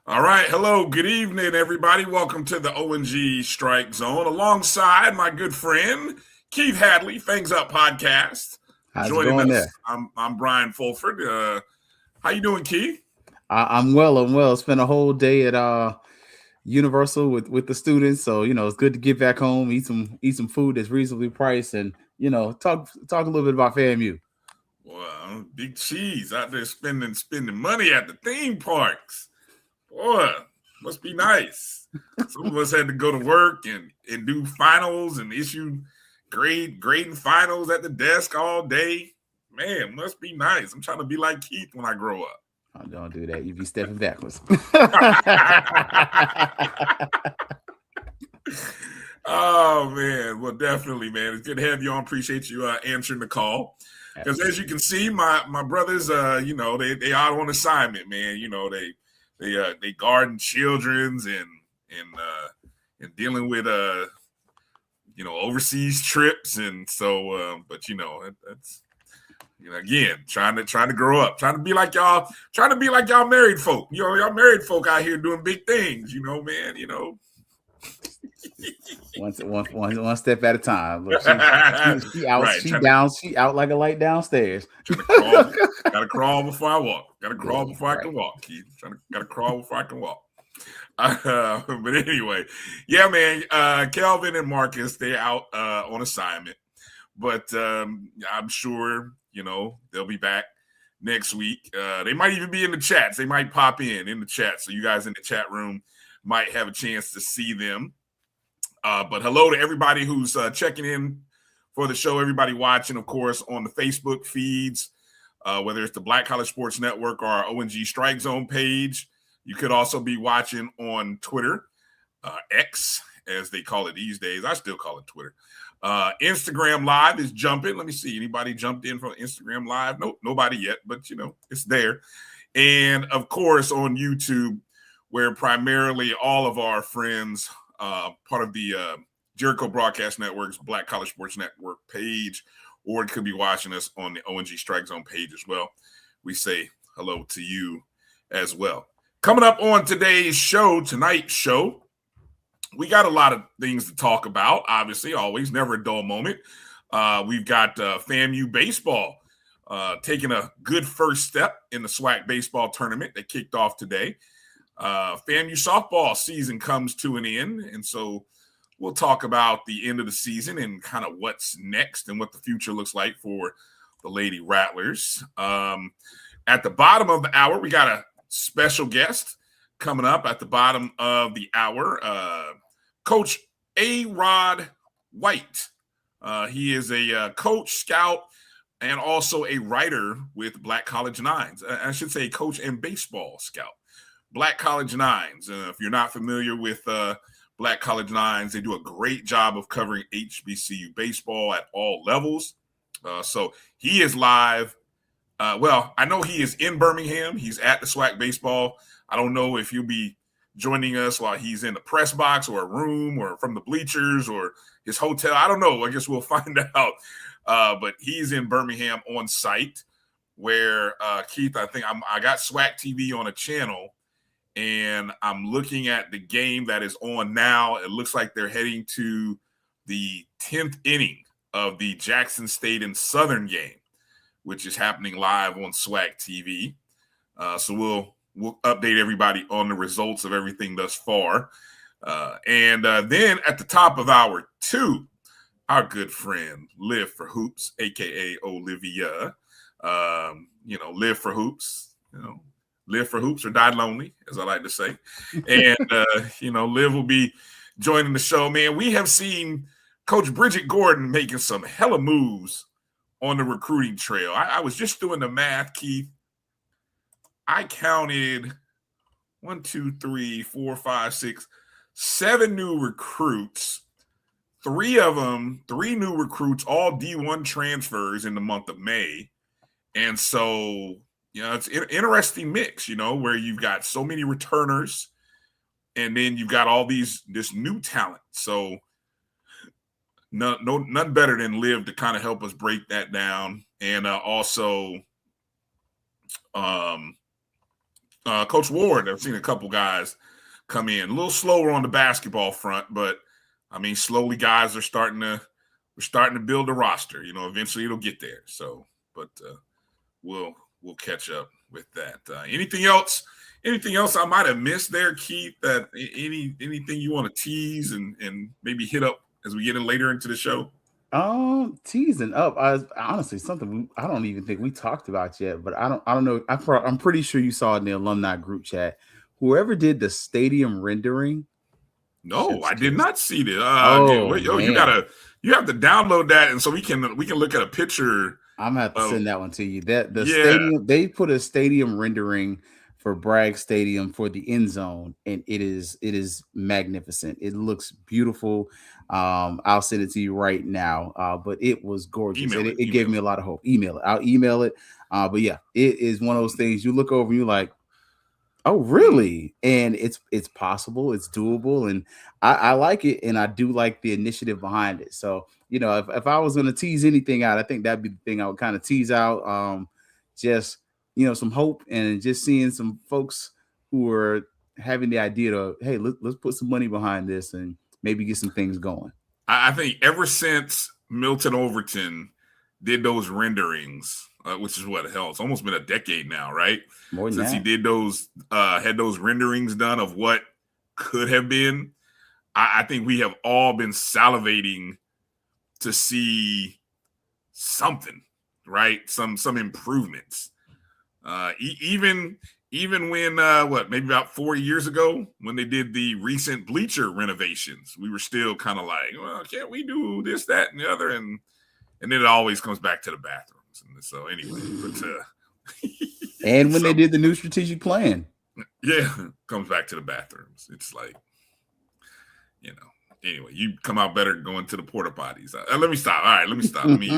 All right. Hello. Good evening, everybody. Welcome to the O&G StrikeZone alongside my good friend, Keith Hadley, FangsUp podcast. How's it going there? I'm Bryan Fulford. How you doing, Keith? I'm well. Spent a whole day at Universal with the students. So, it's good to get back home, eat some food that's reasonably priced, and, talk a little bit about FAMU. Well, big cheese out there spending money at the theme parks. Boy, must be nice. Some of us had to go to work and do finals and issue grading finals at the desk all day. Man, must be nice. I'm trying to be like Keith when I grow up. Oh, don't do that. You be stepping backwards. Oh, man. Well, definitely, man. It's good to have you on. Appreciate you answering the call. Because as you can see, my brothers, they are on assignment, man. They guarding children's and dealing with overseas trips, and so but that's again trying to grow up, trying to be like y'all married folk. Y'all married folk out here doing big things, man. One step at a time. Look, she out. Right, She out like a light downstairs. Gotta crawl before I walk. Gotta crawl before I can walk, Keith. Gotta crawl before I can walk. But anyway, yeah, man. Kelvin and Marcus, they're out on assignment, but I'm sure they'll be back next week. They might even be in the chats. They might pop in the chat, so you guys in the chat room might have a chance to see them. But hello to everybody who's checking in for the show, everybody watching, of course, on the Facebook feeds, whether it's the Black College Sports Network or our O&G StrikeZone page. You could also be watching on Twitter, X, as they call it these days. I still call it Twitter. Instagram Live is jumping. Let me see. Anybody jumped in from Instagram Live? Nope, nobody yet, but, it's there. And, of course, on YouTube, where primarily all of our friends – part of the Jericho Broadcast Network's Black College Sports Network page, or it could be watching us on the O&G StrikeZone page as well. We say hello to you as well. Coming up on tonight's show, we got a lot of things to talk about, obviously, always, never a dull moment. We've got FAMU baseball taking a good first step in the SWAC Baseball Tournament that kicked off today. FAMU softball season comes to an end, and so we'll talk about the end of the season and kind of what's next and what the future looks like for the Lady Rattlers. At the bottom of the hour, we got a special guest coming up at the bottom of the hour, Coach A-Rod White. He is a coach, scout, and also a writer with Black College Nines. I should say coach and baseball scout. Black College Nines. If you're not familiar with Black College Nines, they do a great job of covering HBCU baseball at all levels. So he is live. I know he is in Birmingham. He's at the SWAC Baseball. I don't know if he'll be joining us while he's in the press box or a room or from the bleachers or his hotel. I don't know. I guess we'll find out. But he's in Birmingham on site where, Keith, I think I got SWAC TV on a channel, and I'm looking at the game that is on now. It looks like they're heading to the 10th inning of the Jackson State and Southern game, which is happening live on SWAC TV. So we'll update everybody on the results of everything thus far. And then at the top of hour 2, our good friend Liv for Hoops, a.k.a. Olivia. Liv for Hoops, Live for Hoops or Die Lonely, as I like to say. And, Liv will be joining the show, man. We have seen Coach Bridgette Gordon making some hella moves on the recruiting trail. I was just doing the math, Keith. I counted 1, 2, 3, 4, 5, 6, 7 new recruits. 3 of them, 3 new recruits, all D1 transfers in the month of May. And so, it's an interesting mix, where you've got so many returners and then you've got all this new talent. So none better than Liv to kind of help us break that down. And also Coach Ward, I've seen a couple guys come in a little slower on the basketball front, but I mean, slowly guys are starting to build a roster. Eventually it'll get there. So, but we'll catch up with that. Anything else I might have missed there, Keith? That anything you want to tease and maybe hit up as we get in later into the show? Teasing up. Honestly, something I don't even think we talked about yet, but I don't know. I'm pretty sure you saw it in the alumni group chat. Whoever did the stadium rendering. No, I did not see that. You have to download that, and so we can look at a picture. I'm gonna have to send that one to you. Stadium, they put a stadium rendering for Bragg Stadium for the end zone, and it is magnificent. It looks beautiful. I'll send it to you right now. But it was gorgeous. It gave me a lot of hope. Email it. I'll email it. But yeah, it is one of those things you look over and you're like, oh, really? And it's possible, it's doable, and I like it, and I do like the initiative behind it. So, if I was going to tease anything out, I think that'd be the thing I would kind of tease out. Just some hope, and just seeing some folks who are having the idea of, hey, let's put some money behind this and maybe get some things going. I think ever since Milton Overton did those renderings, which is it's almost been a decade now, right? More than Since that. he did those, had those renderings done of what could have been. I think we have all been salivating to see something, right? Some improvements. Even when maybe about 4 years ago when they did the recent bleacher renovations, we were still kind of like, well, can't we do this, that, and the other? And then it always comes back to the bathrooms. And so anyway, and when they did the new strategic plan, comes back to the bathrooms. It's like, anyway, you come out better going to the porta potties. Let me stop. All right, let me stop. Let me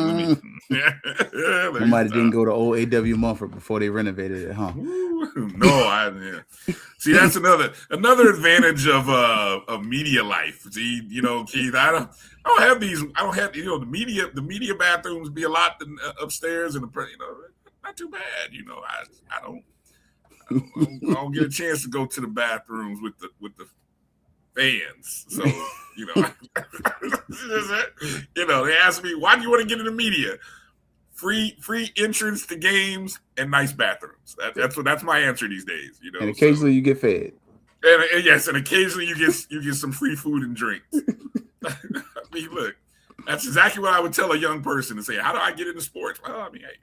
Somebody didn't go to old AW Mumford before they renovated it, huh? No, See, that's another advantage of media life. See, Keith, I don't have the media bathrooms be a lot upstairs, and not too bad. I don't get a chance to go to the bathrooms with the fans. So, they ask me, why do you want to get in the media? Free entrance to games and nice bathrooms. That's my answer these days. And occasionally you get fed. And yes, and occasionally you get some free food and drinks. I mean, look, that's exactly what I would tell a young person to say. How do I get into sports? Well, I mean, hey,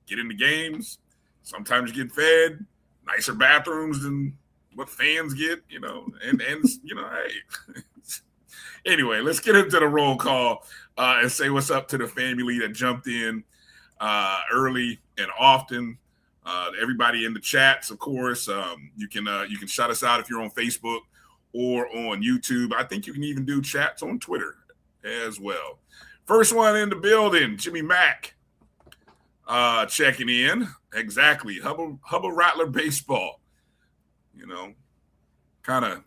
get into games. Sometimes you get fed. Nicer bathrooms than what fans get, and hey. Anyway, let's get into the roll call and say what's up to the family that jumped in early and often. Everybody in the chats, of course. You can shout us out if you're on Facebook or on YouTube. I think you can even do chats on Twitter as well. First one in the building, Jimmy Mack checking in. Exactly. Hubble Rattler baseball. Kind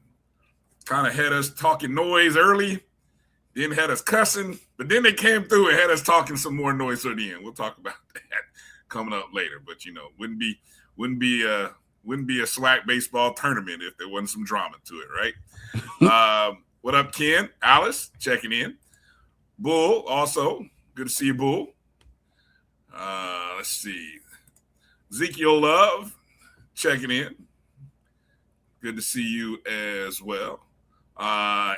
of had us talking noise early, then had us cussing, but then they came through and had us talking some more noise at the end. We'll talk about that coming up later. But wouldn't be a SWAC baseball tournament if there wasn't some drama to it, right? What up, Ken? Alice checking in. Bull also good to see you, Bull. Let's see, Ezekiel Love checking in. Good to see you as well.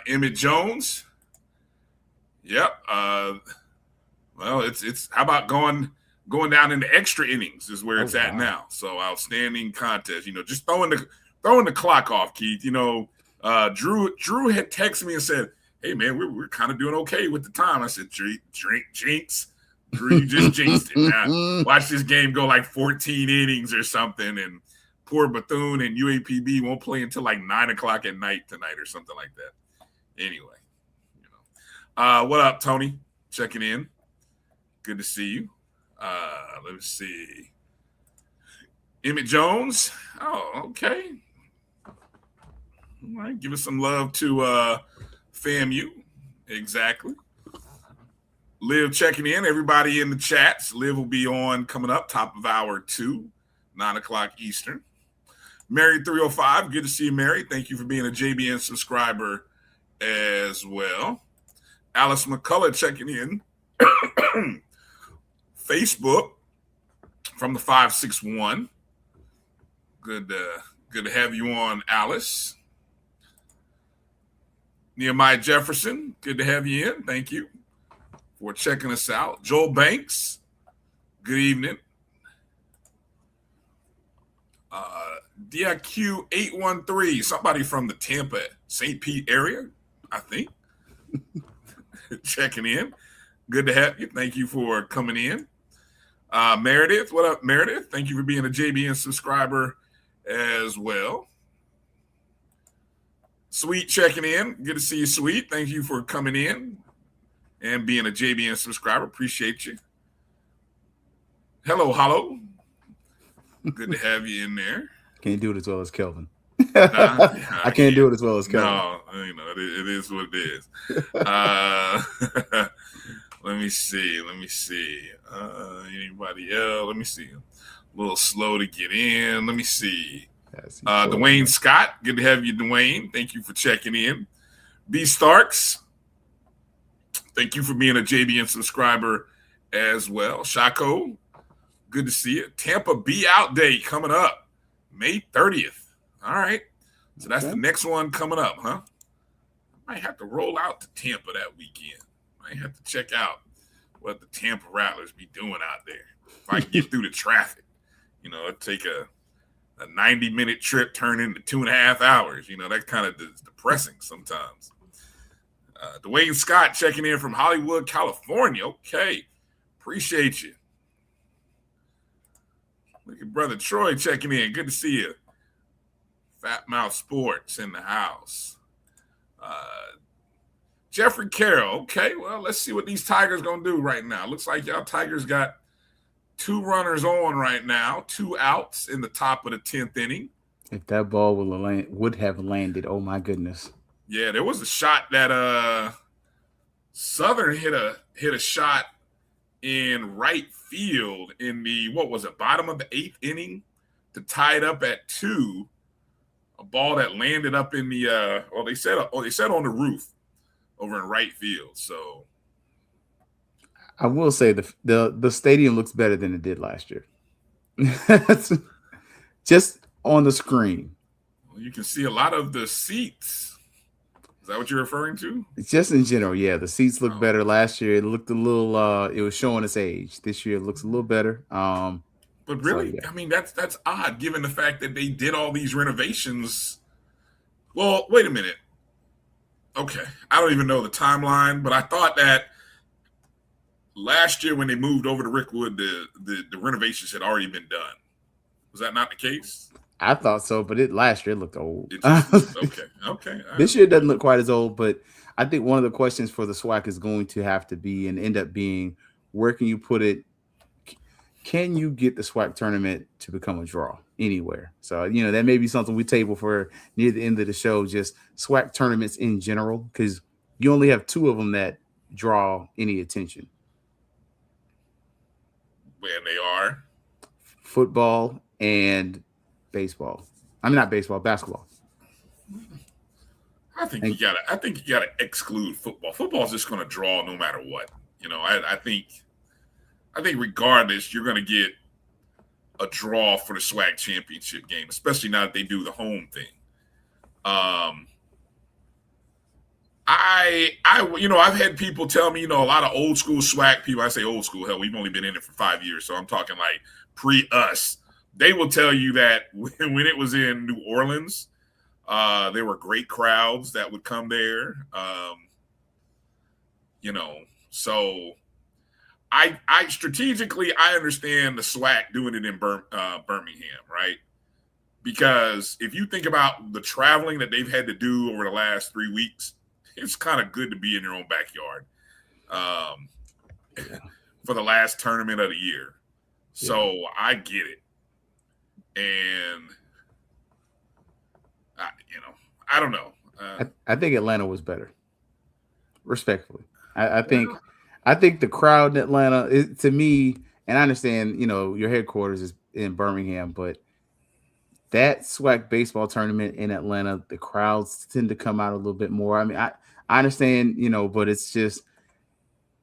Emmett Jones. Yep. Well, it's how about going down into extra innings is where it's at now. So outstanding contest. Just throwing the clock off, Keith. Drew had texted me and said, hey, man, we're kind of doing okay with the time. I said, jinx. Drew, you just jinxed it. Now, watch this game go like 14 innings or something, and poor Bethune and UAPB won't play until like 9 o'clock at night tonight or something like that. Anyway, what up, Tony? Checking in. Good to see you. Let me see. Emmett Jones. Oh, okay. All right, give us some love to FAMU. Exactly. Liv checking in. Everybody in the chats. Liv will be on coming up, top of hour 2, 9 o'clock Eastern. Mary 305. Good to see you, Mary. Thank you for being a JBN subscriber as well. Alice McCullough checking in. Facebook from the 561. Good to have you on, Alice. Nehemiah Jefferson, good to have you in. Thank you for checking us out. Joel Banks, good evening. DIQ 813, somebody from the Tampa, St. Pete area, I think. Checking in. Good to have you. Thank you for coming in. Meredith, what up, Meredith? Thank you for being a JBN subscriber as well. Sweet checking in. Good to see you, Sweet. Thank you for coming in and being a JBN subscriber. Appreciate you. Hello, hello. Good to have you in there. Can't do it as well as Kelvin. Nah, I can't do it as well as Kelvin. No, it is what it is. Let me see. Anybody else? Let me see. A little slow to get in. Let me see. Dwayne Scott. Good to have you, Dwayne. Thank you for checking in. B. Starks. Thank you for being a JBN subscriber as well. Shaco. Good to see you. Tampa Be Out Day coming up May 30th. All right. So that's the next one coming up, huh? I might have to roll out to Tampa that weekend. I have to check out what the Tampa Rattlers be doing out there. If I can get through the traffic, it'd take a 90-minute trip turn into 2.5 hours. That kind of is depressing sometimes. Dwayne Scott checking in from Hollywood, California. Okay. Appreciate you. Look at Brother Troy checking in. Good to see you. Fat Mouth Sports in the house. Jeffrey Carroll. Okay, well, let's see what these Tigers going to do right now. Looks like y'all Tigers got 2 runners on right now, 2 outs in the top of the 10th inning. If that ball would have landed, oh my goodness. Yeah, there was a shot that Southern hit a shot in right field in the, bottom of the 8th inning to tie it up at 2. A ball that landed up in the they said on the roof over in right field. So I will say the stadium looks better than it did last year. Just on the screen. Well, you can see a lot of the seats. Is that what you're referring to? It's just in general, yeah. The seats look better. Last year it looked a little it was showing its age. This year it looks a little better. But really, so, yeah. I mean, that's odd given the fact that they did all these renovations. Well, wait a minute. Okay, I don't even know the timeline, but I thought that last year when they moved over to Rickwood, the renovations had already been done. Was that not the case? I thought so, but last year it looked old. Okay. This year doesn't look quite as old, but I think one of the questions for the SWAC is going to have to be and end up being, where can you put it? Can you get the SWAC tournament to become a draw anywhere? So, that may be something we table for near the end of the show, just SWAC tournaments in general, because you only have 2 of them that draw any attention. And they are? Football and baseball. I mean, not baseball, basketball. I think you gotta exclude football. Football is just going to draw no matter what. I think regardless, you're going to get a draw for the SWAC championship game, especially now that they do the home thing. I've had people tell me, a lot of old school SWAC people. I say old school, hell, we've only been in it for 5 years, so I'm talking like pre-us. They will tell you that when it was in New Orleans, there were great crowds that would come there. So I strategically I understand the SWAC doing it in Birmingham, right? Because if you think about the traveling that they've had to do over the last 3 weeks, it's kind of good to be in your own backyard for the last tournament of the year. So I get it. And, I don't know. I think Atlanta was better. Respectfully. I think the crowd in Atlanta, to me, and I understand, your headquarters is in Birmingham, but that SWAC baseball tournament in Atlanta, the crowds tend to come out a little bit more. I mean, I understand, but it's just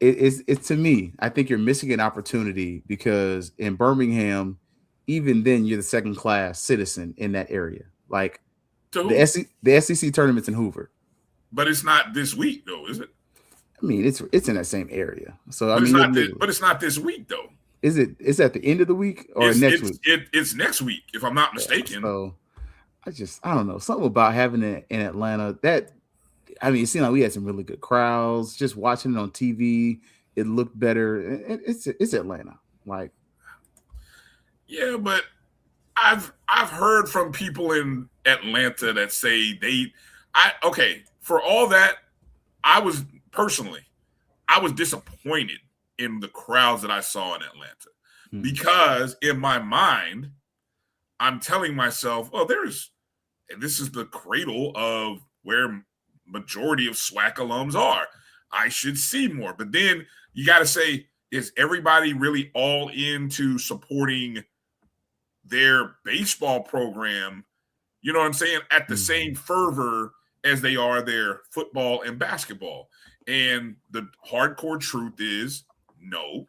it's to me, I think you're missing an opportunity because in Birmingham, even then you're the second class citizen in that area. Like the SEC tournaments in Hoover. But it's not this week though, is it? I mean, it's in that same area. So but it's not this week though. Is at the end of the week or next week? It's next week, if I'm not mistaken. So I don't know. Something about having it in Atlanta that, I mean, it seemed like we had some really good crowds. Just watching it on TV, it looked better. It's Atlanta, like. Yeah, but I've heard from people in Atlanta that say for all that, I was disappointed in the crowds that I saw in Atlanta because in my mind, I'm telling myself, this is the cradle of where majority of SWAC alums are. I should see more. But then you got to say, is everybody really all into supporting their baseball program, you know what I'm saying, at the same fervor as they are their football and basketball? And the hardcore truth is no.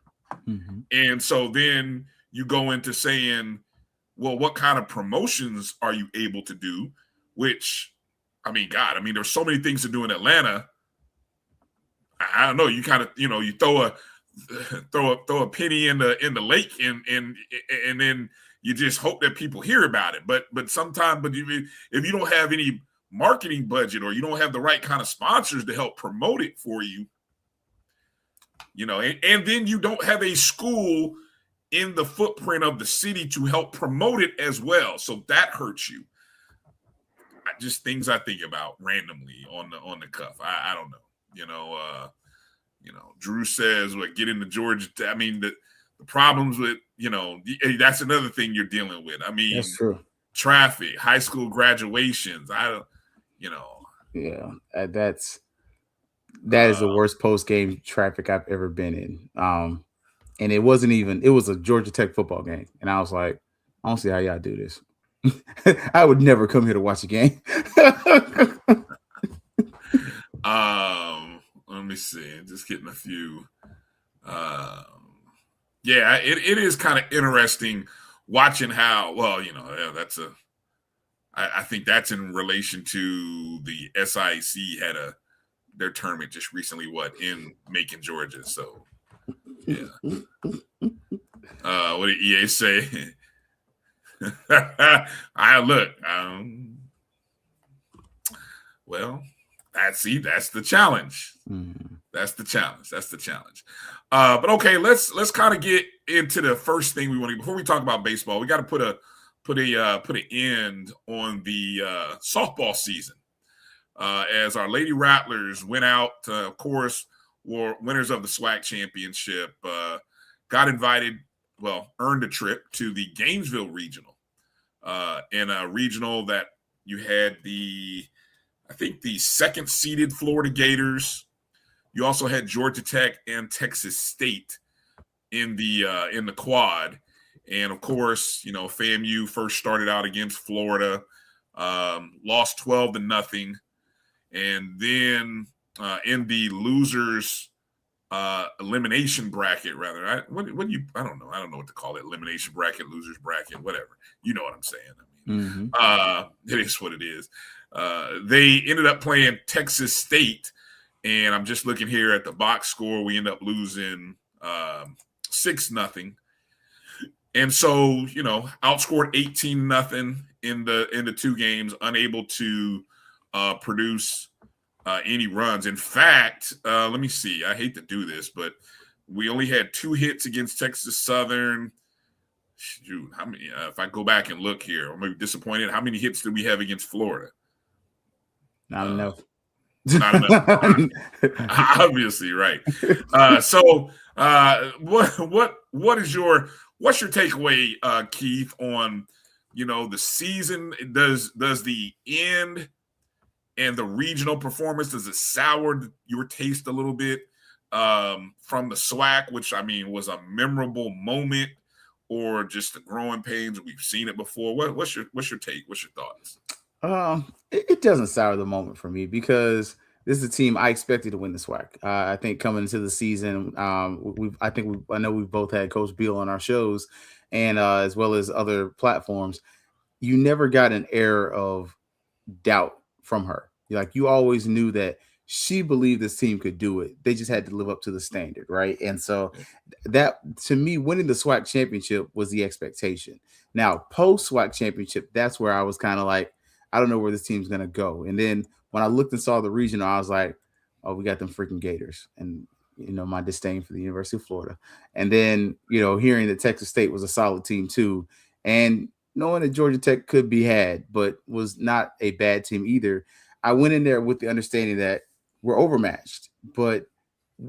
And so then you go into saying, well, what kind of promotions are you able to do? Which, there's so many things to do in Atlanta. I don't know. You kind of, you throw a penny in the lake and then you just hope that people hear about it. But sometimes, if you don't have any marketing budget or you don't have the right kind of sponsors to help promote it for you, and then you don't have a school in the footprint of the city to help promote it as well. So that hurts you. Just things I think about randomly on the cuff. I don't know. Drew says, get into Georgia. I mean, the problems with, that's another thing you're dealing with. I mean, that's true. Traffic, high school graduations. Yeah, that is the worst post-game traffic I've ever been in. And it was a Georgia Tech football game. And I was like, I don't see how y'all do this. I would never come here to watch a game. Let me see. Just getting a few. It is kind of interesting watching how, I think that's in relation to the SIC had their tournament just recently, in Macon, Georgia. So, yeah. What did EA say? That's the challenge. That's the challenge. But okay, let's kind of get into the first thing we want to, before we talk about baseball. We got to put an end on the softball season. As our Lady Rattlers went out, of course, were winners of the SWAC championship, got invited, earned a trip to the Gainesville regional. In a regional that you had the second seeded Florida Gators. You also had Georgia Tech and Texas State in the quad. And of course, FAMU first started out against Florida, lost 12-0. And then in the losers elimination bracket, rather, I don't know what to call it, elimination bracket, losers bracket, whatever. You know what I'm saying. It is what it is. They ended up playing Texas State, and I'm just looking here at the box score. We end up losing 6-0. And so, outscored 18-0 in the two games, unable to produce any runs. In fact, let me see. I hate to do this, but we only had 2 hits against Texas Southern. Shoot, how many? If I go back and look here, I'm maybe disappointed. How many hits did we have against Florida? Not enough. Not enough. Obviously, right. What's your takeaway, Keith, on the season? Does the end and the regional performance, does it sour your taste a little bit from the SWAC, which was a memorable moment, or just the growing pains? We've seen it before. What's your take? What's your thoughts? It doesn't sour the moment for me because this is a team I expected to win the SWAC. I think coming into the season, I know we've both had Coach Beal on our shows, and as well as other platforms. You never got an air of doubt from her. You always knew that she believed this team could do it. They just had to live up to the standard, right? And so that, to me, winning the SWAC championship was the expectation. Now, post SWAC championship, that's where I was kind of like, I don't know where this team's going to go. And then when I looked and saw the regional, I was like, oh, we got them freaking Gators. And, my disdain for the University of Florida. And then, hearing that Texas State was a solid team too. And knowing that Georgia Tech could be had, but was not a bad team either. I went in there with the understanding that we're overmatched, but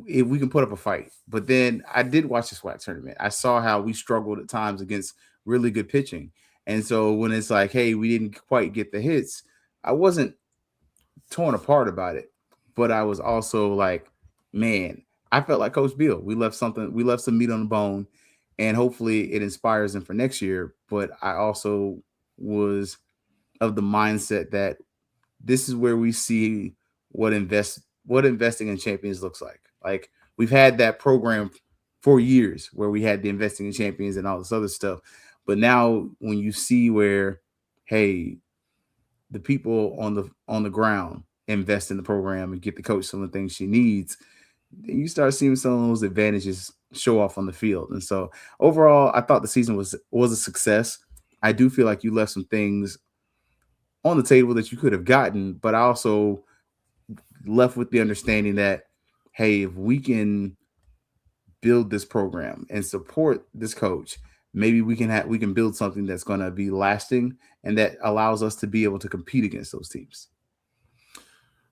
if we can put up a fight. But then I did watch the SWAC tournament. I saw how we struggled at times against really good pitching. And so when it's like, hey, we didn't quite get the hits, I wasn't torn apart about it. But I was also like, man, I felt like Coach Beal. We left some meat on the bone, and hopefully it inspires them for next year. But I also was of the mindset that this is where we see what investing in champions looks like. Like, we've had that program for years where we had the investing in champions and all this other stuff. But now when you see where, hey, the people on the ground invest in the program and get the coach some of the things she needs, then you start seeing some of those advantages show off on the field. And so overall, I thought the season was a success. I do feel like you left some things on the table that you could have gotten, but I also left with the understanding that, hey, if we can build this program and support this coach, maybe we can build something that's going to be lasting and that allows us to be able to compete against those teams.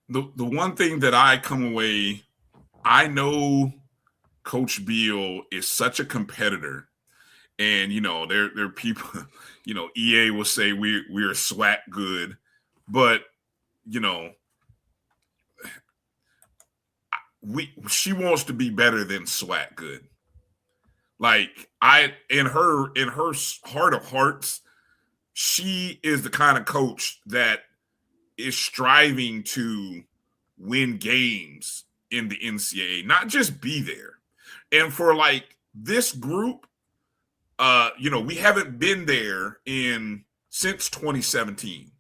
The one thing that I come away, I know Coach Beal is such a competitor, and there are people, EA will say we're SWAC good, but she wants to be better than SWAC good. Like, in her heart of hearts, she is the kind of coach that is striving to win games in the NCAA, not just be there. And for this group, we haven't been there since 2017.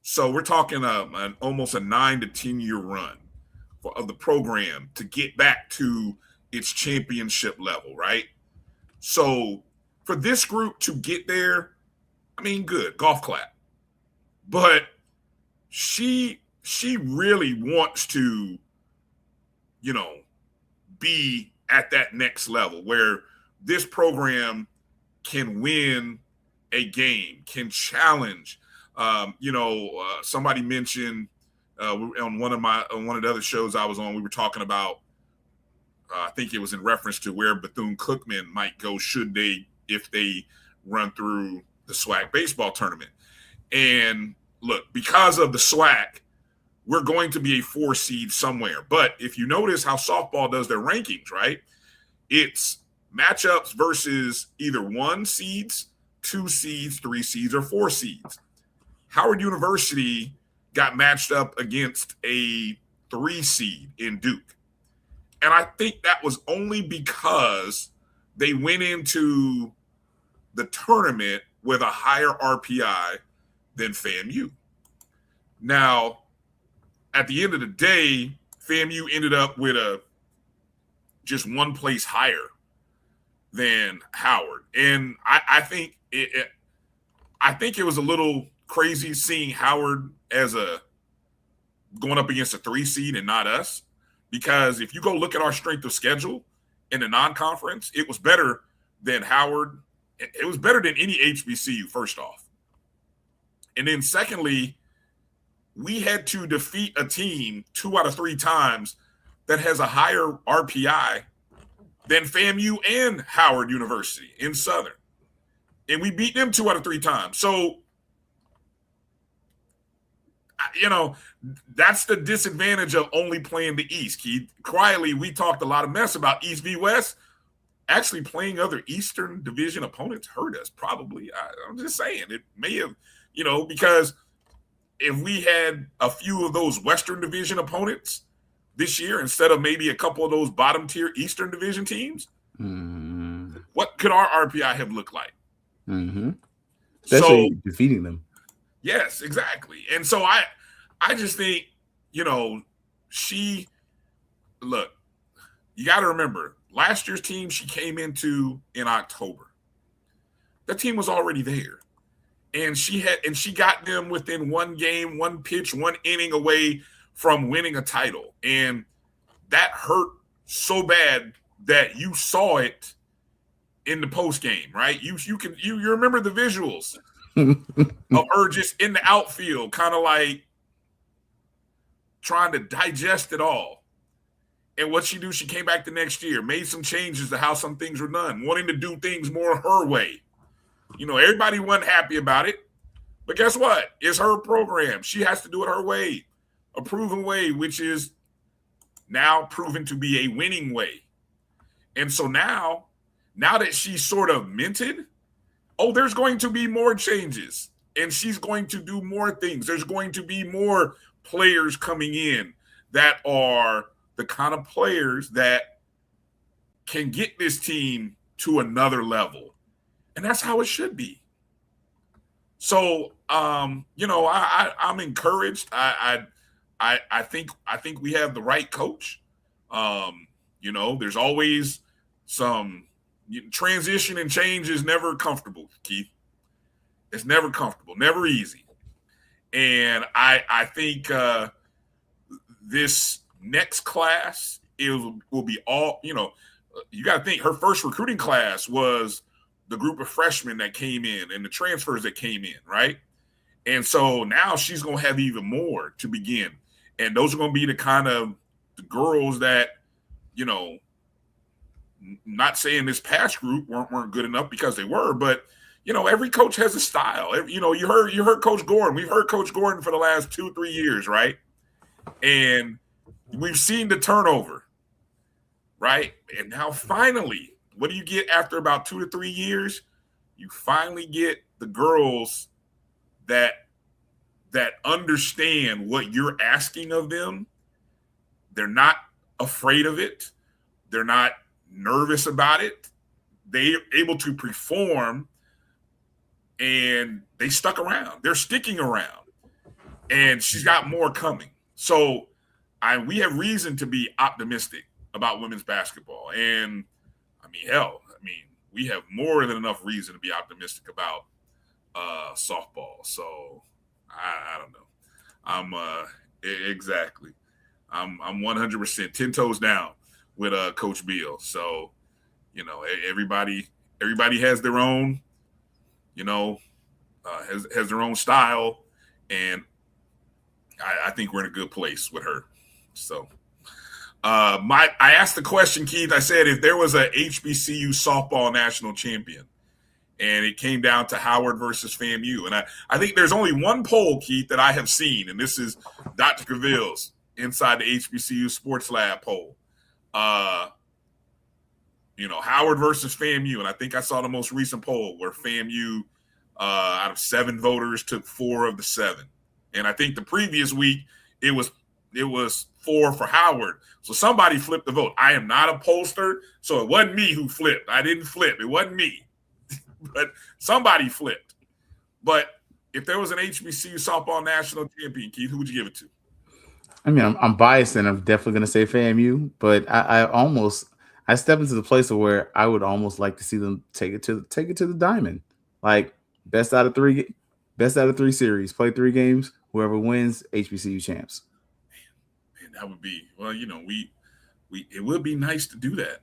So we're talking almost a 9 to 10 year run of the program to get back to its championship level, right? So for this group to get there, good, golf clap. But she really wants to, be at that next level where this program can win a game, can challenge. Somebody mentioned on one of the other shows I was on, we were talking about, I think it was in reference to where Bethune-Cookman might go if they run through the SWAC baseball tournament. And look, because of the SWAC, we're going to be a 4 seed somewhere. But if you notice how softball does their rankings, right? It's matchups versus either 1 seeds, 2 seeds, 3 seeds, or 4 seeds. Howard University got matched up against a 3 seed in Duke. And I think that was only because they went into the tournament with a higher RPI than FAMU. Now, at the end of the day, FAMU ended up with just 1 place higher than Howard. And I think it was a little crazy seeing Howard as a going up against a 3 seed and not us. Because if you go look at our strength of schedule in the non-conference, it was better than Howard. It was better than any HBCU, first off. And then secondly, we had to defeat a team 2 out of 3 times that has a higher RPI than FAMU and Howard University in Southern. And we beat them 2 out of 3 times. So, that's the disadvantage of only playing the East, Keith. Quietly, we talked a lot of mess about East v West. Actually, playing other Eastern Division opponents hurt us, probably. I'm just saying. It may have, because if we had a few of those Western Division opponents this year instead of maybe a couple of those bottom-tier Eastern Division teams, what could our RPI have looked like? Especially defeating them. Yes, exactly. And so I just think, you got to remember, last year's team she came into in October. That team was already there. And she got them within 1 game, 1 pitch, 1 inning away from winning a title. And that hurt so bad that you saw it in the post game, right? You remember the visuals of her just in the outfield, kind of like trying to digest it all. And what she do, she came back the next year, made some changes to how some things were done, wanting to do things more her way. Everybody wasn't happy about it. But guess what? It's her program. She has to do it her way, a proven way, which is now proven to be a winning way. And so now that she's sort of minted, there's going to be more changes, and she's going to do more things. There's going to be more players coming in that are the kind of players that can get this team to another level. And that's how it should be. So, I'm encouraged. I think we have the right coach. There's always some transition, and change is never comfortable, Keith. It's never comfortable, never easy. And I think this next class will be all, you got to think her first recruiting class was the group of freshmen that came in and the transfers that came in, right? And so now she's going to have even more to begin. And those are going to be the kind of the girls that, not saying this past group weren't good enough, because they were, but, every coach has a style. You heard Coach Gordon. We've heard Coach Gordon for the last 2-3 years, right? And we've seen the turnover, right? And now finally, what do you get after about 2 to 3 years? You finally get the girls that understand what you're asking of them. They're not afraid of it. They're not nervous about it. They're able to perform, and they stuck around. They're sticking around, and she's got more coming. So we have reason to be optimistic about women's basketball. And we have more than enough reason to be optimistic about softball. So I don't know. Exactly. I'm 100% 10 toes down with Coach Beal. So, everybody has their own, has their own style, and I think we're in a good place with her. So, I asked the question, Keith. I said, if there was a HBCU softball national champion, and it came down to Howard versus FAMU, and I think there's only one poll, Keith, that I have seen, and this is Dr. Cavill's Inside the HBCU Sports Lab poll. Howard versus FAMU, and I think I saw the most recent poll where FAMU, out of 7 voters, took 4 of the 7, and I think the previous week it was 4 for Howard. So somebody flipped the vote. I am not a pollster, so it wasn't me who flipped. I didn't flip. It wasn't me. But somebody flipped. But if there was an HBCU softball national champion, Keith, who would you give it to? I'm biased, and I'm definitely going to say FAMU, but I step into the place of where I would almost like to see them take it to the diamond. Like best out of 3 series, play 3 games, whoever wins, HBCU champs. That would be, well, it would be nice to do that.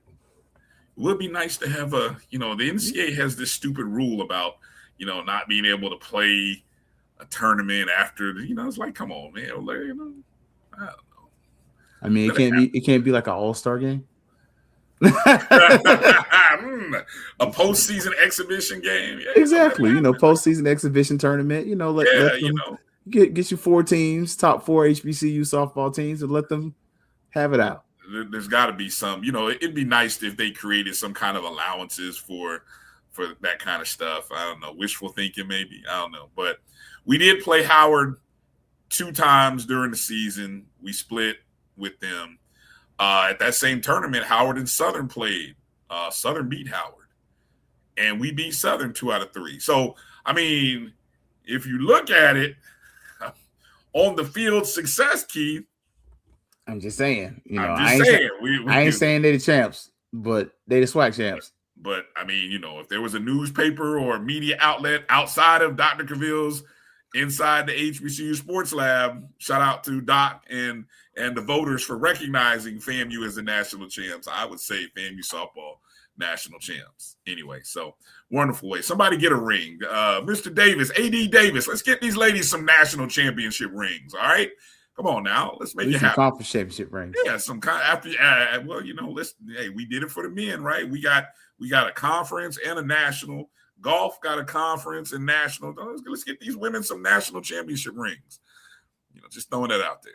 It would be nice to have the NCAA has this stupid rule about, not being able to play a tournament after, it's like, come on, man. I don't know. I mean, it can't be like an all-star game. A postseason exhibition game. Yeah, exactly. Postseason exhibition tournament, let them get you 4 teams, top 4 HBCU softball teams, and let them have it out. There's got to be some, it'd be nice if they created some kind of allowances for that kind of stuff. I don't know, wishful thinking maybe. I don't know. But we did play Howard 2 times during the season. We split with them. At that same tournament, Howard and Southern played. Southern beat Howard. And we beat Southern 2 out of 3. So, I mean, if you look at it, on the field success, Keith, I'm just saying, I ain't saying they the champs, but they the SWAC champs. But I mean, if there was a newspaper or a media outlet outside of Dr. Cavill's inside the HBCU Sports Lab, shout out to Doc and the voters for recognizing FAMU as the national champs. I would say FAMU softball national champs. Anyway, so wonderful way. Somebody get a ring. Mr. Davis, AD Davis, let's get these ladies some national championship rings. All right. Come on now, let's make it happen. Conference championship rings. Yeah, some kind after. We did it for the men, right? We got a conference and a national. Golf got a conference and national. Let's get these women some national championship rings. Just throwing that out there.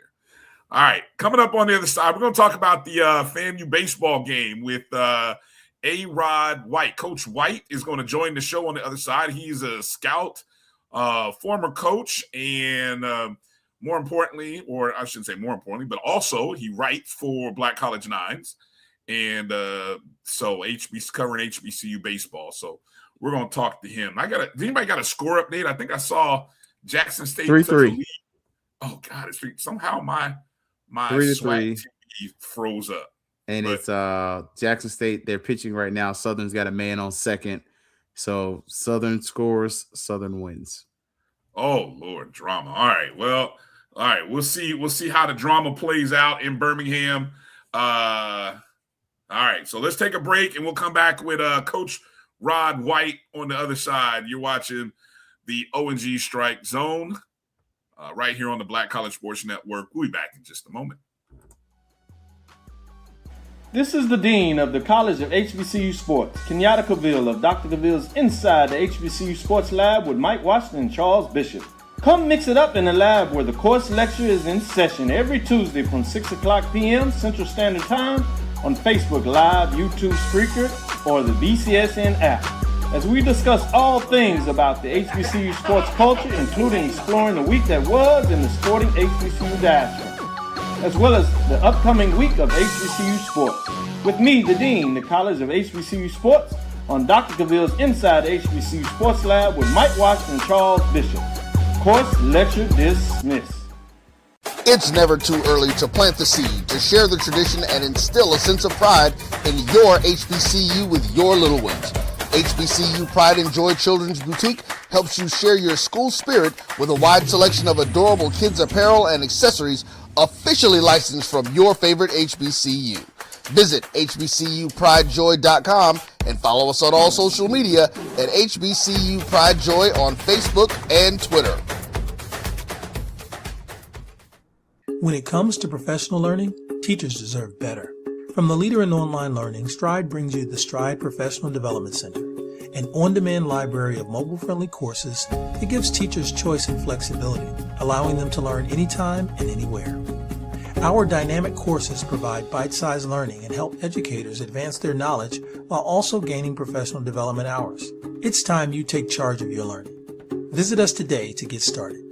All right, coming up on the other side, we're going to talk about the FAMU baseball game with A-Rod White. Coach White is going to join the show on the other side. He's a scout, former coach, and more importantly, or I shouldn't say more importantly, but also he writes for Black College Nines, and so covering HBCU baseball. So we're going to talk to him. Does anybody got a score update? I think I saw Jackson State 3-3. Oh God, it's somehow my 3-3 TV froze up. And it's Jackson State. They're pitching right now. Southern's got a man on second. So Southern scores, Southern wins. Oh Lord, drama. All right. Well, all right. We'll see how the drama plays out in Birmingham. All right. So let's take a break and we'll come back with Coach Rod White on the other side. You're watching the O&G StrikeZone right here on the Black College Sports Network. We'll be back in just a moment. This is the Dean of the College of HBCU Sports, Kenyatta Cavill of Dr. Cavill's Inside the HBCU Sports Lab with Mike Washington and Charles Bishop. Come mix it up in the lab where the course lecture is in session every Tuesday from 6 o'clock p.m. Central Standard Time on Facebook Live, YouTube Spreaker, or the BCSN app, as we discuss all things about the HBCU sports culture, including exploring the week that was in the sporting HBCU diaspora, as well as the upcoming week of HBCU sports. With me, the Dean, the College of HBCU Sports, on Dr. Cavill's Inside the HBCU Sports Lab with Mike Washington and Charles Bishop. Course lecture dismissed. It's never too early to plant the seed, to share the tradition, and instill a sense of pride in your HBCU with your little ones. HBCU Pride and Joy Children's Boutique helps you share your school spirit with a wide selection of adorable kids apparel and accessories officially licensed from your favorite HBCU. Visit hbcupridejoy.com and follow us on all social media at HBCU Pride Joy on Facebook and Twitter. When it comes to professional learning, teachers deserve better. From the leader in online learning, Stride brings you the Stride Professional Development Center, an on-demand library of mobile-friendly courses that gives teachers choice and flexibility, allowing them to learn anytime and anywhere. Our dynamic courses provide bite-sized learning and help educators advance their knowledge while also gaining professional development hours. It's time you take charge of your learning. Visit us today to get started.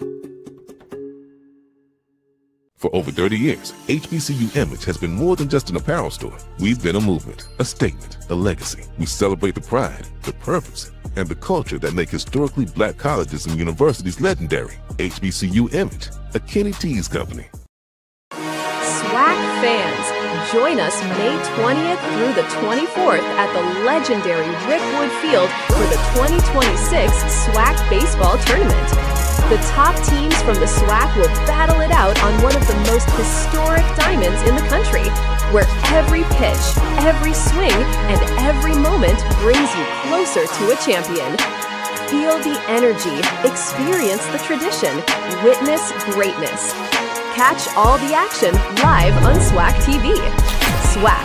For over 30 years, HBCU Image has been more than just an apparel store. We've been a movement, a statement, a legacy. We celebrate the pride, the purpose, and the culture that make historically black colleges and universities legendary. HBCU Image, a Kenny T's company. SWAC fans, join us May 20th through the 24th at the legendary Rickwood Field for the 2026 SWAC Baseball Tournament. The top teams from the SWAC will battle it out on one of the most historic diamonds in the country, where every pitch, every swing, and every moment brings you closer to a champion. Feel the energy, experience the tradition, witness greatness. Catch all the action live on SWAC TV. SWAC,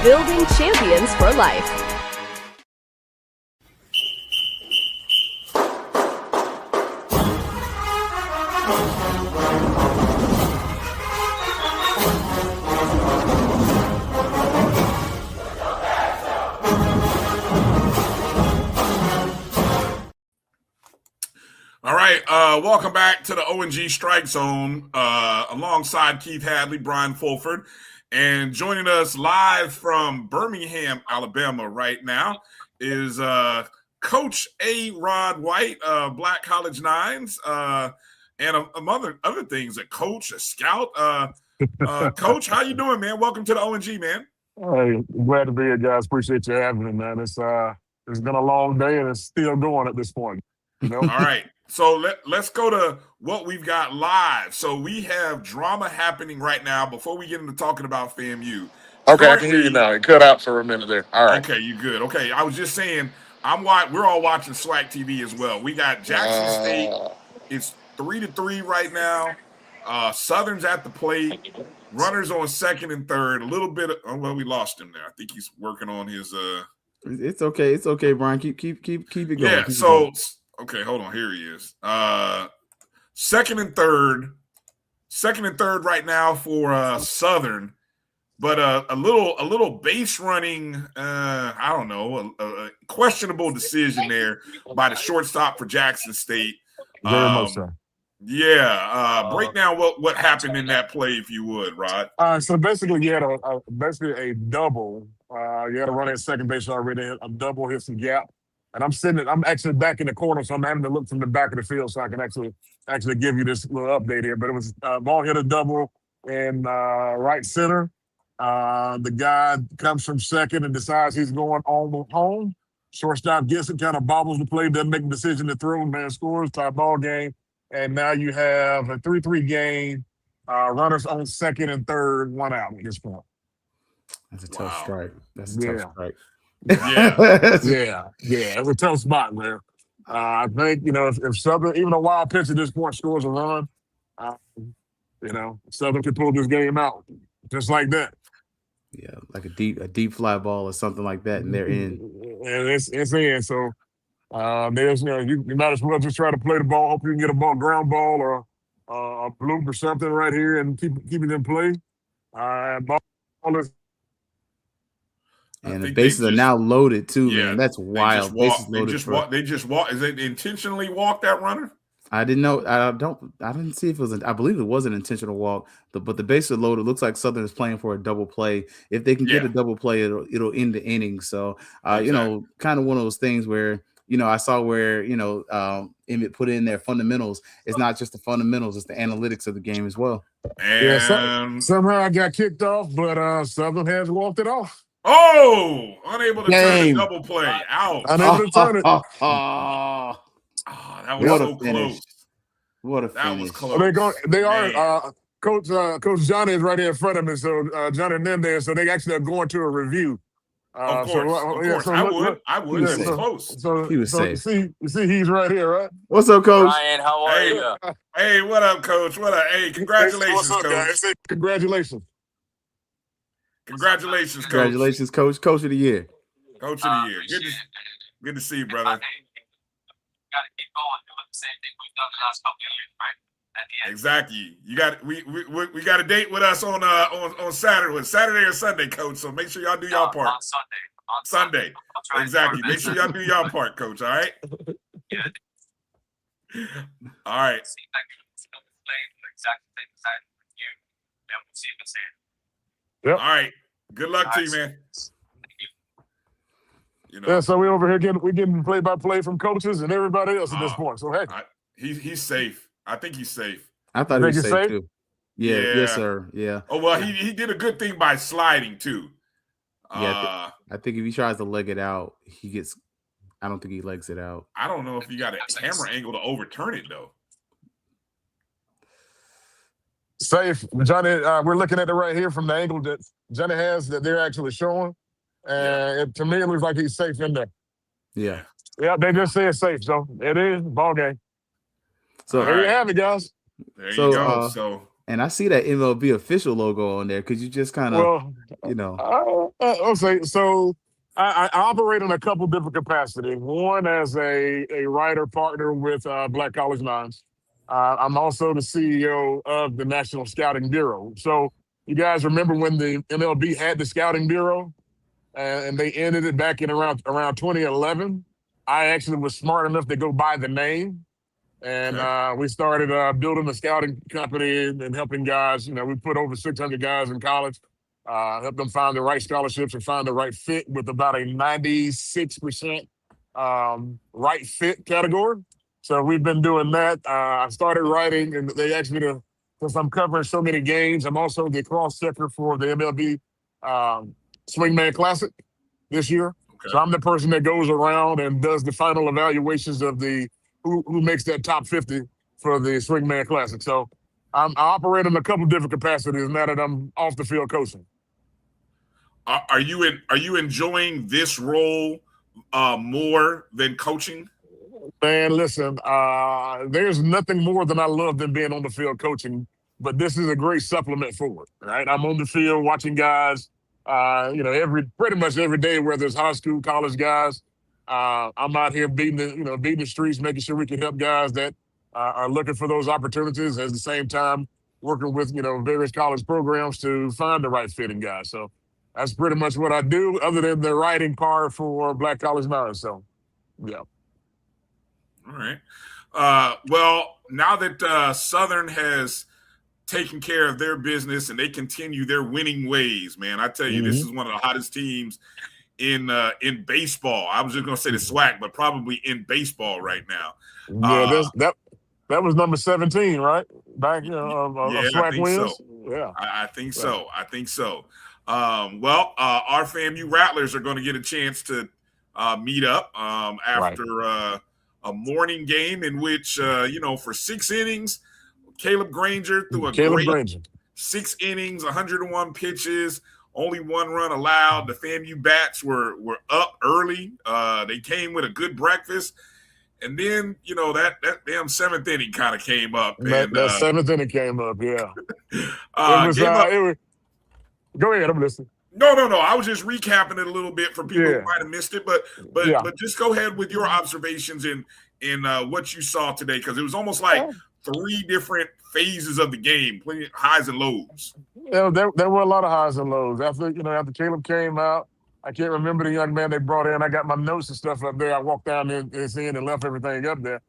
building champions for life. All right, welcome back to the O&G StrikeZone alongside Keith Hadley, Bryan Fulford, and joining us live from Birmingham, Alabama right now is Coach A. Rod White, Black College Nines, and among other things, a coach, a scout. Coach, how you doing, man? Welcome to the O&G, man. Hey, glad to be here, guys. Appreciate you having me, man. It's been a long day and it's still going at this point. You know? All right. So let's go to what we've got live. So we have drama happening right now before we get into talking about FAMU. Okay, I can hear you now. It cut out for a minute there. All right. Okay, you good. Okay, I was just saying, we're all watching SWAC TV as well. We got Jackson State. It's 3-3 right now. Southern's at the plate. Runners on second and third. A little bit of, we lost him there. I think he's working on his It's okay. It's okay, Bryan. Keep it going. Yeah, keep so going. Okay, hold on. Here he is. Second and third right now for Southern, but a little base running. I don't know, a questionable decision there by the shortstop for Jackson State. Very much so. Yeah. Break down what happened in that play, if you would, Rod. So basically, you had a double. You had a runner at second base already. A double hit some gap. And I'm actually back in the corner, so I'm having to look from the back of the field so I can actually give you this little update here. But it was ball hit a double in right center. The guy comes from second and decides he's going almost home. Shortstop gets it, kind of bobbles the play, doesn't make a decision to throw, man scores, tie ball game. And now you have a 3-3 game. Runners on second and third, 1 out at this point. That's a tough strike. That's a tough strike. Yeah. It's a tough spot, man. I think, if Southern, even a wild pitch at this point scores a run, Southern could pull this game out just like that. Yeah, like a deep fly ball or something like that, and they're in. And it's in. So there's you might as well just try to play the ball. Hope you can get a ground ball or a bloop or something right here and keep it in play. Ball is. And the bases are now loaded too, man. That's wild. They just walk. Is it intentionally walk that runner? I didn't know. I didn't see if it was. I believe it was an intentional walk. But the bases are loaded. It looks like Southern is playing for a double play. If they can get a double play, it'll end the inning. So kind of one of those things where I saw where Emmett put in their fundamentals. It's not just the fundamentals; it's the analytics of the game as well. And somehow I got kicked off, but Southern has walked it off. Oh, unable to turn a double play. Out. Unable to turn it. That was so close. What a finish. That was close. They are. Coach Johnny is right here in front of me. So Johnny and them there. So they actually are going to a review. Of course. I would. Yeah, it was close. So he was safe. You see, he's right here, right? What's up, Coach? Bryan, how are you? Hey, what up, Coach? What up? Hey, congratulations, what's up, Coach. Guys? Congratulations. Congratulations, Coach. Congratulations, Coach. Coach of the year. Coach of the year. Good to see you, brother. Got to keep going, doing the same thing we've done the last couple of years, right? At the end. Exactly. You got we got a date with us on Saturday or Sunday, Coach. So make sure y'all do y'all part. On Sunday. Exactly. Make sure y'all do y'all part, Coach. All right. Yeah. All right. Exactly same side you. And we'll see if it's there. Yep. All right. Good luck to you, man. So we over here getting play-by-play from coaches and everybody else at this point. So hey, he's safe. I think he's safe. I thought he was safe too. Yeah. Yes, sir. Yeah. Oh well, he did a good thing by sliding too. Yeah, I think if he tries to leg it out, he gets. I don't think he legs it out. I don't know if he got a camera angle to overturn it though. Safe. Johnny, we're looking at it right here from the angle that Johnny has that they're actually showing. And to me, it looks like he's safe in there. Yeah. Yeah, they just say it's safe. So it is ball game. So there you have it, guys. There you go. And I see that MLB official logo on there. Could you just kind of, I'll say so. I operate in a couple different capacities. One as a writer partner with Black College Minds. I'm also the CEO of the National Scouting Bureau. So you guys remember when the MLB had the Scouting Bureau, and they ended it back in around 2011. I actually was smart enough to go buy the name. And we started building a scouting company and helping guys. We put over 600 guys in college, help them find the right scholarships and find the right fit with about a 96% right fit category. So we've been doing that. I started writing, and they asked me to, since I'm covering so many games, I'm also the cross-checker for the MLB Swingman Classic this year. Okay. So I'm the person that goes around and does the final evaluations of the who makes that top 50 for the Swingman Classic. So I operate in a couple different capacities now that I'm off the field coaching. Are you enjoying this role more than coaching? Man, listen, there's nothing more than I love than being on the field coaching, but this is a great supplement for it, right? I'm on the field watching guys, pretty much every day, whether it's high school, college guys. I'm out here beating the streets, making sure we can help guys that are looking for those opportunities. At the same time, working with various college programs to find the right fitting guys. So that's pretty much what I do, other than the writing part for Black College Minds. So, yeah. All right. Well, now that Southern has taken care of their business and they continue their winning ways, man, I tell you, this is one of the hottest teams in baseball. I was just going to say the SWAC, but probably in baseball right now. Yeah, that was number 17, right? Back, SWAC wins. So. Yeah, I think so. Well, our FAMU Rattlers are going to get a chance to meet up after a morning game in which, for 6 innings, Caleb Granger threw a great 6 innings, 101 pitches. Only 1 run allowed. The FAMU bats were up early. They came with a good breakfast. And then, that damn 7th inning kind of came up. That 7th inning came up, yeah. Go ahead, I'm listening. No. I was just recapping it a little bit for people who might have missed it. But just go ahead with your observations in what you saw today, because it was almost like 3 different phases of the game, plenty highs and lows. Yeah, there were a lot of highs and lows. After Caleb came out, I can't remember the young man they brought in. I got my notes and stuff up there. I walked down in and left everything up there.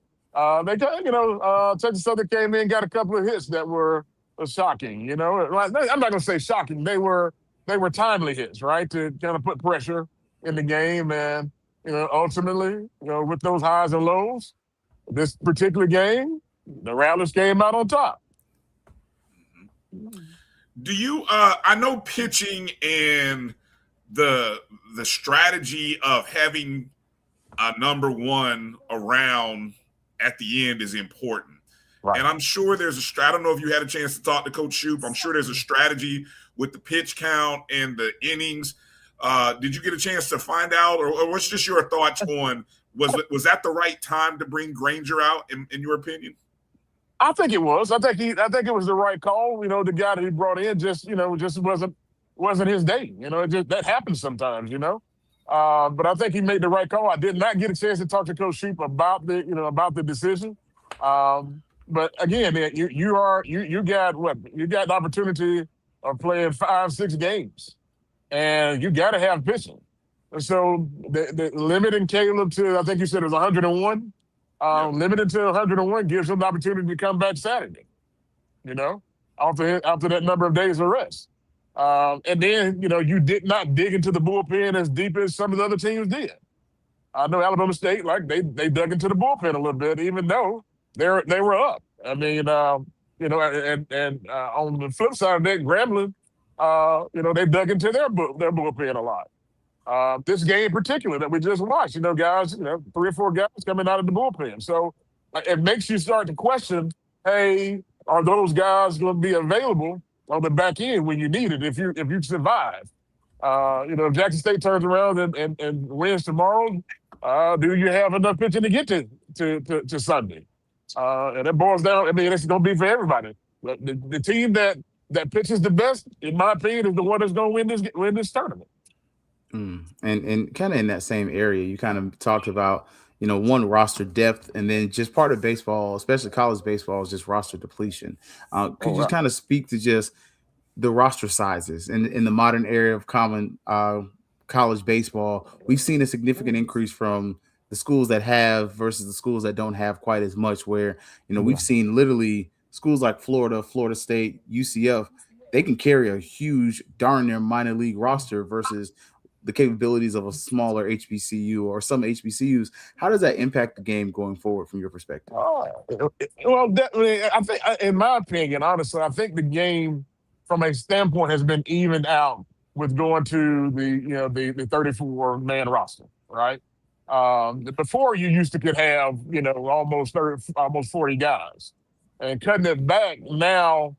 Texas Southern came in, got a couple of hits that were shocking. I'm not going to say shocking. They were timely hits, right, to kind of put pressure in the game. And ultimately, with those highs and lows, this particular game, the Rattlers came out on top. Do you I know pitching and the strategy of having a number 1 around at the end is important. Right. And I'm sure there's I don't know if you had a chance to talk to Coach Shoup. I'm sure there's a strategy with the pitch count and the innings. Did you get a chance to find out, or what's just your thoughts on, was that the right time to bring Granger out in your opinion? I think it was. I think it was the right call. The guy that he brought in just wasn't his day. That happens sometimes. But I think he made the right call. I did not get a chance to talk to Coach Shoup about the decision. But again, man, you got the opportunity of playing 5-6 games, and you got to have pitching. And so the limiting Caleb to, I think you said it was 101. Limited to 101 gives him the opportunity to come back Saturday, after that number of days of rest. And then, you did not dig into the bullpen as deep as some of the other teams did. I know Alabama State, they dug into the bullpen a little bit, even though they were up. I mean, and on the flip side of that, Grambling, they dug into their bullpen a lot. This game in particular that we just watched, guys, 3 or 4 guys coming out of the bullpen. So it makes you start to question, hey, are those guys going to be available on the back end when you need it if you survive? If Jackson State turns around and wins tomorrow, do you have enough pitching to get to Sunday? And that boils down. I mean, it's going to be for everybody. The team that pitches the best, in my opinion, is the one that's going to win this tournament. And kind of in that same area, you kind of talked about, one, roster depth, and then just part of baseball, especially college baseball, is just roster depletion. Could you kind of speak to just the roster sizes in the modern era of common college baseball? We've seen a significant increase from the schools that have versus the schools that don't have quite as much, where, we've seen literally schools like Florida State, UCF, they can carry a huge darn near minor league roster versus the capabilities of a smaller HBCU or some HBCUs. How does that impact the game going forward from your perspective? Well, definitely, I think, in my opinion, honestly, I think the game from a standpoint has been evened out with going to the 34-man roster, right? Before you could have, almost 40 guys, and cutting it back now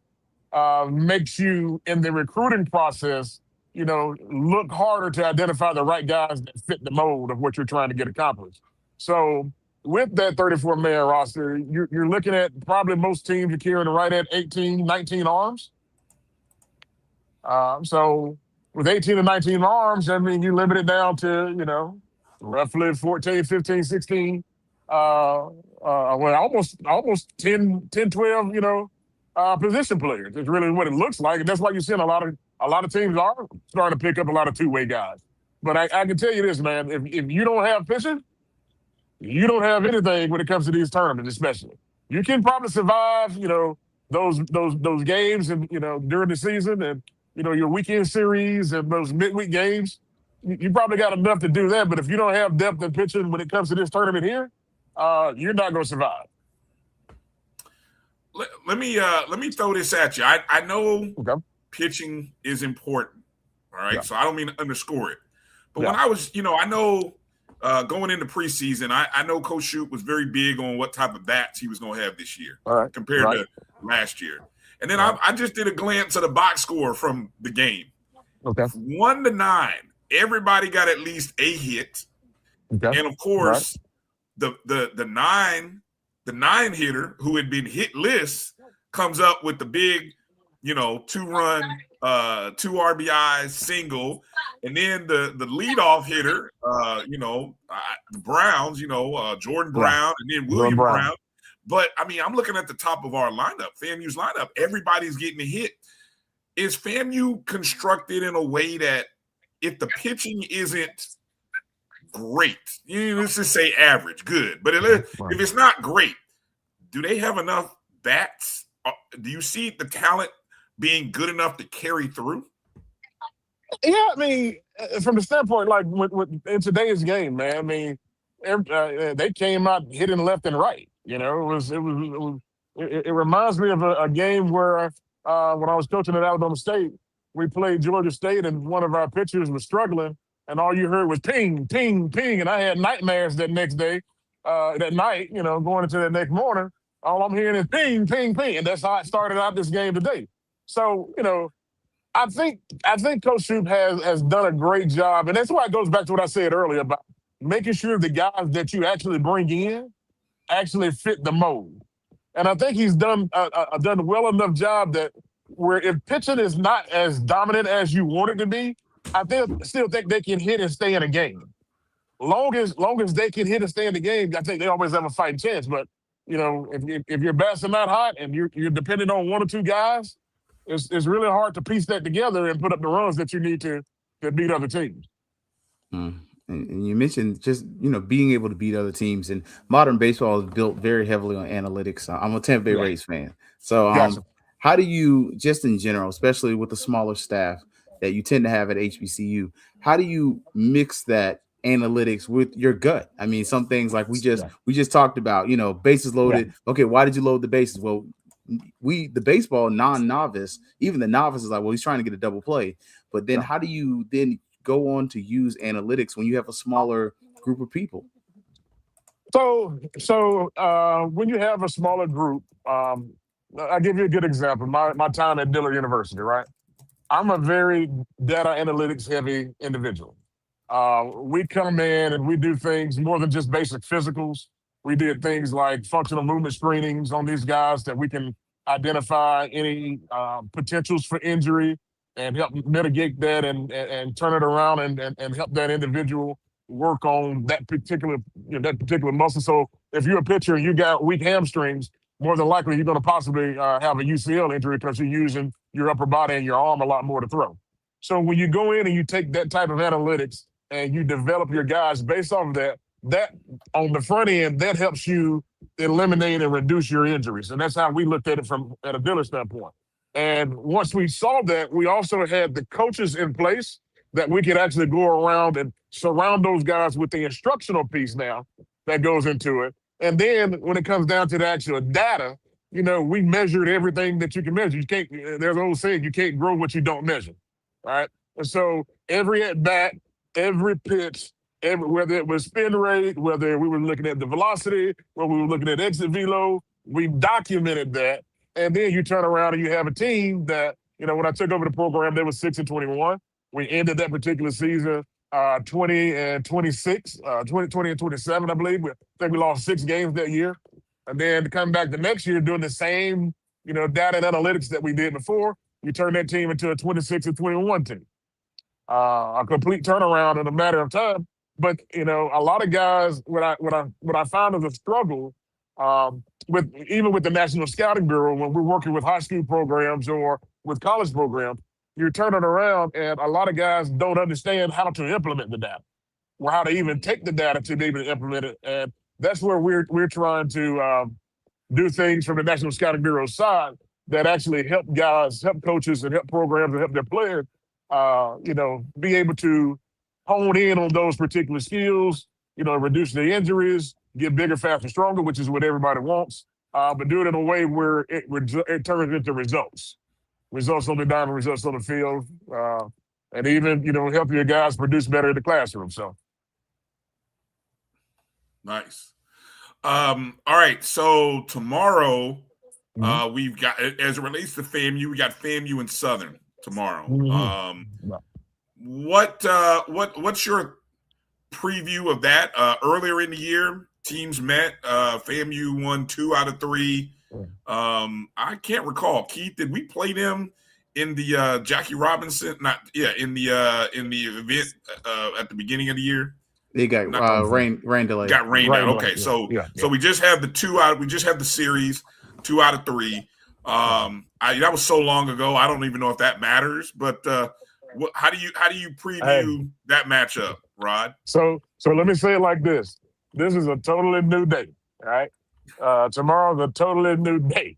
makes you, in the recruiting process, look harder to identify the right guys that fit the mold of what you're trying to get accomplished. So with that 34-man roster, you're looking at probably most teams are carrying right at 18, 19 arms. So with 18 and 19 arms, I mean, you limit it down to, roughly 14, 15, 16, almost 10, 12, position players. It's really what it looks like. And that's why you're seeing a lot of teams are starting to pick up a lot of two-way guys. But I can tell you this, man, if you don't have pitching, you don't have anything when it comes to these tournaments, especially. You can probably survive, those games and, during the season and, your weekend series and those midweek games. You probably got enough to do that. But if you don't have depth in pitching when it comes to this tournament here, you're not going to survive. Let me throw this at you. I know pitching is important. All right. Yeah. So I don't mean to underscore it. But when I was, I know going into preseason, I know Coach Shoup was very big on what type of bats he was going to have this year compared to last year. And then I just did a glance at the box score from the game. Okay. 1 to 9, everybody got at least a hit. Okay. And of course, the 9 hitter who had been hitless comes up with the big, 2-run, 2 RBIs single, and then the leadoff hitter, the Browns, Jordan Brown, and then William Brown. But I mean, I'm looking at the top of our lineup, FAMU's lineup. Everybody's getting a hit. Is FAMU constructed in a way that if the pitching isn't great, let's just say average, good, but if it's not great, do they have enough bats? Do you see the talent being good enough to carry through? Yeah, I mean, from the standpoint, like in today's game, man, I mean, they came out hitting left and right. It reminds me of a game where when I was coaching at Alabama State, we played Georgia State, and one of our pitchers was struggling, and all you heard was ping, ping, ping, and I had nightmares that next day, that night, going into that next morning. All I'm hearing is ping, ping, ping, and that's how I started out this game today. So, I think Coach Shoup has done a great job, and that's why it goes back to what I said earlier about making sure the guys that you actually bring in actually fit the mold. And I think he's done well enough job that where if pitching is not as dominant as you want it to be, I still think they can hit and stay in a game. Long as they can hit and stay in the game, I think they always have a fighting chance. But if your bats are not hot and you're dependent on 1 or 2 guys, it's really hard to piece that together and put up the runs that you need to beat other teams. And you mentioned just, being able to beat other teams, and modern baseball is built very heavily on analytics. I'm a Tampa Bay Rays fan. So how do you, just in general, especially with the smaller staff that you tend to have at HBCU, how do you mix that analytics with your gut? I mean, some things like we just talked about, bases loaded. Yeah. Okay, why did you load the bases? Well, the baseball non-novice, even the novice is like, well, he's trying to get a double play. But then how do you then go on to use analytics when you have a smaller group of people? So when you have a smaller group, I'll give you a good example. My time at Dillard University, right? I'm a very data analytics heavy individual. We come in and we do things more than just basic physicals. We did things like functional movement screenings on these guys that we can identify any potentials for injury and help mitigate that and turn it around and help that individual work on that particular muscle. So if you're a pitcher and you got weak hamstrings, more than likely you're going to possibly have a UCL injury because you're using your upper body and your arm a lot more to throw. So when you go in and you take that type of analytics and you develop your guys based off of that on the front end, that helps you eliminate and reduce your injuries. And that's how we looked at it at a Dillard standpoint. And once we saw that, we also had the coaches in place that we could actually go around and surround those guys with the instructional piece now that goes into it. And then when it comes down to the actual data, we measured everything that you can measure. You can't, there's an old saying, you can't grow what you don't measure, right? And so every at-bat, every pitch, whether it was spin rate, whether we were looking at the velocity, whether we were looking at exit velo, we documented that. And then you turn around and you have a team that, when I took over the program, they were 6-21. We ended that particular season 20-26, 20-27, I believe. I think we lost 6 games that year. And then to come back the next year doing the same, data and analytics that we did before, we turned that team into a 26-21 team. A complete turnaround in a matter of time. But, a lot of guys, what I found as a struggle, even with the National Scouting Bureau, when we're working with high school programs or with college programs, you're turning around and a lot of guys don't understand how to implement the data or how to even take the data to be able to implement it. And that's where we're trying to do things from the National Scouting Bureau side that actually help guys, help coaches, and help programs and help their players, be able to hone in on those particular skills, reduce their injuries, get bigger, faster, stronger, which is what everybody wants, but do it in a way where it turns into results. Results on the diamond, results on the field, and even, help your guys produce better in the classroom. So. Nice. All right. So tomorrow, we've got, as it relates to FAMU, we got FAMU and Southern tomorrow. What's your preview of that? Earlier in the year, teams met. FAMU won 2 out of 3. I can't recall. Keith, did we play them in the Jackie Robinson? In the event at the beginning of the year. They got rain delay. Got rained out. Okay, so we just have the 2 out. We just have the series 2 out of 3. That was so long ago. I don't even know if that matters. But how do you preview that matchup, Rod? So let me say it like this. This is a totally new day, all right? Tomorrow's a totally new day.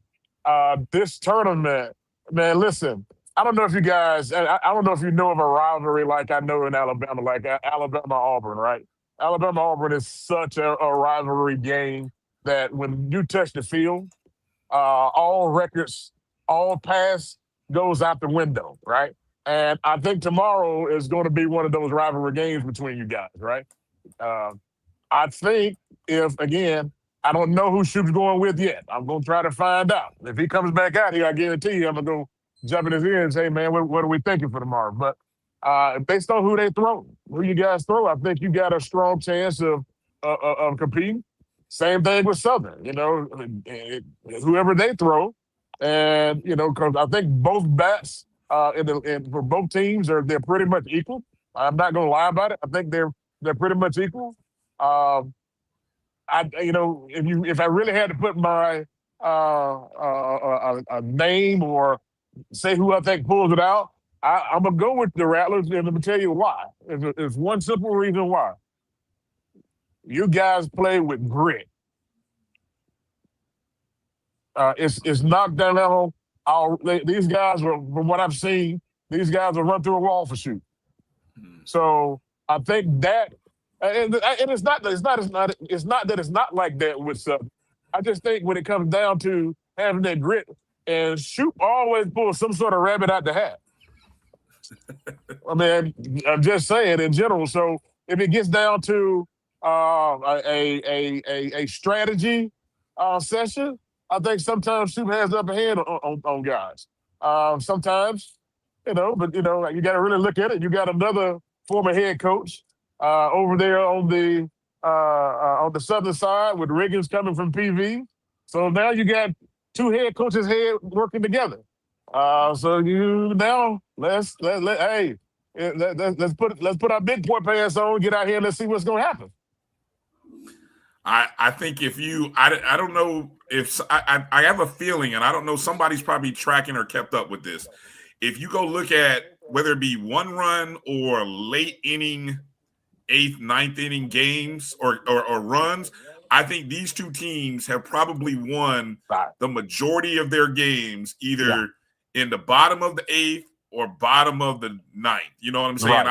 This tournament, man, listen, I don't know if you guys, I don't know if you know of a rivalry like I know in Alabama, like Alabama-Auburn, right? Alabama-Auburn is such a rivalry game that when you touch the field, all records, all pass goes out the window, right? And I think tomorrow is going to be one of those rivalry games between you guys, right? I think if, again, I don't know who Shoop's going with yet. I'm going to try to find out. If he comes back out here, I guarantee you I'm going to go jump in his ear and say, man, what are we thinking for tomorrow? But based on who they throw, who you guys throw, I think you got a strong chance of competing. Same thing with Southern, whoever they throw. And, because I think both bats for both teams they're pretty much equal. I'm not going to lie about it. I think they're pretty much equal. If I really had to put my a name or say who I think pulls it out, I'm gonna go with the Rattlers, and I'm gonna tell you why. It's one simple reason why. You guys play with grit. It's knocked down. These guys, from what I've seen, these guys will run through a wall for shoot. So I think that. And it's not that it's not like that with Southern. I just think when it comes down to having that grit, and Shoop always pulls some sort of rabbit out the hat. I mean, I'm just saying in general. So if it gets down to a strategy session, I think sometimes Soup has the upper hand on guys. Sometimes, but you got to really look at it. You got another former head coach over there on the southern side with Riggins coming from PV. So now you got two head coaches working together. So you now let's put our big boy pants on, get out here, and let's see what's going to happen. I think I don't know if I have a feeling, and I don't know, somebody's probably tracking or kept up with this. If you go look at whether it be one run or late inning, 8th, 9th inning games or runs, I think these two teams have probably won the majority of their games either in the bottom of the 8th or bottom of the 9th. You know what I'm saying?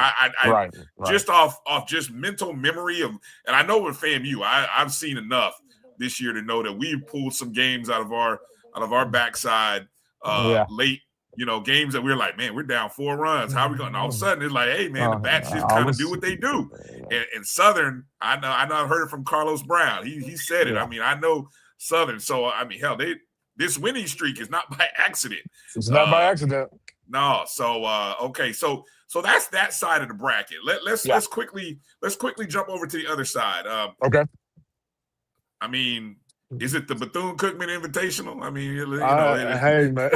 Right. Just off just mental memory of, and I know with FAMU, I've seen enough this year to know that we've pulled some games out of our backside late. Games that we're like, man, we're down 4 runs. How are we going? And all of a sudden, it's like, hey, man, the bats just kind of do what they do. And Southern, I know I've heard it from Carlos Brown. He said it. I mean, I know Southern. So, I mean, hell, this winning streak is not by accident. It's not by accident. No. So, okay. So that's that side of the bracket. Let's quickly jump over to the other side. Okay. I mean, is it the Bethune-Cookman Invitational? I mean, hey, man.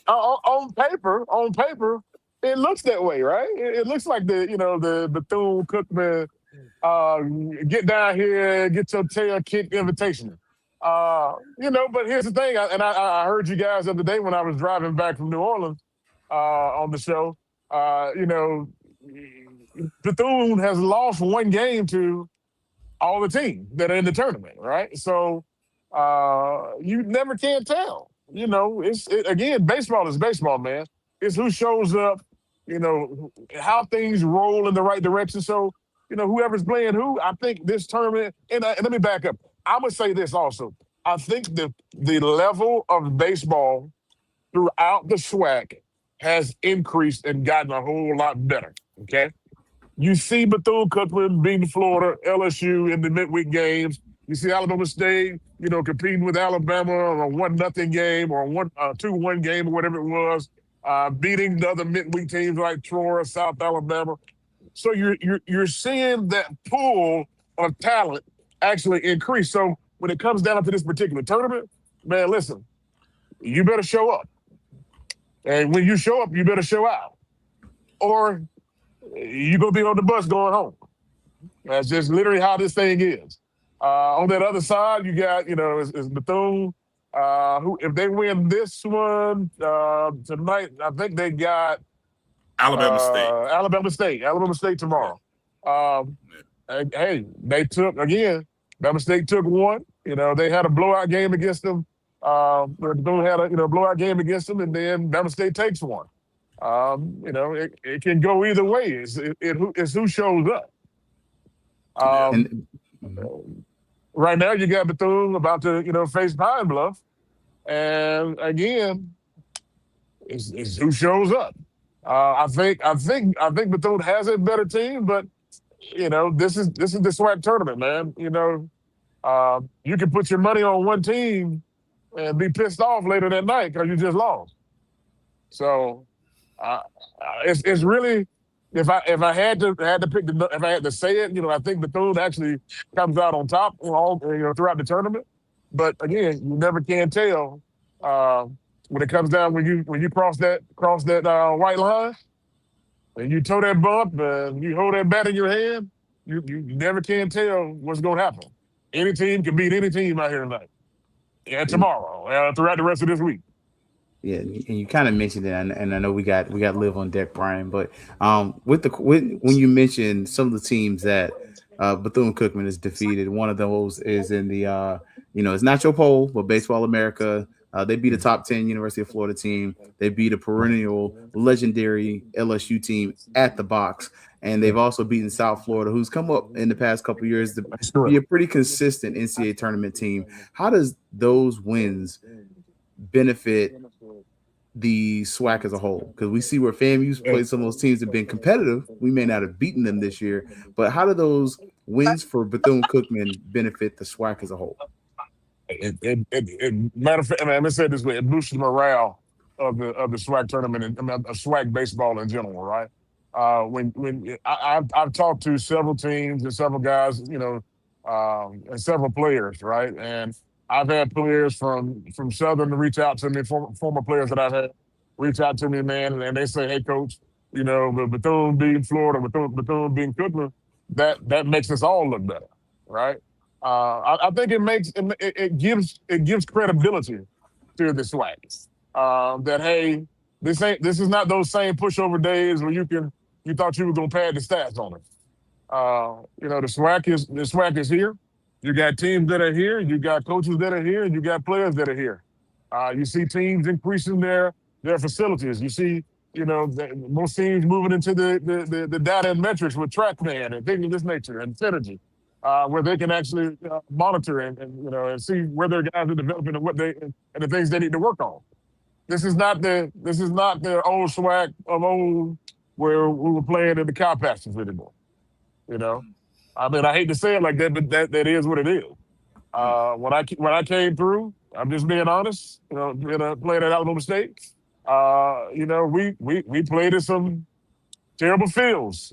On paper, it looks that way, right? It looks like the Bethune-Cookman get down here, get your tail kicked Invitational. But here's the thing, I heard you guys the other day when I was driving back from New Orleans on the show. Bethune has lost one game to all the teams that are in the tournament, right? So you never can tell. Again, baseball is baseball, man. It's who shows up, how things roll in the right direction. So, whoever's playing who, I think this tournament, and let me back up. I'm going to say this also. I think the level of baseball throughout the SWAC has increased and gotten a whole lot better, okay? You see Bethune-Cookman beating Florida, LSU in the midweek games. You see Alabama State, competing with Alabama on a 1-0 game or a 2-1 game or whatever it was, beating the other midweek teams like Troy, South Alabama. So you're seeing that pool of talent actually increase. So when it comes down to this particular tournament, man, listen, you better show up. And when you show up, you better show out. Or you're going to be on the bus going home. That's just literally how this thing is. On that other side, you got, it's Bethune, who, if they win this one tonight, I think they got Alabama State tomorrow. Hey, they took, again, Alabama State took one. They had a blowout game against them. Bethune had a blowout game against them, and then Alabama State takes one. It can go either way. It's who shows up. Right now, you got Bethune about to face Pine Bluff, and again, it's who shows up. I think Bethune has a better team, but this is the SWAC tournament, man. You can put your money on one team and be pissed off later that night because you just lost. So it's really, if I had to pick if I had to say it, I think Bethune actually comes out on top throughout the tournament. But again, you never can tell when it comes down when you cross that white line and you toe that bump and you hold that bat in your hand, you never can tell what's going to happen. Any team can beat any team out here tonight and tomorrow throughout the rest of this week. Yeah, and you kind of mentioned it, and I know we got Liv on deck, Bryan. But when you mentioned some of the teams that Bethune-Cookman has defeated, one of those is in the it's not your poll, but Baseball America. They beat a top 10 University of Florida team. They beat a perennial legendary LSU team at the box. And they've also beaten South Florida, who's come up in the past couple of years to be a pretty consistent NCAA tournament team. How does those wins benefit the SWAC as a whole? Because we see where FAMU's played some of those teams have been competitive. We may not have beaten them this year, but how do those wins for Bethune-Cookman benefit the SWAC as a whole? Matter of fact, let me say it this way: it boosts the morale of the SWAC tournament and SWAC baseball in general, right? I've talked to several teams and several guys, and several players, right? And I've had players from Southern to reach out to me, former players that I've had reach out to me, man, and they say, "Hey, coach, Bethune being Florida, Bethune being Cookman, that makes us all look better, right?" I think it gives credibility to the SWAC. That hey, this is not those same pushover days where you thought you were gonna pad the stats on it. The SWAC is here. You got teams that are here, you got coaches that are here, and you got players that are here. You see teams increasing their facilities. You see, most teams moving into the data and metrics with TrackMan and things of this nature and Synergy, where they can actually monitor and see where their guys are developing and and the things they need to work on. This is not the old SWAC of old where we were playing in the cow pastures anymore. I mean, I hate to say it like that, but that is what it is. When I came through, I'm just being honest. Playing at Alabama State, we played in some terrible fields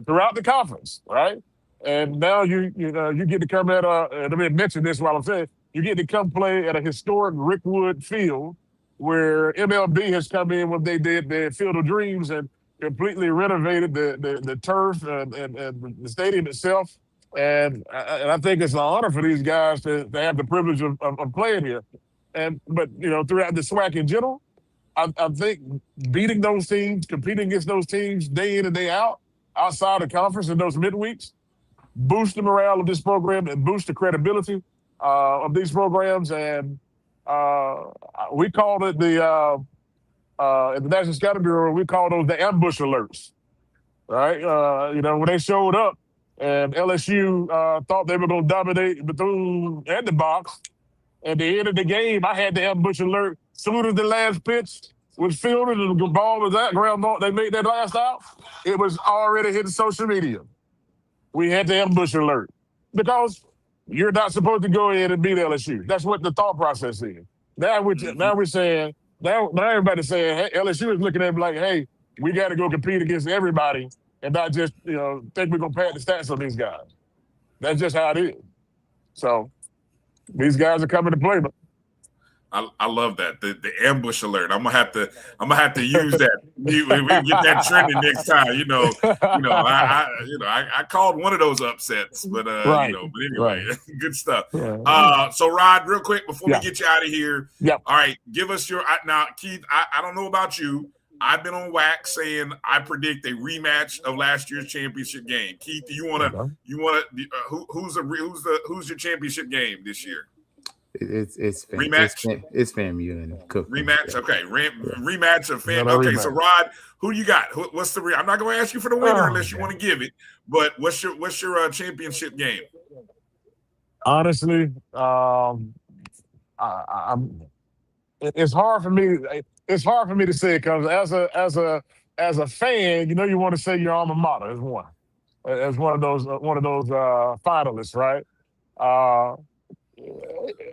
throughout the conference, right? And now you get to come at and let me mention this while I'm saying you get to come play at a historic Rickwood field where MLB has come in when they did their Field of Dreams and completely renovated the turf and the stadium itself. And I think it's an honor for these guys to have the privilege of playing here. But throughout the SWAC in general, I think beating those teams, competing against those teams day in and day out, outside the conference in those midweeks, boost the morale of this program and boost the credibility of these programs. And we called it at the National Scouting Bureau, we call those the ambush alerts, right? When they showed up and LSU thought they were going to dominate Bethune and the box, at the end of the game, I had the ambush alert. Soon as the last pitch was fielded and the ball was at ground ball, they made that last out, it was already hitting social media. We had the ambush alert because you're not supposed to go in and beat LSU. That's what the thought process is. Now we're saying, now everybody's saying, hey, LSU is looking at me like, hey, we got to go compete against everybody and not just, think we're going to pad the stats on these guys. That's just how it is. So these guys are coming to play. I love that the ambush alert. I'm gonna have to use that. We get that trending next time. I called one of those upsets, but right. But anyway, right. Good stuff. Yeah. So Rod, real quick before we get you out of here. Yep. All right, give us your now, Keith. I don't know about you. I've been on wax saying I predict a rematch of last year's championship game. Keith, do you want to? Who's your championship game this year? It's rematch. It's FAMU and Cook. Rematch. Yeah. Okay. Rematch of FAMU. Okay. Rematch. So Rod, who do you got? What's the? I'm not going to ask you for the winner unless you want to give it. But what's your championship game? Honestly, it's hard for me. It's hard for me to say because as a fan, you want to say your alma mater is one, as one of those finalists, right?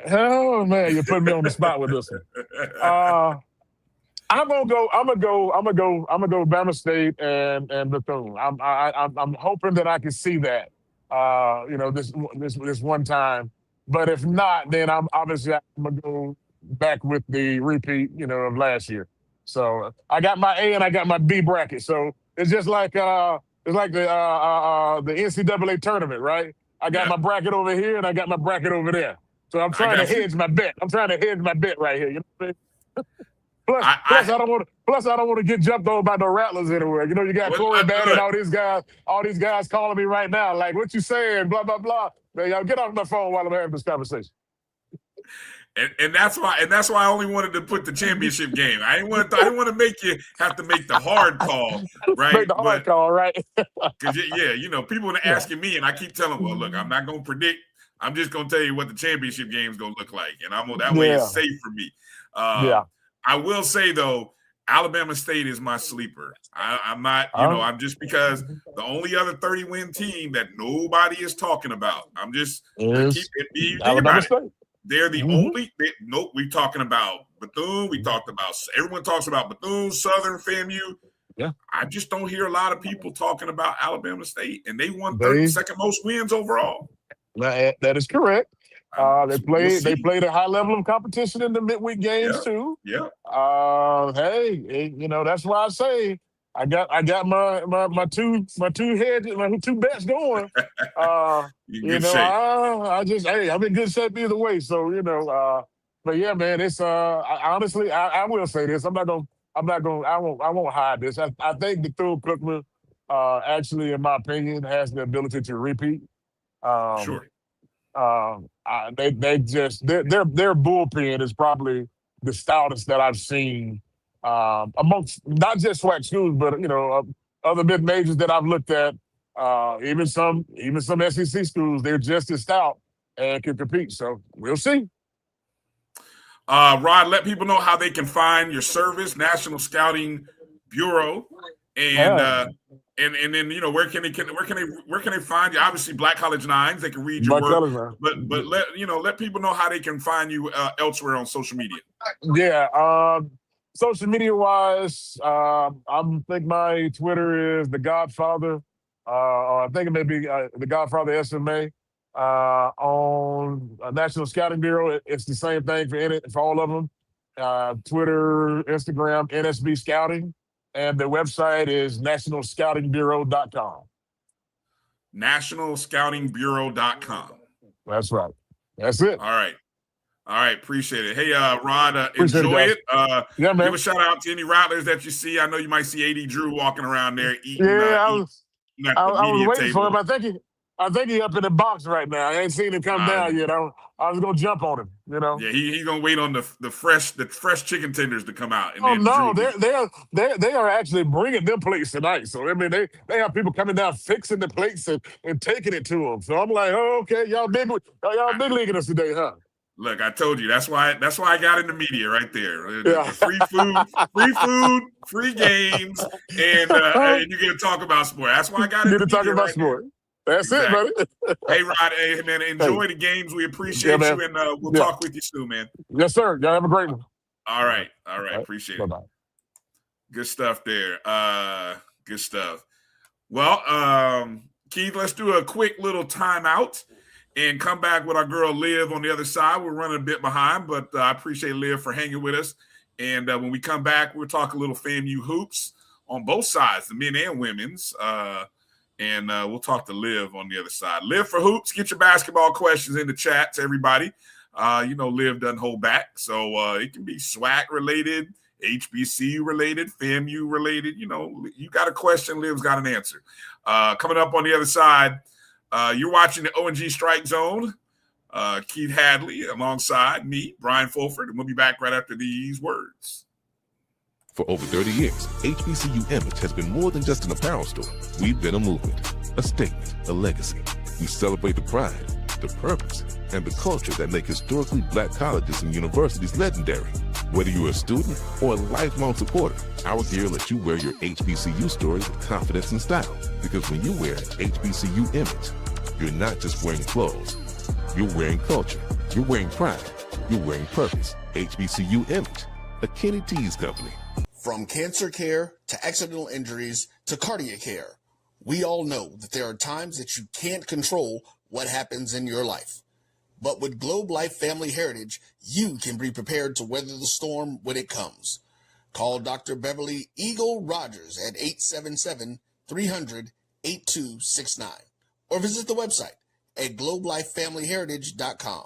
Oh man, you're putting me on the spot with this one. I'm gonna go Bama State and Bethune. I'm hoping that I can see that, this one time. But if not, then I'm gonna go back with the repeat, of last year. So I got my A and I got my B bracket. So it's just like the NCAA tournament, right? I got my bracket over here and I got my bracket over there. So I'm trying to hedge my bet. I'm trying to hedge my bet right here. You know what I mean? Plus, I don't want to get jumped over by the Rattlers anywhere. You got Corey Bannon and all these guys calling me right now, like, what you saying? Blah blah blah. Man, y'all get off my phone while I'm having this conversation. And that's why I only wanted to put the championship game. I didn't want to make you have to make the hard call, right? Make the hard call, right? Because people are asking me, and I keep telling them, well, look, I'm not going to predict. I'm just going to tell you what the championship game is going to look like, and that way it's safe for me. I will say though, Alabama State is my sleeper. I'm not, I'm just because the only other 30-win team that nobody is talking about. I'm just keep it. Alabama State. They're the only. Nope, we're talking about Bethune. We talked about everyone talks about Bethune, Southern, FAMU. Yeah, I just don't hear a lot of people talking about Alabama State, and they won second most wins overall. That is correct. They played a high level of competition in the midweek games too. Yeah. That's why I say I got my two bets going. I'm in good shape either way. So but yeah, man, it's honestly I will say this. I won't hide this. I think Bethune-Cookman actually, in my opinion, has the ability to repeat. Sure. Their bullpen is probably the stoutest that I've seen amongst not just SWAC schools, but other mid majors that I've looked at. Even some SEC schools, they're just as stout and can compete. So we'll see. Rod, let people know how they can find your service, National Scouting Bureau, and then where can they find you? Obviously, Black College Nines, they can read your work, but let people know how they can find you elsewhere on social media. Yeah, social media wise, I think my Twitter is The Godfather. I think it may be The Godfather SMA. On National Scouting Bureau, it's the same thing for all of them. Twitter, Instagram, NSB Scouting. And the website is nationalscoutingbureau.com. Nationalscoutingbureau.com. That's right. That's it. All right. Appreciate it. Hey, Rod, enjoy it. Yeah, man. Give a shout out to any Rattlers that you see. I know you might see AD Drew walking around there eating. I was waiting table. for him. I think he's up in the box right now. I ain't seen him come down yet. I was gonna jump on him. Yeah, he's gonna wait on the fresh chicken tenders to come out. And they are actually bringing them plates tonight. So I mean, they have people coming down fixing the plates and taking it to them. So I'm like, oh, okay, y'all big leaguing us today, huh? Look, I told you that's why I got in the media right there. Yeah. Free food, free games, and you get to talk about sport. That's why I got in the media. Talk about sport. That's exactly. It, buddy. Hey, Rod, hey, man, enjoy the games. We appreciate you, and we'll talk with you soon, man. Yes, sir. Y'all have a great one. All right. Appreciate it. Bye-bye. Good stuff there. Good stuff. Well, Keith, let's do a quick little timeout and come back with our girl Liv on the other side. We're running a bit behind, but I appreciate Liv for hanging with us. And when we come back, we'll talk a little FAMU hoops on both sides, the men and women's. And we'll talk to Liv on the other side. Liv for Hoops, get your basketball questions in the chat to everybody. Liv doesn't hold back. So it can be SWAC related, HBCU related, FAMU related. You got a question, Liv's got an answer. Coming up on the other side, you're watching the O&G StrikeZone. Keith Hadley alongside me, Bryan Fulford, and we'll be back right after these words. For over 30 years, HBCU Image has been more than just an apparel store. We've been a movement, a statement, a legacy. We celebrate the pride, the purpose, and the culture that make historically Black colleges and universities legendary. Whether you're a student or a lifelong supporter, our gear lets you wear your HBCU story with confidence and style. Because when you wear HBCU Image, you're not just wearing clothes. You're wearing culture. You're wearing pride. You're wearing purpose. HBCU Image, a Kenny T's company. From cancer care to accidental injuries to cardiac care, we all know that there are times that you can't control what happens in your life. But with Globe Life Family Heritage, you can be prepared to weather the storm when it comes. Call Dr. Beverly Eagle Rogers at 877-300-8269 or visit the website at globelifefamilyheritage.com.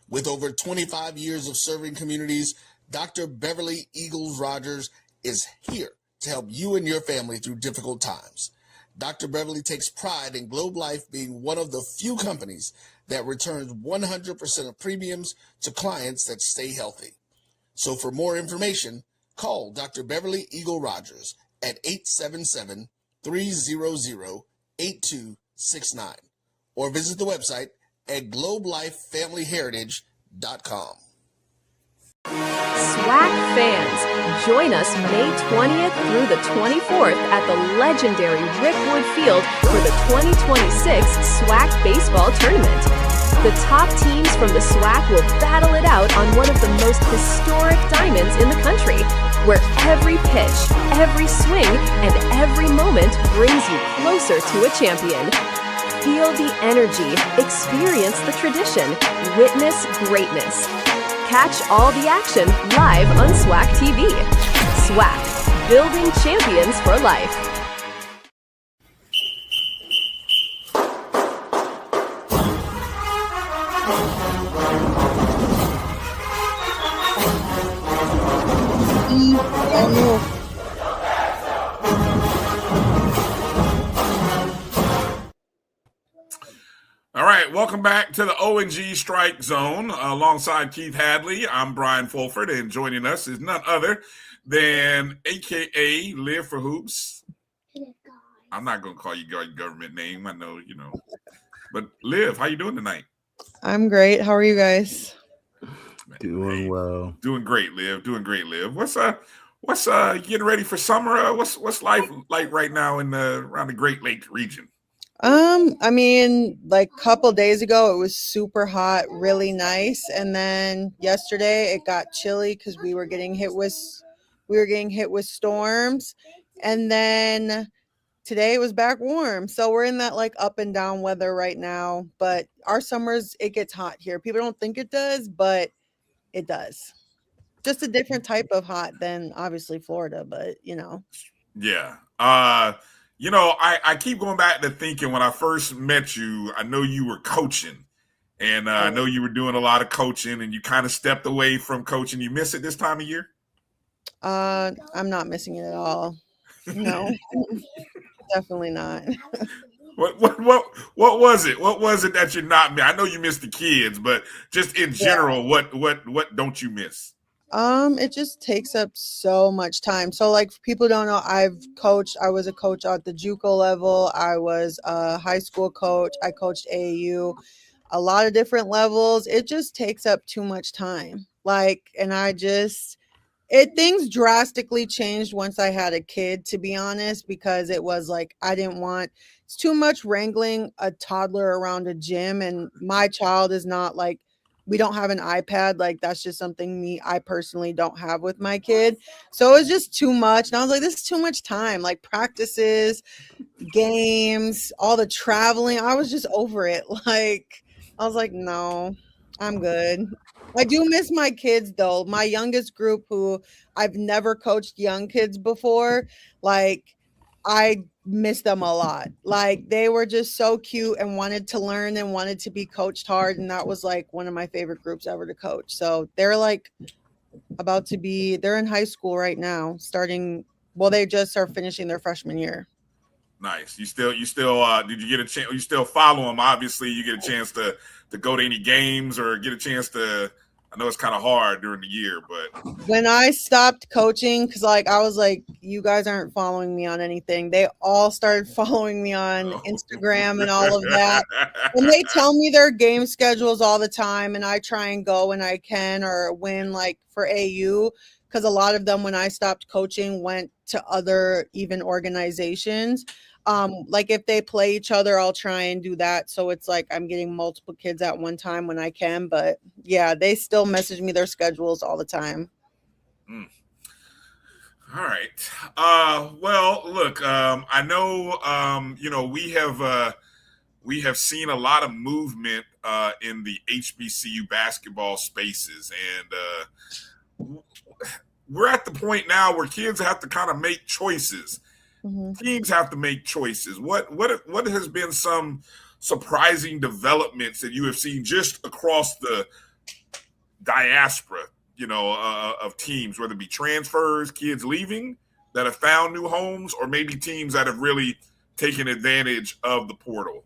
With over 25 years of serving communities, Dr. Beverly Eagles Rogers is here to help you and your family through difficult times. Dr. Beverly takes pride in Globe Life being one of the few companies that returns 100% of premiums to clients that stay healthy. So for more information, call Dr. Beverly Eagle Rogers at 877-300-8269 or visit the website at globelifefamilyheritage.com. SWAC fans, join us May 20th through the 24th at the legendary Rickwood Field for the 2026 SWAC Baseball Tournament. The top teams from the SWAC will battle it out on one of the most historic diamonds in the country, where every pitch, every swing, and every moment brings you closer to a champion. Feel the energy, experience the tradition, witness greatness. Catch all the action live on SWAC TV. SWAC, building champions for life. All right, welcome back to the O&G StrikeZone alongside Keith Hadley. I'm Bryan Fulford, and joining us is none other than AKA Liv for Hoops. I'm not going to call you your government name. I know, But Liv, how you doing tonight? I'm great. How are you guys? Doing well. Doing great, Liv. Doing great, Liv. What's getting ready for summer? What's life like right now around the Great Lakes region? I mean, like a couple days ago, it was super hot, really nice. And then yesterday it got chilly because we were getting hit with storms. And then today it was back warm. So we're in that like up and down weather right now. But our summers, it gets hot here. People don't think it does, but it does. Just a different type of hot than obviously Florida, but Yeah. I keep going back to thinking when I first met you, I know you were coaching, and I know you were doing a lot of coaching, and you kind of stepped away from coaching. You miss it this time of year? I'm not missing it at all. No, definitely not. What was it? What was it that you're not? I know you miss the kids, but just in general, what don't you miss? It just takes up so much time. So like people don't know, I was a coach at the JUCO level. I was a high school coach. I coached AAU, a lot of different levels. It just takes up too much time. Things drastically changed once I had a kid, to be honest, because it was like, it's too much wrangling a toddler around a gym. And my child is not like, we don't have an iPad. Like that's just something I personally don't have with my kid. So it was just too much. And I was like, this is too much time, like practices, games, all the traveling. I was just over it. Like, I was like, no, I'm good. I do miss my kids though. My youngest group, who I've never coached young kids before, like I miss them a lot. Like they were just so cute and wanted to learn and wanted to be coached hard. And that was like one of my favorite groups ever to coach. So they're like they're in high school right now, they just are finishing their freshman year. Nice. You still did you get a chance? You still follow them? Obviously you get a chance to go to any games or get a chance to, I know it's kind of hard during the year, but when I stopped coaching, because like I was like, you guys aren't following me on anything. They all started following me on Instagram and all of that. And they tell me their game schedules all the time, and I try and go when I can or when like for AU, because a lot of them when I stopped coaching went to other even organizations. Like if they play each other, I'll try and do that. So it's like I'm getting multiple kids at one time when I can. But yeah, they still message me their schedules all the time. All right. Well, look, I know, we have seen a lot of movement in the HBCU basketball spaces, and we're at the point now where kids have to kind of make choices. Mm-hmm. Teams have to make choices. What has been some surprising developments that you have seen just across the diaspora, of teams, whether it be transfers, kids leaving that have found new homes, or maybe teams that have really taken advantage of the portal?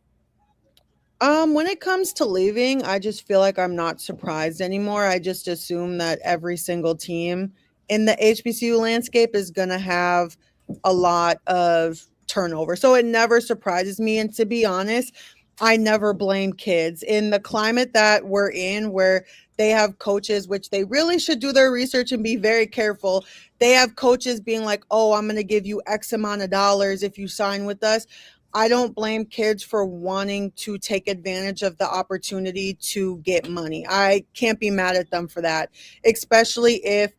When it comes to leaving, I just feel like I'm not surprised anymore. I just assume that every single team in the HBCU landscape is going to have a lot of turnover. So it never surprises me. And to be honest, I never blame kids in the climate that we're in, where they have coaches, which they really should do their research and be very careful. They have coaches being like, oh, I'm going to give you X amount of dollars if you sign with us. I don't blame kids for wanting to take advantage of the opportunity to get money. I can't be mad at them for that, especially if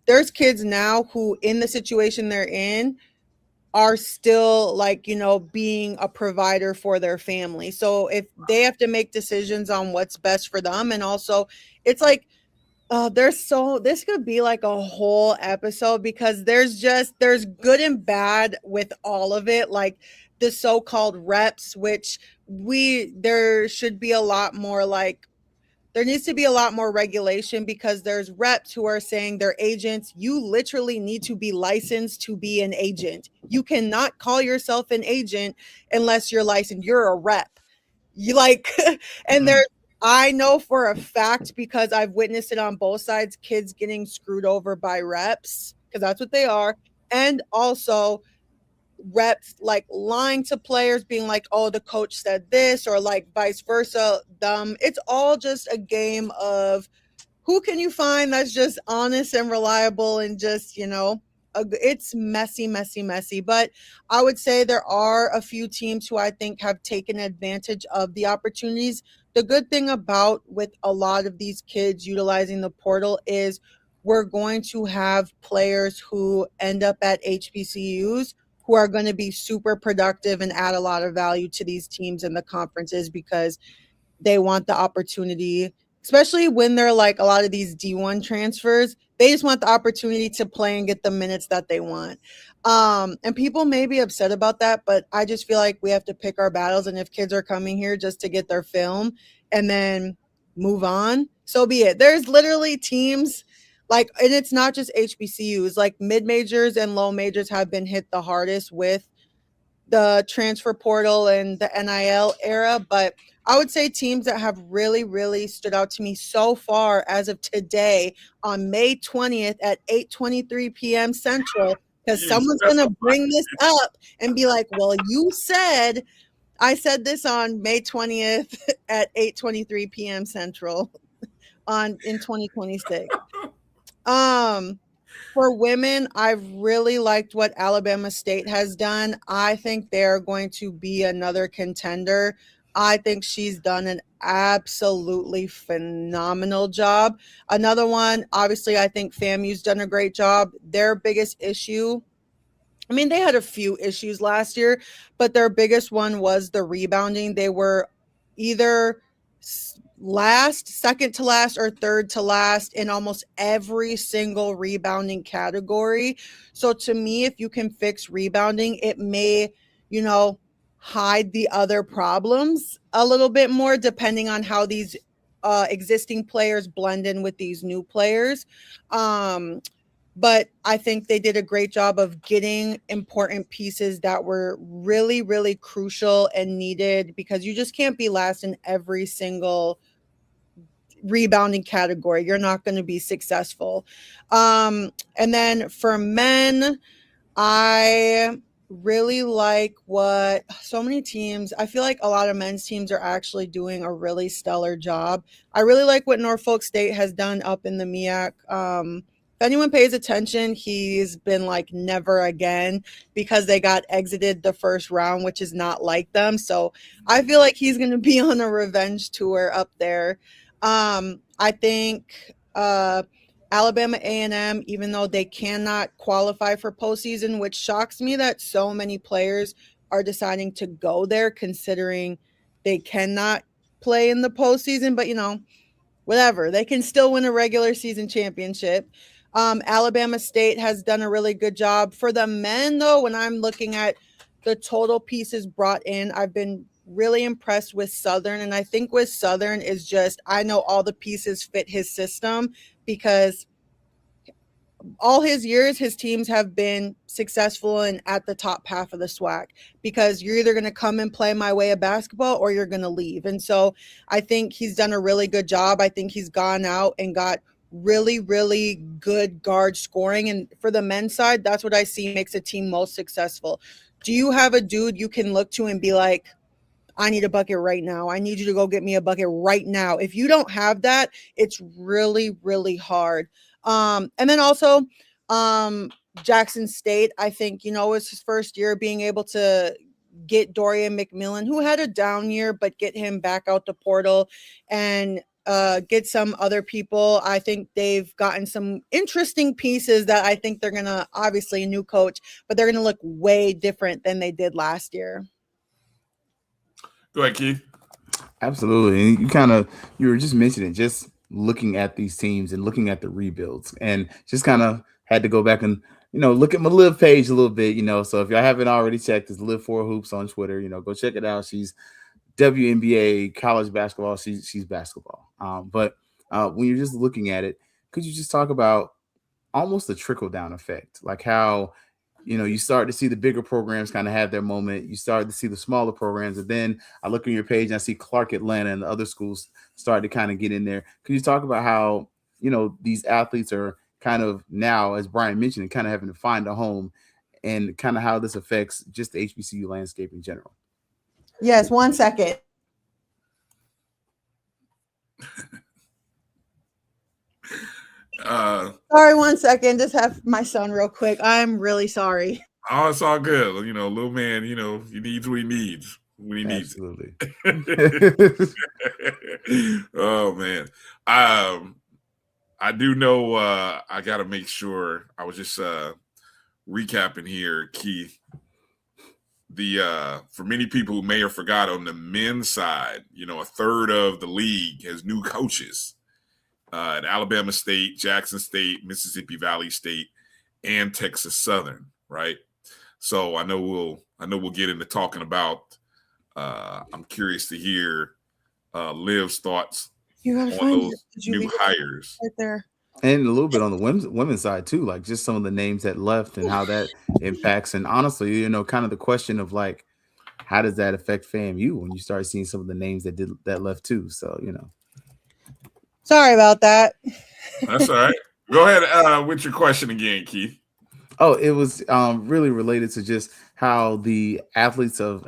there's kids now who, in the situation they're in, are still like, being a provider for their family. So if they have to make decisions on what's best for them, and also it's like, this could be like a whole episode, because there's good and bad with all of it. Like the so-called reps, which there should be a lot more, like, there needs to be a lot more regulation, because there's reps who are saying they're agents. You literally need to be licensed to be an agent. You cannot call yourself an agent unless you're licensed. You're a rep. You like, and I know for a fact, because I've witnessed it on both sides, kids getting screwed over by reps, because that's what they are. And also reps like lying to players, being like, oh, the coach said this, or like vice versa. It's all just a game of who can you find that's just honest and reliable, and just, it's messy. But I would say there are a few teams who I think have taken advantage of the opportunities. The good thing about with a lot of these kids utilizing the portal is we're going to have players who end up at HBCUs who are going to be super productive and add a lot of value to these teams and the conferences, because they want the opportunity, especially when they're like a lot of these D1 transfers. They just want the opportunity to play and get the minutes that they want. And people may be upset about that, but I just feel like we have to pick our battles. And if kids are coming here just to get their film and then move on, so be it. There's literally teams like, and it's not just HBCUs, like mid-majors and low majors have been hit the hardest with the transfer portal and the NIL era. But I would say teams that have really, really stood out to me so far as of today on May 20th at 8:23 p.m. Central, because someone's going to bring this up and be like, well, I said this on May 20th at 8:23 p.m. Central in 2026. For women, I've really liked what Alabama State has done. I think they're going to be another contender. I think she's done an absolutely phenomenal job. Another one, obviously, I think FAMU's done a great job. Their biggest issue, I mean, they had a few issues last year, but their biggest one was the rebounding. They were either second to last, or third to last in almost every single rebounding category. So to me, if you can fix rebounding, it may, hide the other problems a little bit more, depending on how these existing players blend in with these new players. But I think they did a great job of getting important pieces that were really, really crucial and needed, because you just can't be last in every single rebounding category. You're not going to be successful. And then for men, I really like what so many teams, I feel like a lot of men's teams are actually doing a really stellar job. I really like what Norfolk State has done up in the MEAC. If anyone pays attention, he's been like never again, because they got exited the first round, which is not like them. So I feel like he's going to be on a revenge tour up there. I think Alabama A&M, even though they cannot qualify for postseason, which shocks me that so many players are deciding to go there, considering they cannot play in the postseason. But, whatever, they can still win a regular season championship. Alabama State has done a really good job. For the men, though, when I'm looking at the total pieces brought in, I've been really impressed with Southern. And I think with Southern is just, I know all the pieces fit his system, because all his years, his teams have been successful and at the top half of the SWAC, because you're either going to come and play my way of basketball or you're going to leave. And so I think he's done a really good job. I think he's gone out and got really, really good guard scoring. And for the men's side, that's what I see makes a team most successful. Do you have a dude you can look to and be like, I need a bucket right now. I need you to go get me a bucket right now. If you don't have that, it's really, really hard. And then also, Jackson State, I think, it's his first year being able to get Dorian McMillan, who had a down year, but get him back out the portal and get some other people. I think they've gotten some interesting pieces that I think they're going to, obviously a new coach, but they're going to look way different than they did last year. Go ahead, Keith. Absolutely. And you were just mentioning, just looking at these teams and looking at the rebuilds, and just kind of had to go back and, look at my Liv page a little bit, so if y'all haven't already checked, it's Liv4 Hoops on Twitter, go check it out. She's WNBA, college basketball. She's basketball. But when you're just looking at it, could you just talk about almost the trickle down effect, like how, you start to see the bigger programs kind of have their moment. You start to see the smaller programs. And then I look on your page and I see Clark Atlanta and the other schools start to kind of get in there. Could you talk about how, these athletes are kind of now, as Bryan mentioned, kind of having to find a home, and kind of how this affects just the HBCU landscape in general? Yes, 1 second. Sorry, 1 second. Just have my son real quick. I'm really sorry. Oh, it's all good. Little man, he needs what he needs when he needs Absolutely. it. Oh, man. I do know I got to make sure. I was just recapping here, Keith. For many people who may have forgot, on the men's side, a third of the league has new coaches. At Alabama State, Jackson State, Mississippi Valley State, and Texas Southern, right? So I know we'll get into talking about. I'm curious to hear Liv's thoughts on those new hires right there, and a little bit on the women's side too, like just some of the names that left and how that impacts. And honestly, kind of the question of like, how does that affect FAMU when you start seeing some of the names that left too? So Sorry about that. That's all right. Go ahead with your question again, Keith. Oh, it was really related to just how the athletes have,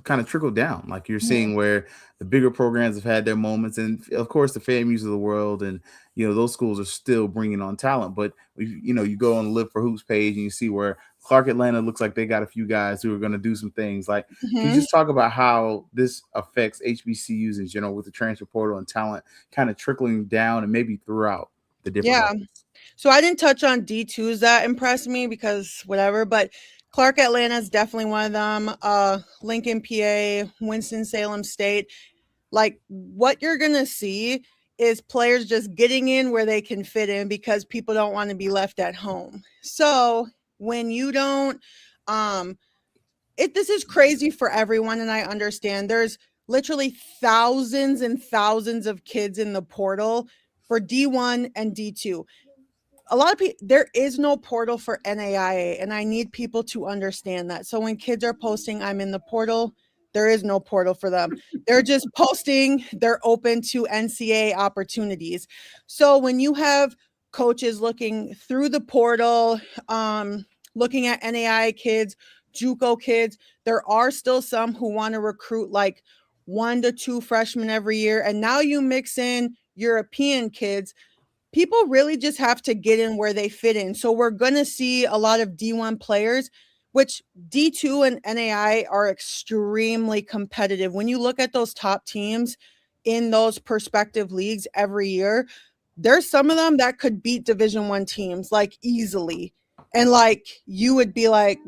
kind of trickled down. Like you're seeing where the bigger programs have had their moments, and of course the FAMUs of the world, and those schools are still bringing on talent. But you go on the Live for Hoops page and you see where Clark Atlanta looks like they got a few guys who are going to do some things. Like, can you just talk about how this affects HBCUs in general with the transfer portal and talent kind of trickling down and maybe throughout the different levels? So I didn't touch on D2s that impressed me because whatever, but Clark Atlanta is definitely one of them. Lincoln, PA, Winston-Salem State. Like, what you're going to see is players just getting in where they can fit in because people don't want to be left at home. So when you don't, this is crazy for everyone, and I understand. There's literally thousands and thousands of kids in the portal for D1 and D2. A lot of people, there is no portal for NAIA, and I need people to understand that. So when kids are posting, I'm in the portal, there is no portal for them. They're just posting, they're open to NCAA opportunities. So when you have coaches looking through the portal, looking at NAIA kids, JUCO kids, there are still some who want to recruit like 1 to 2 freshmen every year. And now you mix in European kids. People really just have to get in where they fit in. So we're going to see a lot of D1 players, which D2 and NAI are extremely competitive. When you look at those top teams in those prospective leagues every year, there's some of them that could beat Division I teams like easily. And like, you would be like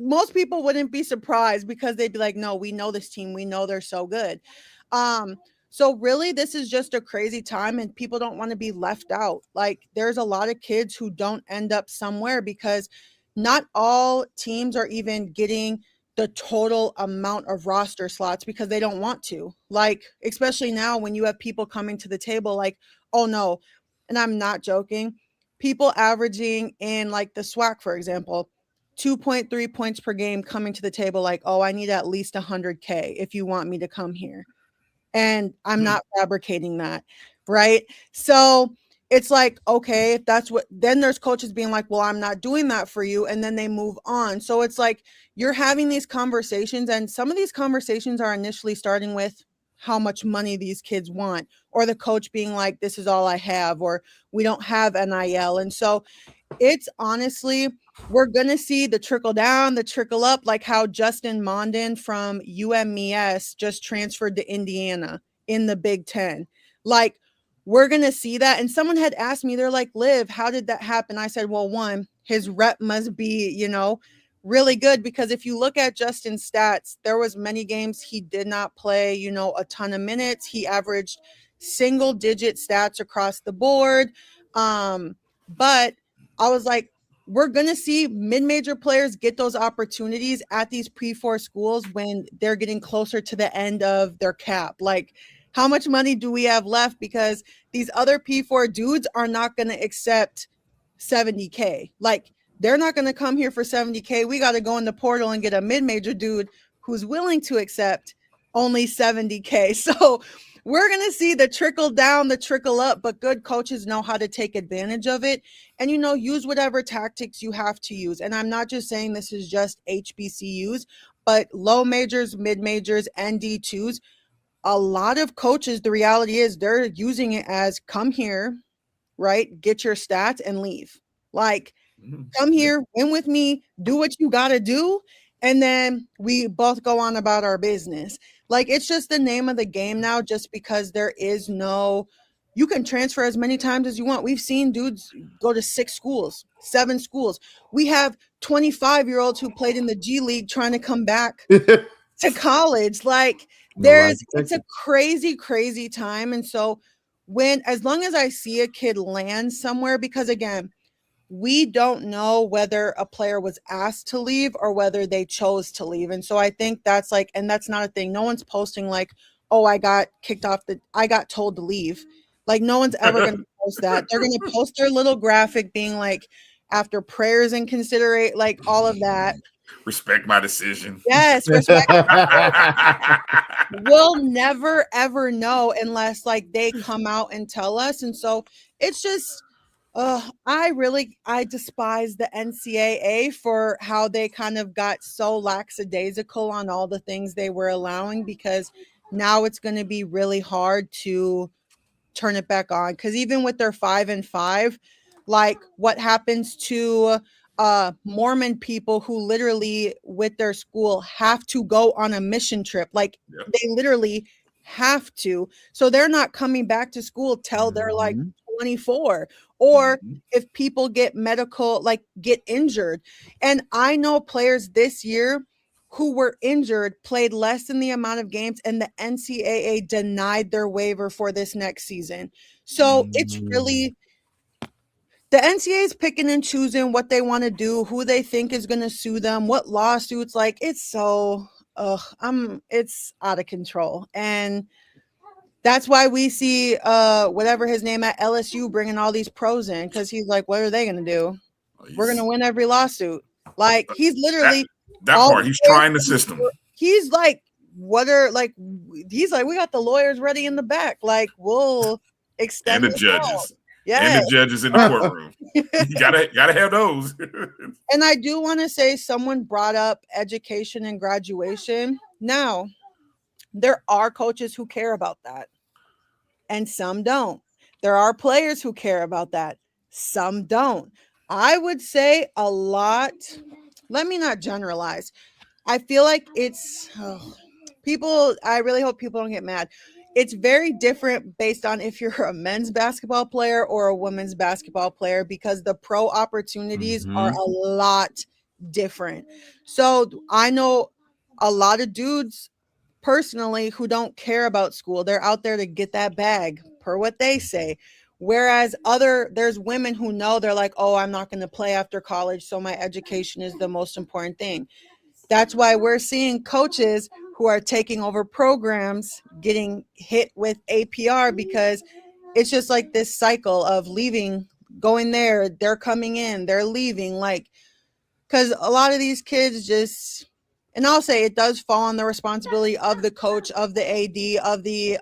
most people wouldn't be surprised because they'd be like, no, we know this team. We know they're so good. So really, this is just a crazy time, and people don't want to be left out. Like, there's a lot of kids who don't end up somewhere because not all teams are even getting the total amount of roster slots because they don't want to. Like, especially now when you have people coming to the table like, oh no, and I'm not joking, people averaging in like the SWAC, for example, 2.3 points per game coming to the table like, oh, I need at least 100K if you want me to come here. And I'm not fabricating that, right? So it's like, okay, if that's what, then there's coaches being like, well, I'm not doing that for you. And then they move on. So it's like you're having these conversations, and some of these conversations are initially starting with how much money these kids want, or the coach being like, this is all I have, or we don't have NIL. And so it's honestly, we're going to see the trickle down, the trickle up, like how Justin Mondin from UMES just transferred to Indiana in the Big Ten. Like, we're going to see that. And someone had asked me, they're like, Liv, how did that happen? I said, well, one, his rep must be, really good, because if you look at Justin's stats, there was many games he did not play, a ton of minutes. He averaged single digit stats across the board. But I was like, we're going to see mid-major players get those opportunities at these P4 schools when they're getting closer to the end of their cap. Like, how much money do we have left? Because these other P4 dudes are not going to accept $70K. Like, they're not going to come here for $70K. We got to go in the portal and get a mid-major dude who's willing to accept only $70K. So we're going to see the trickle down, the trickle up, but good coaches know how to take advantage of it and, use whatever tactics you have to use. And I'm not just saying this is just HBCUs, but low majors, mid majors, and D2s. A lot of coaches, the reality is they're using it as come here, right? Get your stats and leave. Like, come here, win with me, do what you got to do. And then we both go on about our business. Like, it's just the name of the game now, just because there is you can transfer as many times as you want. We've seen dudes go to 6 schools, 7 schools. We have 25-year-olds who played in the G League trying to come back to college. Like, it's a crazy, crazy time. And so as long as I see a kid land somewhere, because again, we don't know whether a player was asked to leave or whether they chose to leave. And so I think that's like, and that's not a thing. No one's posting like, oh, I got told to leave. Like, no one's ever going to post that. They're going to post their little graphic being like, after prayers and considerate, like all of that. Respect my decision. Yes, respect. We'll never, ever know unless like they come out and tell us. And so it's just, I despise the NCAA for how they kind of got so lackadaisical on all the things they were allowing, because now it's going to be really hard to turn it back on. Because even with their 5-5, like what happens to Mormon people who literally with their school have to go on a mission trip. Like they literally have to. So they're not coming back to school till they're like 24. Or if people get get injured. And I know players this year who were injured, played less than the amount of games, and the NCAA denied their waiver for this next season. So it's really, the NCAA is picking and choosing what they want to do, who they think is going to sue them, what lawsuits. Like, it's so, it's out of control. And that's why we see whatever his name at LSU bringing all these pros in, because he's like, what are they going to do? We're going to win every lawsuit. Like, he's literally he's trying the system. He's like, he's like, we got the lawyers ready in the back. Like, we'll extend and the judges. Yeah, and the judges in the courtroom. You gotta have those. And I do want to say, someone brought up education and graduation. Now, there are coaches who care about that, and some don't. There are players who care about that. Some don't. I would say a lot. Let me not generalize. I feel like it's people. I really hope people don't get mad. It's very different based on if you're a men's basketball player or a women's basketball player, because the pro opportunities are a lot different. So I know a lot of dudes personally who don't care about school. They're out there to get that bag, per what they say. Whereas there's women who know, they're like, oh, I'm not going to play after college, so my education is the most important thing. That's why we're seeing coaches who are taking over programs getting hit with APR, because it's just like this cycle of leaving, going there, they're coming in, they're leaving. Like, because a lot of these kids just, and I'll say it does fall on the responsibility of the coach, of the AD, of the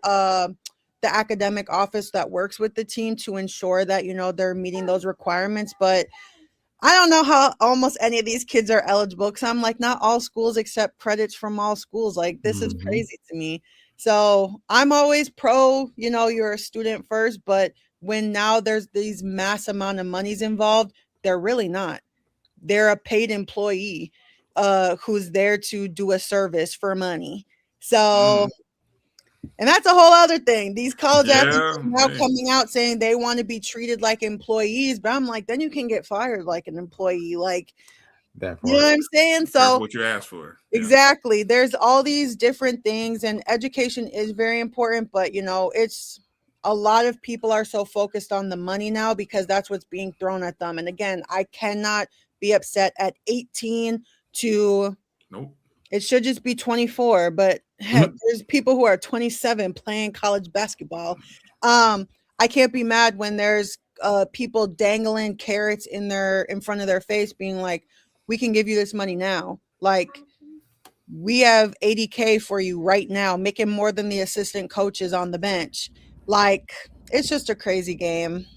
the academic office that works with the team to ensure that, they're meeting those requirements. But I don't know how almost any of these kids are eligible, because I'm like, not all schools accept credits from all schools. Like, this is crazy to me. So I'm always pro, you're a student first, but when now there's these mass amount of monies involved, they're really not. They're a paid employee who's there to do a service for money. So, and that's a whole other thing. These college athletes are now coming out saying they want to be treated like employees, but I'm like, then you can get fired like an employee. Like, you know what I'm saying? So what you asked for. Exactly. There's all these different things, and education is very important, but it's a lot of people are so focused on the money now because that's what's being thrown at them. And again, I cannot be upset at 18 to it should just be 24, but heck, there's people who are 27 playing college basketball. I can't be mad when there's people dangling carrots in front of their face being like, we can give you this money now. Like, we have $80K for you right now, making more than the assistant coaches on the bench. Like, it's just a crazy game.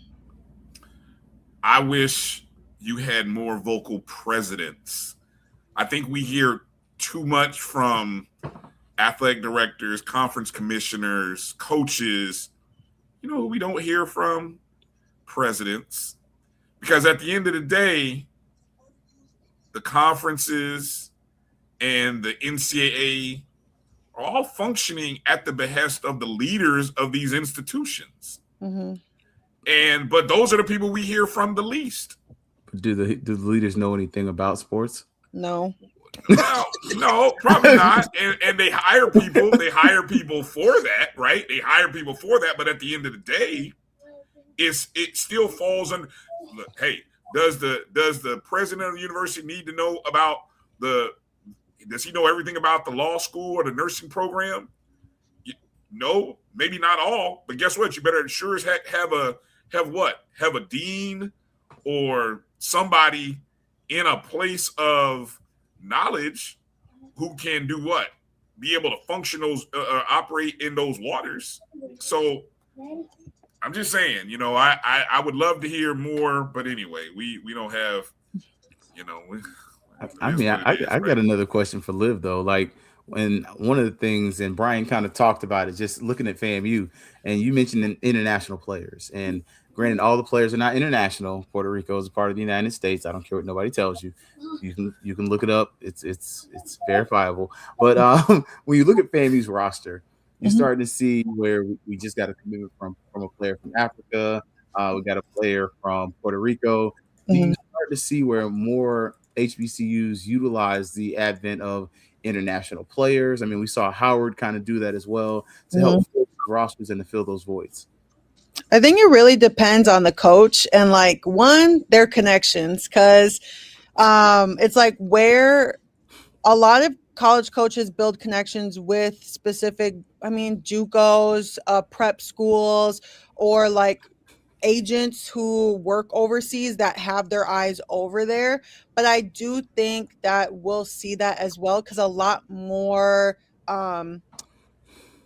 I wish you had more vocal presidents. I think we hear too much from athletic directors, conference commissioners, coaches. We don't hear from presidents, because at the end of the day, the conferences and the NCAA are all functioning at the behest of the leaders of these institutions. But those are the people we hear from the least. Do the leaders know anything about sports? No. No, probably not. And they hire people. They hire people for that, right? They hire people for that. But at the end of the day, it still falls under. Look, hey, does the president of the university need to know about does he know everything about the law school or the nursing program? No, maybe not all. But guess what? You better sure as heck have a dean or somebody in a place of knowledge who can do what? Be able to function operate in those waters. So I'm just saying, I would love to hear more, but anyway, we don't have, I got another question for Liv though. Like, when one of the things, and Bryan kind of talked about it, just looking at FAMU, and you mentioned international players, and granted, all the players are not international. Puerto Rico is a part of the United States. I don't care what nobody tells you. You can look it up. It's verifiable. But when you look at FAMU's roster, you're starting to see where we just got a commitment from a player from Africa. We got a player from Puerto Rico. You start to see where more HBCUs utilize the advent of international players. I mean, we saw Howard kind of do that as well to help fill the rosters and to fill those voids. I think it really depends on the coach and their connections, because it's like where a lot of college coaches build connections with specific, JUCOs, prep schools, or agents who work overseas that have their eyes over there. But I do think that we'll see that as well, because a lot more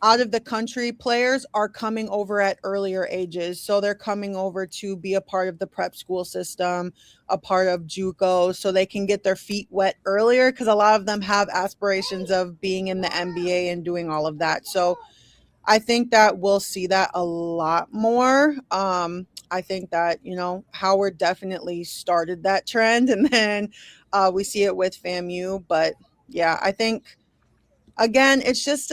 out of the country players are coming over at earlier ages. So they're coming over to be a part of the prep school system, a part of JUCO, so they can get their feet wet earlier, because a lot of them have aspirations of being in the NBA and doing all of that. So I think that we'll see that a lot more. I think that, Howard definitely started that trend, and then we see it with FAMU. But yeah, I think, again, it's just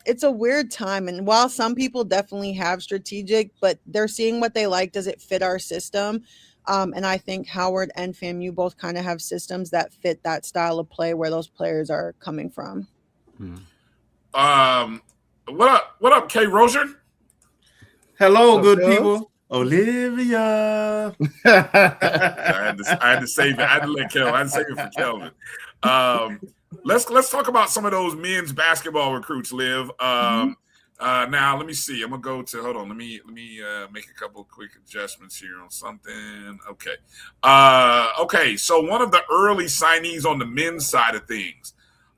it's a weird time. And while some people definitely have strategic, but they're seeing what they like. Does it fit our system? And I think Howard and FAMU both kind of have systems that fit that style of play where those players are coming from. What up, Kay Rozier? Hello, good people. Olivia. I had to save it. I had to save it for Kelvin. Let's talk about some of those men's basketball recruits, Liv. Now let me see. I'm gonna go to Let me make a couple of quick adjustments here on something. Okay. So one of the early signees on the men's side of things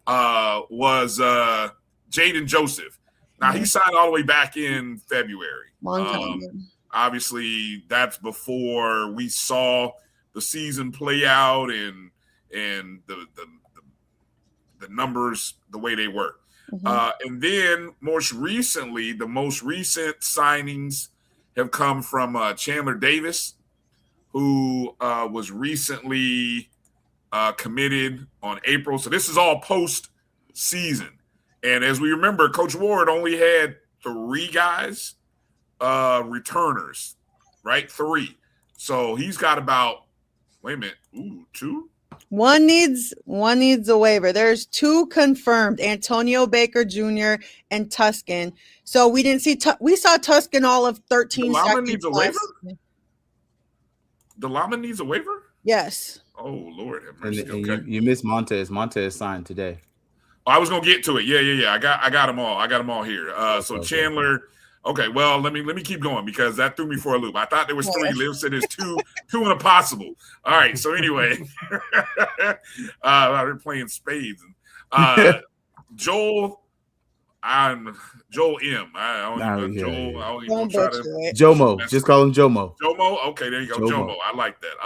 was Jaden Joseph. Now he signed all the way back in February. Long time. Obviously, that's before we saw the season play out and the numbers the way they were. And then most recently, the most recent signings have come from Chandler Davis, who was recently committed on April. So this is all post-season. And as we remember, Coach Ward only had 3 guys, returners, right? 3. So he's got about, 2? One needs a waiver. There's 2 confirmed: Antonio Baker Jr. and Tuscan. So we didn't see. We saw Tuscan all of 13 DeLama seconds. needs a waiver. DeLama needs a waiver. Yes. Oh Lord, have mercy. And you missed Montez. Montez signed today. Oh, I was gonna get to it. Yeah. I got them all. I got them all here. So okay. Chandler. Okay, well, let me keep going because that threw me for a loop. I thought there was 3. Liv said there's 2 and a possible. All right, so anyway, we're playing spades. Joel M. I don't even try to. Jomo. Just call him Jomo. Jomo. Okay, there you go. Jomo. I like that.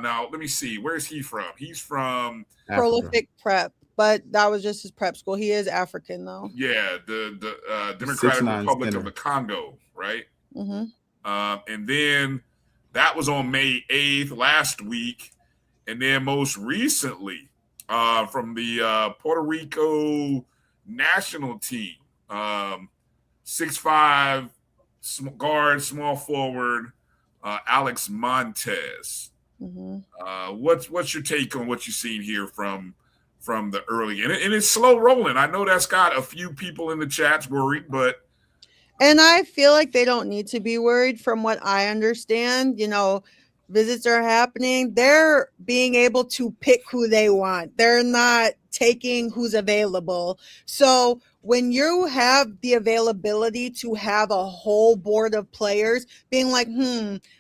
Now let me see. Where is he from? He's from Prolific Prep. But that was just his prep school. He is African, though. Yeah, the Democratic Republic of the Congo, right? And then that was on May 8th last week. And then most recently from the Puerto Rico national team, 6'5", guard, small forward, Alex Montez. What's your take on what you've seen here from the early, and it's slow rolling. I know that's got a few people in the chats worried, and I feel like they don't need to be worried. From what I understand, visits are happening. They're being able to pick who they want. They're not taking who's available. So when you have the availability to have a whole board of players being like,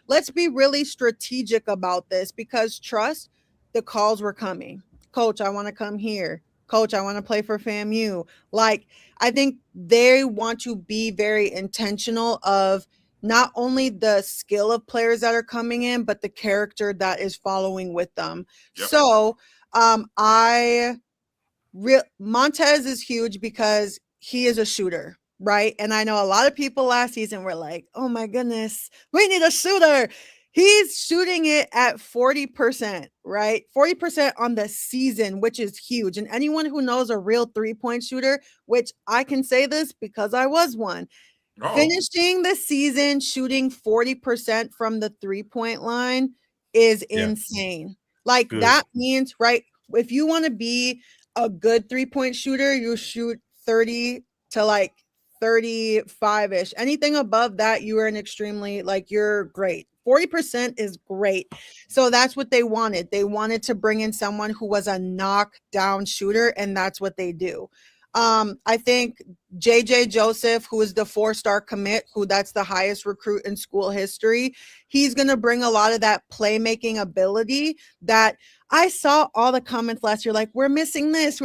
let's be really strategic about this, because trust, the calls were coming. Coach, I want to come here. Coach, I want to play for FAMU. Like, I think they want to be very intentional of not only the skill of players that are coming in, but the character that is following with them. Yep. So Montez is huge because he is a shooter, right? And I know a lot of people last season were like, oh my goodness, we need a shooter. He's shooting it at 40%, right? 40% on the season, which is huge. And anyone who knows a real 3-point shooter, which I can say this because I was one, finishing the season shooting 40% from the 3-point line is insane. Like that means, right, if you want to be a good 3-point shooter, you shoot 30 to like 35-ish. Anything above that, you are an extremely, you're great. 40% is great. So that's what they wanted. They wanted to bring in someone who was a knockdown shooter, and that's what they do. I think JJ Joseph, who is the 4-star commit, that's the highest recruit in school history, he's going to bring a lot of that playmaking ability that I saw all the comments last year, like, we're missing this.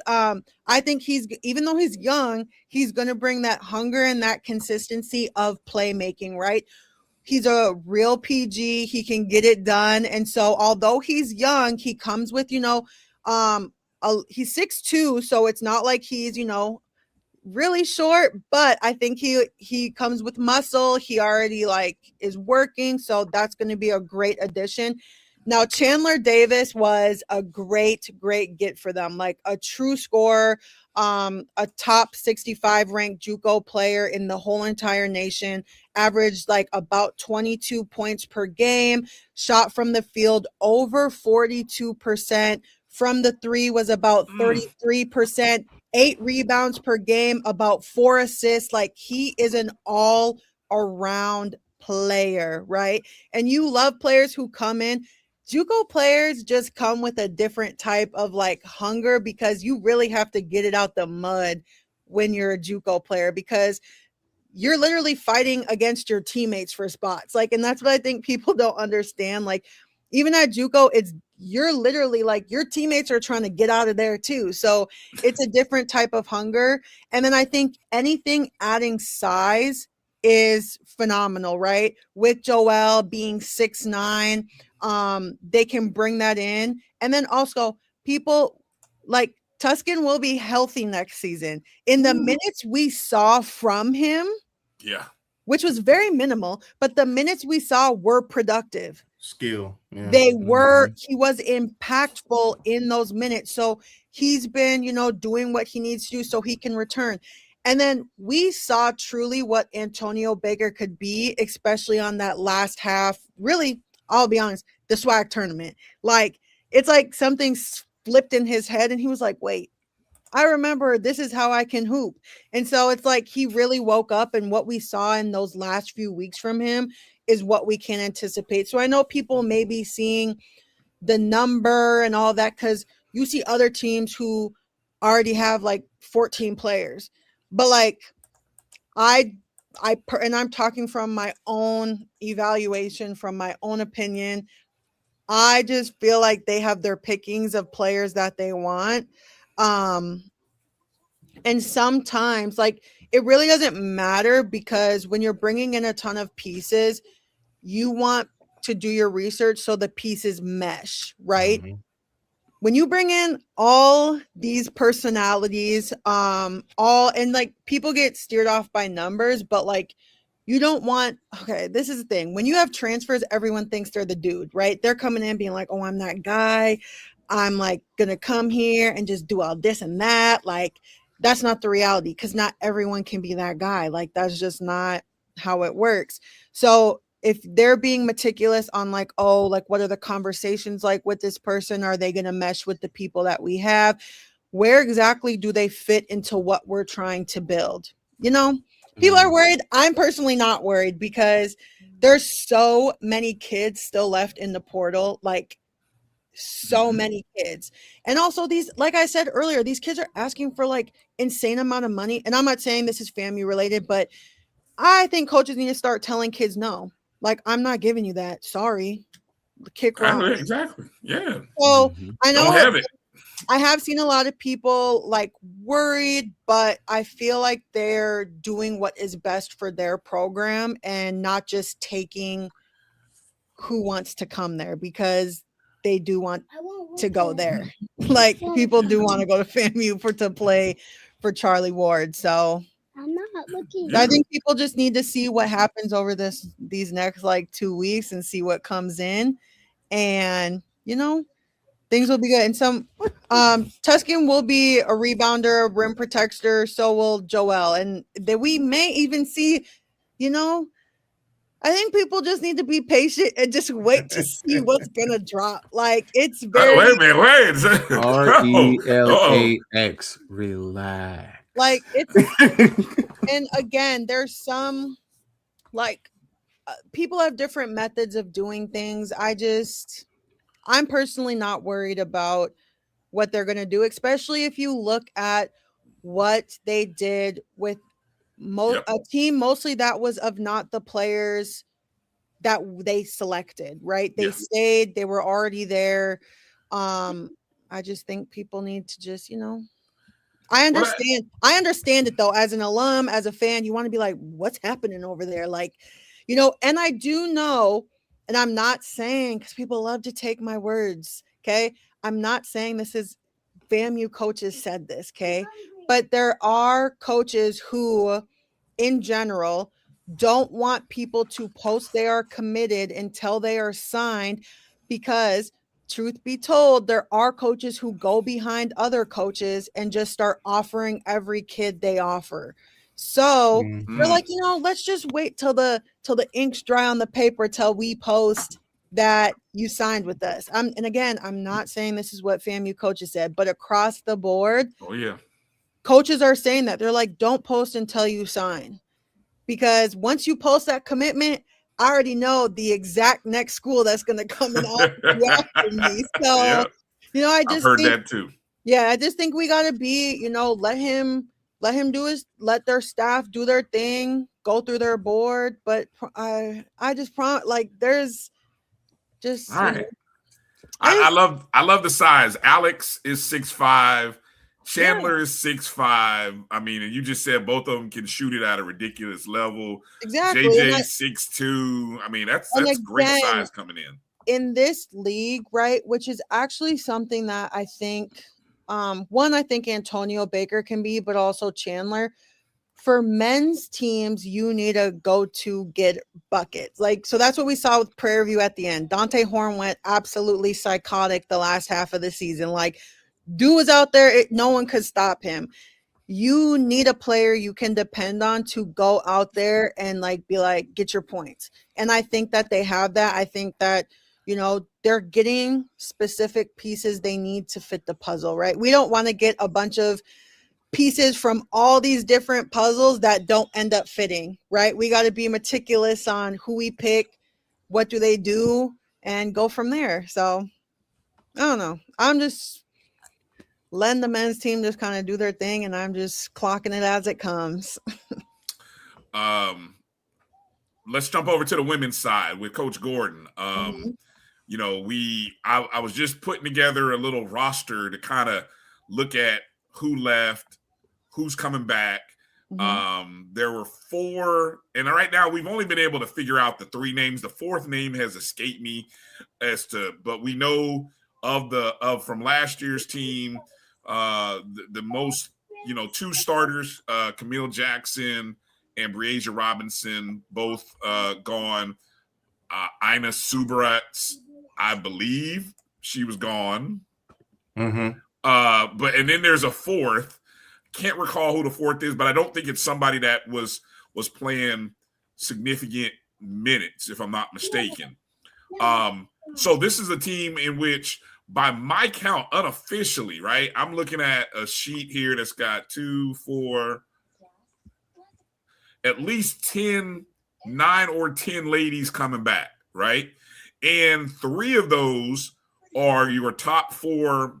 I think even though he's young, he's going to bring that hunger and that consistency of playmaking, right? He's a real PG. He can get it done. And so although he's young, he comes with, he's 6'2", so it's not like he's, really short, but I think he comes with muscle. He already is working. So that's going to be a great addition. Now, Chandler Davis was a great get for them, like a true scorer, a top 65 ranked JUCO player in the whole entire nation, averaged about 22 points per game, shot from the field over 42%, from the 3 was about 33%, 8 rebounds per game, about 4 assists. He is an all around player, right? And you love players who come in. JUCO players just come with a different type of hunger, because you really have to get it out the mud when you're a JUCO player, because you're literally fighting against your teammates for spots. And that's what I think people don't understand. even at JUCO, you're literally like your teammates are trying to get out of there too. So it's a different type of hunger. And then I think anything adding size is phenomenal, right? With Joel being 6'9", they can bring that in. And then also people like Tuscan will be healthy next season. In the minutes we saw from him, which was very minimal, but the minutes we saw were productive. Skill. Yeah. They were, he was impactful in those minutes. So he's been, doing what he needs to do so he can return. And then we saw truly what Antonio Baker could be, especially on that last half. Really, I'll be honest, the SWAC tournament. Like, it's like something flipped in his head and he was like, wait, I remember this is how I can hoop. And so it's like he really woke up, and what we saw in those last few weeks from him is what we can anticipate. So I know people may be seeing the number and all that because you see other teams who already have like 14 players. But like and I'm talking from my own evaluation, from my own opinion, I just feel like they have their pickings of players that they want. And sometimes like it really doesn't matter, because when you're bringing in a ton of pieces, you want to do your research so the pieces mesh, right? Mm-hmm. When you bring in all these personalities, and like people get steered off by numbers, but like you don't want, okay, this is the thing. When you have transfers, everyone thinks they're the dude, right? They're coming in being like, oh, I'm that guy. I'm like going to come here and just do all this and that. Like, that's not the reality, because not everyone can be that guy. Like, that's just not how it works. So if they're being meticulous on like, oh, like what are the conversations like with this person? Are they going to mesh with the people that we have? Where exactly do they fit into what we're trying to build? People are worried. I'm personally not worried, because there's so many kids still left in the portal, like so many kids. And also these, like I said earlier, these kids are asking for like insane amount of money. And I'm not saying this is FAMU related, but I think coaches need to start telling kids no. Like, I'm not giving you that. Sorry. Kick rocks. Exactly. Yeah. So I know don't have it. I have seen a lot of people like worried, but I feel like they're doing what is best for their program and not just taking who wants to come there, because they do want to go there. Like, people do want to go to FAMU to play for Charlie Ward. So I'm not looking. I think people just need to see what happens over these next like 2 weeks and see what comes in, and things will be good. And some Tuscan will be a rebounder, a rim protector. So will Joel, and that we may even see. I think people just need to be patient and just wait to see what's gonna drop. Like, it's very. Wait a minute, wait. RELAX, relax. Like, it's, and again, there's some like people have different methods of doing things. I'm personally not worried about what they're going to do, especially if you look at what they did with a team mostly that was of not the players that they selected, right? They stayed, they were already there. I just think people need to just, I understand it though. As an alum, as a fan, you want to be like, what's happening over there? Like, and I do know, and I'm not saying, because people love to take my words, okay? I'm not saying this is FAMU coaches said this, okay? But there are coaches who, in general, don't want people to post they are committed until they are signed, because truth be told, there are coaches who go behind other coaches and just start offering every kid they offer. So they're like, let's just wait till the ink's dry on the paper till we post that you signed with us. And again, I'm not saying this is what FAMU coaches said, but across the board, coaches are saying that. They're like, don't post until you sign, because once you post that commitment, I already know the exact next school that's going to come and after me. So, I've heard that too. Yeah, I just think we got to be, let him let their staff do their thing, go through their board. But I just promise, like, there's just, all right. I love the size. Alex is 6'5". Chandler is 6'5". I mean, and you just said both of them can shoot it at a ridiculous level. Exactly. JJ 6'2". I mean, that's great size coming in. In this league, right, which is actually something that I think, I think Antonio Baker can be, but also Chandler. For men's teams, you need a go-to get buckets. Like, so that's what we saw with Prairie View at the end. Dante Horn went absolutely psychotic the last half of the season. Like, dude was out there, no one could stop him. You need a player you can depend on to go out there and like be like, get your points. And I think that they have that. I think that, you know, they're getting specific pieces they need to fit the puzzle, right? We don't want to get a bunch of pieces from all these different puzzles that don't end up fitting, right? We got to be meticulous on who we pick, what do they do, and go from there. So I don't know. I'm just letting the men's team just kind of do their thing, and I'm just clocking it as it comes. Let's jump over to the women's side with Coach Gordon. You know, I was just putting together a little roster to kind of look at who left, who's coming back. There were 4, and right now we've only been able to figure out the 3 names. The 4th name has escaped me but we know from last year's team, the most, 2 starters, Camille Jackson and Breasia Robinson, both gone. Ina Subaratz, I believe she was gone. And then there's a 4th. Can't recall who the 4th is, but I don't think it's somebody that was playing significant minutes, if I'm not mistaken. So this is a team in which, by my count, unofficially, right? I'm looking at a sheet here that's got 2, 4, at least 9 or 10 ladies coming back, right? And 3 of those are your top 4,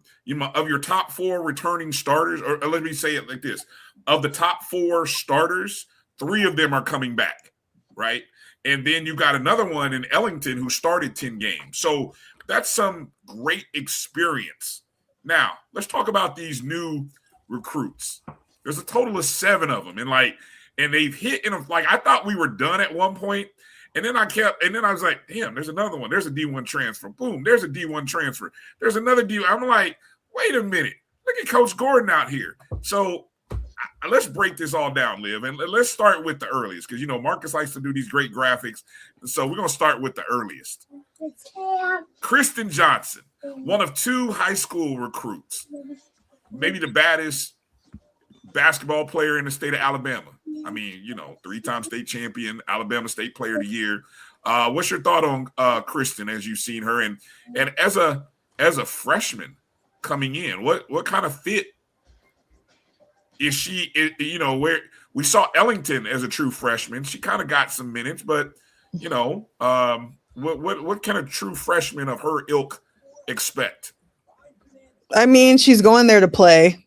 of your top 4 returning starters, or let me say it like this. Of the top 4 starters, 3 of them are coming back, right? And then you got another one in Ellington who started 10 games. So that's some great experience. Now, let's talk about these new recruits. There's a total of 7 of them. And they've hit I thought we were done at one point. And then I was like, damn, there's another one. There's a D1 transfer. Boom, there's a D1 transfer. There's another D1. I'm like, wait a minute. Look at Coach Gordon out here. So let's break this all down, Liv. And let's start with the earliest, because, Marcus likes to do these great graphics. So we're going to start with the earliest. Kristen Johnson, one of 2 high school recruits, maybe the baddest basketball player in the state of Alabama. I mean, 3-time state champion, Alabama State Player of the Year. What's your thought on Kristen as you've seen her, and as a freshman coming in, what kind of fit is she? Where we saw Ellington as a true freshman, she kind of got some minutes, but what kind of true freshman of her ilk expect? I mean, she's going there to play.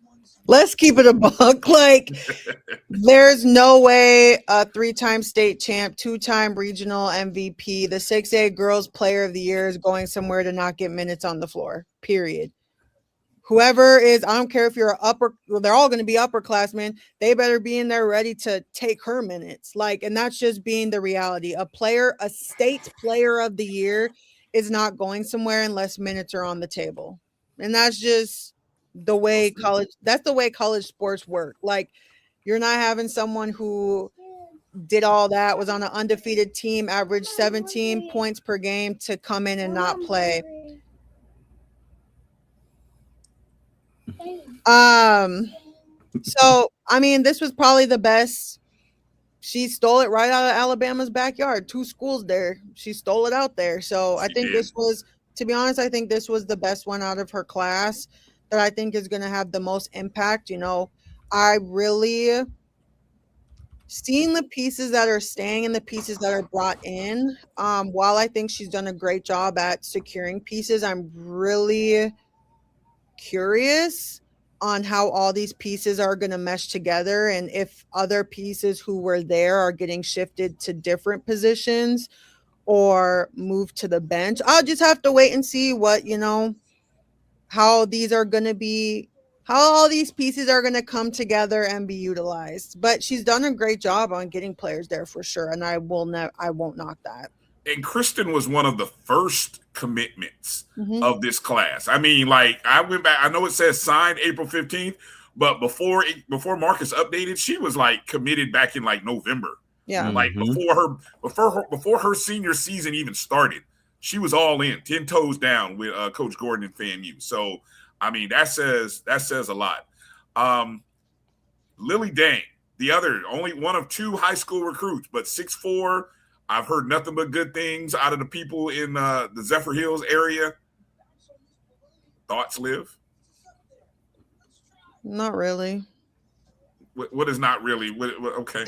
Let's keep it a buck. Like, there's no way a 3-time state champ, 2-time regional MVP, the 6A Girls Player of the Year is going somewhere to not get minutes on the floor, period. Whoever is, I don't care if you're they're all going to be upperclassmen. They better be in there ready to take her minutes. And that's just being the reality. A state player of the year is not going somewhere unless minutes are on the table. And that's just the way college sports work. You're not having someone who did all that, was on an undefeated team, averaged 17 points per game to come in and not play. So I mean, this was probably the best. She stole it right out of Alabama's backyard. 2 schools there. She stole it out there. So I think this was, to be honest, I think this was the best one out of her class that I think is going to have the most impact. I really seeing the pieces that are staying and the pieces that are brought in. While I think she's done a great job at securing pieces, I'm really curious on how all these pieces are going to mesh together, and if other pieces who were there are getting shifted to different positions, or move to the bench. I'll just have to wait and see what, how these are going to be, how all these pieces are going to come together and be utilized. But she's done a great job on getting players there for sure, and I won't knock that. And Kristen was one of the first commitments of this class. I mean, like, I went back. I know it says signed April 15th, but before Marcus updated, she was like committed back in like November. Yeah, like before her senior season even started, she was all in, 10 toes down with Coach Gordon and FAMU. So, I mean, that says a lot. Lily Dang, the other, only one of 2 high school recruits, but 6'4". I've heard nothing but good things out of the people in the Zephyr Hills area. Thoughts, Liv? Not really. What is not really? Okay.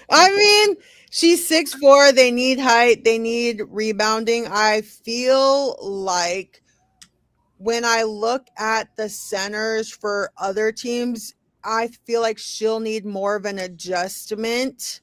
I mean, she's 6'4". They need height. They need rebounding. I feel like when I look at the centers for other teams, I feel like she'll need more of an adjustment.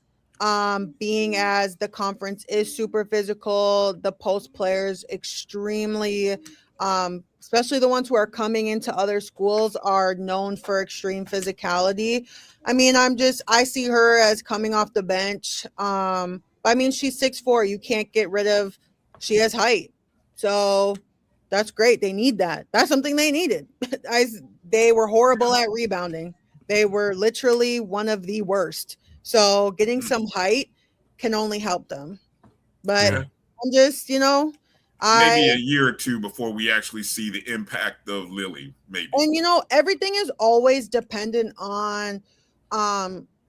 Being as the conference is super physical, the post players extremely, especially the ones who are coming into other schools, are known for extreme physicality. I mean, I see her as coming off the bench. I mean, she's 6'4". You can't get rid of, she has height. So that's great. They need that. That's something they needed. They were horrible at rebounding. They were literally one of the worst. So getting some height can only help them. But I'm just, maybe a year or 2 before we actually see the impact of Lily, maybe. And, everything is always dependent on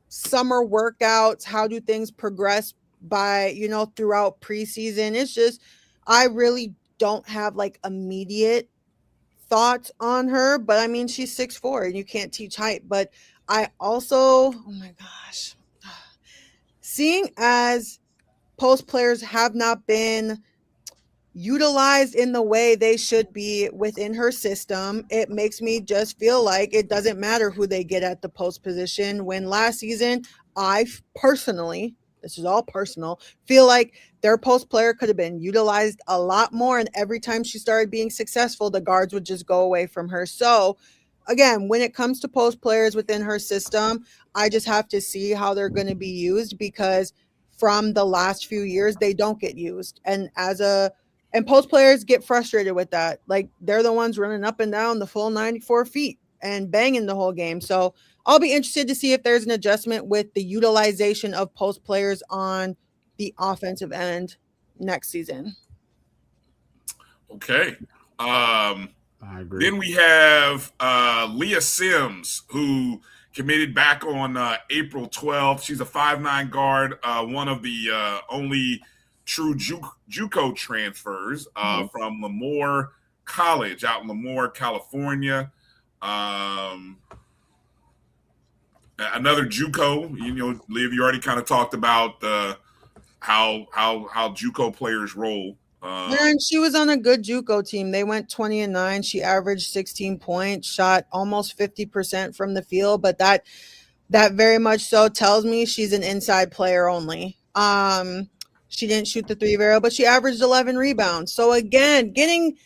summer workouts. How do things progress by, throughout preseason? It's just, I really don't have like immediate thoughts on her. But I mean, she's 6'4" and you can't teach height. But I also, oh my gosh. Seeing as post players have not been utilized in the way they should be within her system, it makes me just feel like it doesn't matter who they get at the post position. When last season, I personally, this is all personal, feel like their post player could have been utilized a lot more. And every time she started being successful, the guards would just go away from her. So again, when it comes to post players within her system, I just have to see how they're going to be used, because from the last few years, they don't get used. And post players get frustrated with that. Like, they're the ones running up and down the full 94 feet and banging the whole game. So I'll be interested to see if there's an adjustment with the utilization of post players on the offensive end next season. Okay. I agree. Then we have Leah Sims, who committed back on April 12th. She's a 5'9" guard, one of the only true JUCO transfers from Lemoore College out in Lemoore, California. Another JUCO. Liv, you already kind of talked about how JUCO players roll. And she was on a good JUCO team. They went 20-9. She averaged 16 points, shot almost 50% from the field, but that very much so tells me she's an inside player only. She didn't shoot the 3 very well, but she averaged 11 rebounds. So again, getting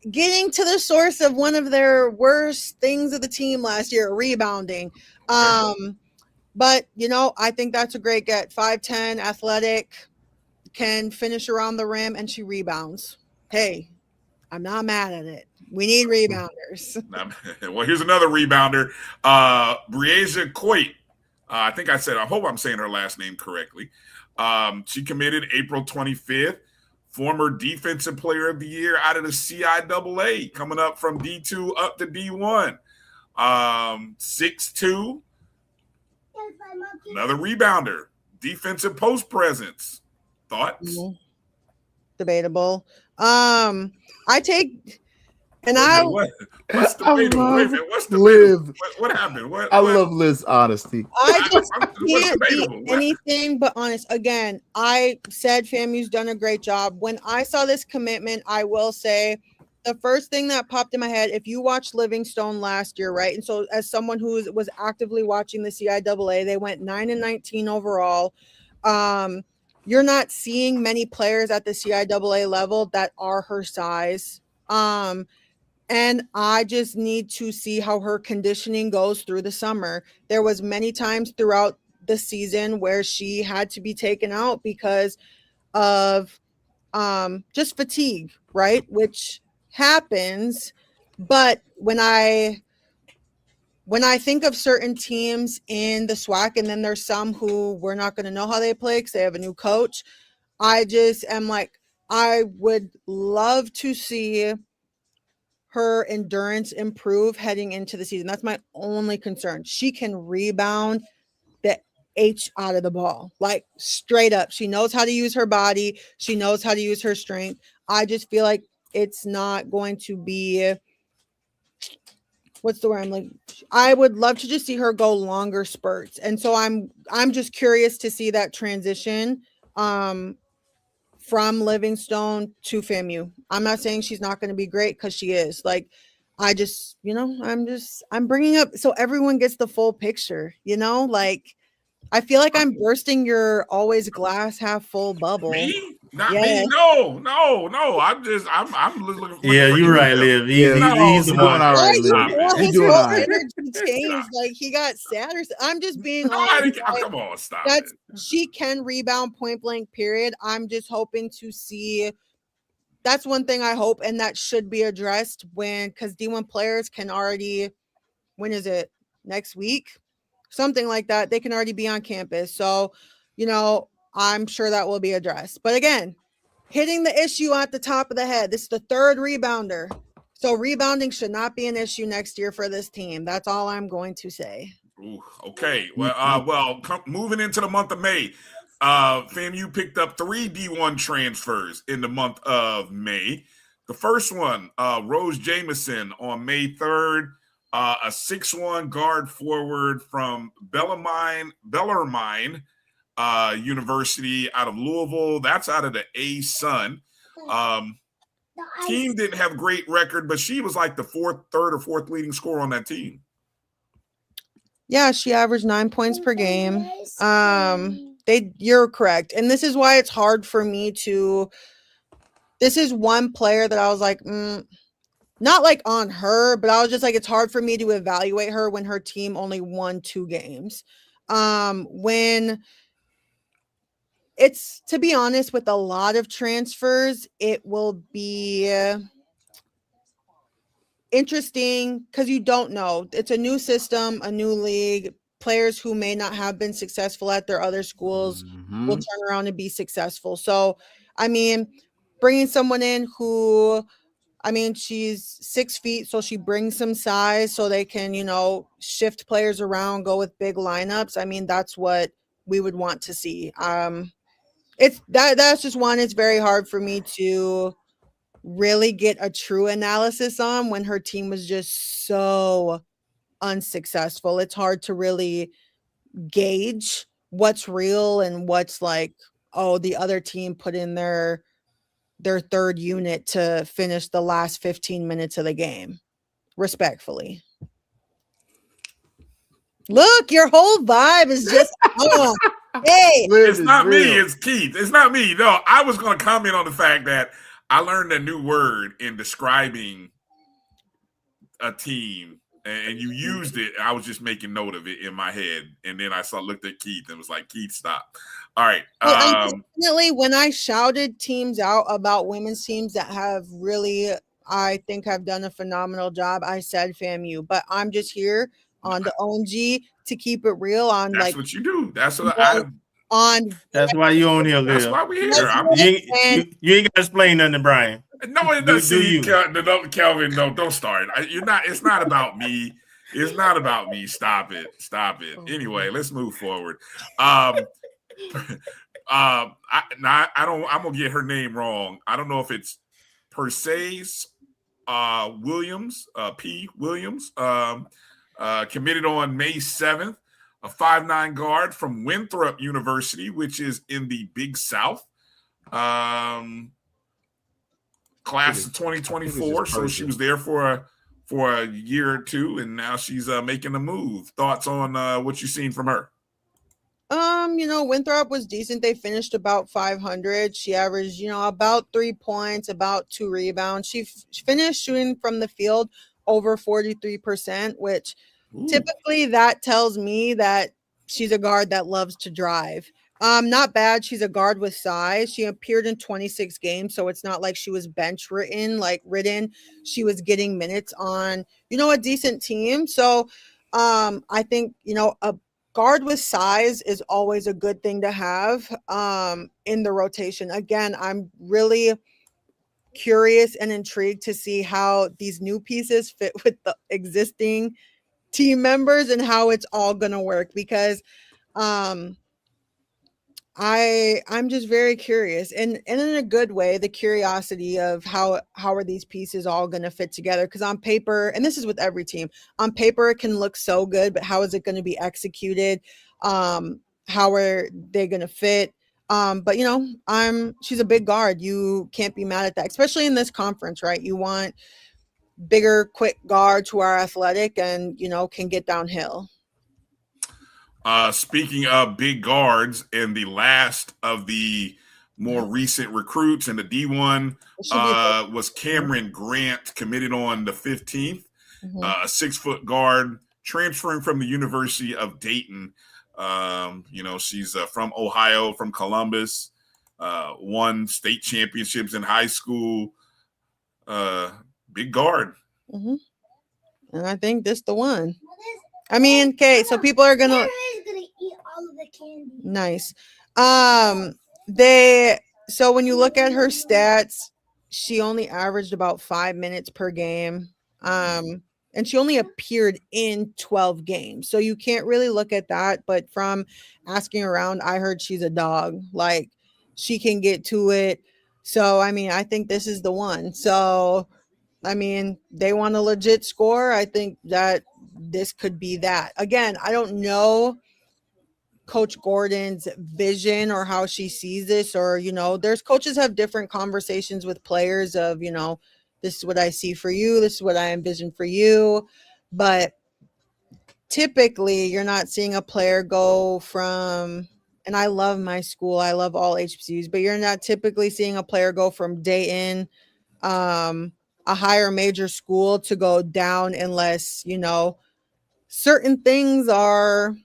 to the source of one of their worst things of the team last year, rebounding. But I think that's a great get. 5'10", athletic, can finish around the rim, and she rebounds. Hey, I'm not mad at it. We need rebounders. Well, here's another rebounder. Breasia Coit. I hope I'm saying her last name correctly. She committed April 25th. Former Defensive Player of the Year out of the CIAA, coming up from D2 up to D1. 6'2". Another rebounder. Defensive post presence. Thoughts? Debatable. I take, and I. What's debatable? Wait a minute. What's Liv. What happened? I love Liv's honesty. I just can't be anything but honest. Again, I said FAMU's done a great job. When I saw this commitment, I will say the first thing that popped in my head, if you watched Livingstone last year, right? And so as someone who was actively watching the CIAA, they went 9-19 overall. you're not seeing many players at the CIAA level that are her size. And I just need to see how her conditioning goes through the summer. There was many times throughout the season where she had to be taken out because of just fatigue, right? Which happens. But when I think of certain teams in the SWAC, and then there's some who we're not going to know how they play because they have a new coach, I just am like, I would love to see her endurance improve heading into the season. That's my only concern. She can rebound the H out of the ball, like straight up. She knows how to use her body. She knows how to use her strength. I just feel like it's not going to be, what's the word? I'm like, I would love to just see her go longer spurts. And so I'm just curious to see that transition from Livingstone to FAMU. I'm not saying she's not going to be great, because she is. Like, I just, I'm bringing up so everyone gets the full picture, like, I feel like I'm bursting your always glass half full bubble. Me? Not me. No. I'm looking. Yeah, you're right, Liv. He's the one. All right, Liv. His doing whole all right. energy changed. Like, he got sad. I'm just being No, honest. come on, stop it. She can rebound point blank, period. I'm just hoping to see. That's one thing I hope, and that should be addressed because D1 players can already, when is it? Next week? Something like that. They can already be on campus. So, I'm sure that will be addressed. But again, hitting the issue at the top of the head. This is the third rebounder. So rebounding should not be an issue next year for this team. That's all I'm going to say. Ooh, okay. Well, moving into the month of May, FAMU picked up 3 D1 transfers in the month of May. The first one, Rose Jameson on May 3rd. A 6'1" guard forward from Bellarmine University out of Louisville. That's out of the A-Sun. Team didn't have a great record, but she was like the third or fourth leading scorer on that team. Yeah, she averaged 9 points per game. You're correct. And this is why it's hard for me to. This is one player that I was like, not like on her, but I was just like, it's hard for me to evaluate her when her team only won 2 games. When it's, to be honest, with a lot of transfers, it will be interesting because you don't know. It's a new system, a new league. Players who may not have been successful at their other schools will turn around and be successful. So, bringing someone in who, she's 6 feet, so she brings some size so they can, shift players around, go with big lineups. That's what we would want to see. That's just one. It's very hard for me to really get a true analysis on when her team was just so unsuccessful. It's hard to really gauge what's real and what's like, oh, the other team put in their third unit to finish the last 15 minutes of the game. Respectfully. Look, your whole vibe is just on. Hey, it's not me, it's Keith. It's not me. No, I was going to comment on the fact that I learned a new word in describing a team, and you used it. I was just making note of it in my head, and then I looked at Keith and was like, Keith, stop. All right. Unfortunately, when I shouted teams out about women's teams that have really, I think, have done a phenomenal job, I said FAMU. But I'm just here on the O&G to keep it real. That's what you do. That's what That's why you on here, Liv. That's why we here. You ain't got to explain nothing to Bryan. No, it doesn't. Kelvin, no, don't start. It's not about me. It's not about me. Stop it. Anyway, let's move forward. I'm gonna get her name wrong. I don't know if it's Perseus Williams, P. Williams, committed on May 7th, a 5'9" guard from Winthrop University, which is in the Big South. Class of 2024. So she was there for a year or two, and now she's making a move. Thoughts on what you've seen from her? Winthrop was decent. They finished about 500. She averaged, about 3 points, about 2 rebounds. She finished shooting from the field over 43%, which typically that tells me that she's a guard that loves to drive. Not bad. She's a guard with size. She appeared in 26 games, so it's not like she was bench ridden. She was getting minutes on, a decent team. So I think, a guard with size is always a good thing to have in the rotation. Again, I'm really curious and intrigued to see how these new pieces fit with the existing team members and how it's all going to work, because I'm just very curious, and in a good way, the curiosity of how are these pieces all going to fit together, because on paper, and this is with every team, on paper it can look so good, but how is it going to be executed? How are they going to fit? But she's a big guard. You can't be mad at that, especially in this conference, right? You want bigger, quick guards who are athletic and can get downhill. Speaking of big guards, and the last of the more recent recruits in the D1 was Cameron Grant, committed on the 15th, a 6-foot guard transferring from the University of Dayton. She's from Ohio, from Columbus, won state championships in high school. Big guard. And I think this the one. I mean, okay, so people are gonna eat all of the candy. Nice. So when you look at her stats, she only averaged about 5 minutes per game. And she only appeared in 12 games. So you can't really look at that. But from asking around, I heard she's a dog. Like, she can get to it. So, I mean, I think this is the one. So, I mean, they want a legit score. I think that this could be that. Again, I don't know Coach Gordon's vision or how she sees this, or, there's coaches have different conversations with players of, this is what I see for you. This is what I envision for you. But typically you're not seeing a player go from, and I love my school, I love all HBCUs, but you're not typically seeing a player go from Dayton, a higher major school, to go down unless, certain things are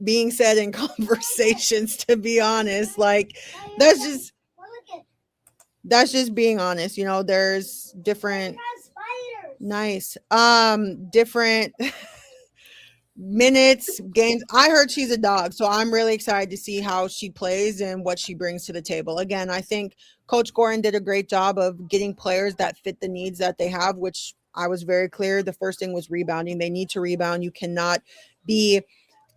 being said in conversations, to be honest. Like, that's just being honest. There's different different minutes, games. I heard she's a dog, so I'm really excited to see how she plays and what she brings to the table. Again, I think Coach Gordon did a great job of getting players that fit the needs that they have, which I was very clear. The first thing was rebounding. They need to rebound. You cannot be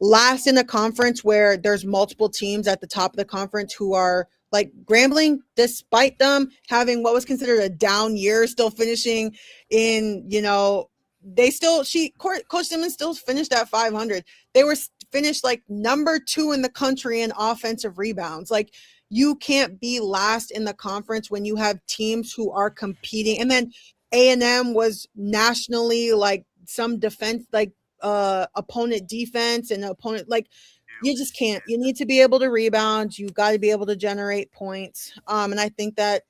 last in a conference where there's multiple teams at the top of the conference who are like Grambling, despite them having what was considered a down year, still finishing in, Coach Simmons still finished at 500. They were finished like number 2 in the country in offensive rebounds. Like, you can't be last in the conference when you have teams who are competing. And then A&M was nationally like some defense, like opponent defense and opponent, like, you just can't. You need to be able to rebound. You've got to be able to generate points. And I think that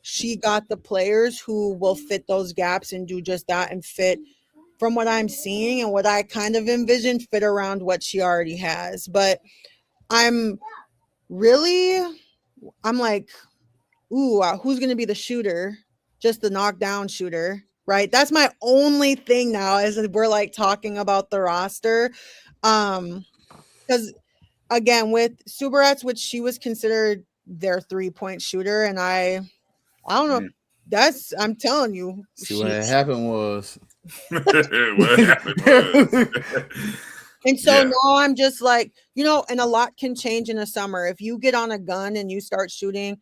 she got the players who will fit those gaps and do just that, and fit, from what I'm seeing and what I kind of envision, fit around what she already has. But I'm like, ooh, who's going to be the shooter? Just the knockdown shooter, right? That's my only thing now, as we're like talking about the roster. Because again, with Subarats, which she was considered their 3-point shooter, and I don't know. I'm telling you. See, what happened was. And so now I'm just like, and a lot can change in the summer. If you get on a gun and you start shooting,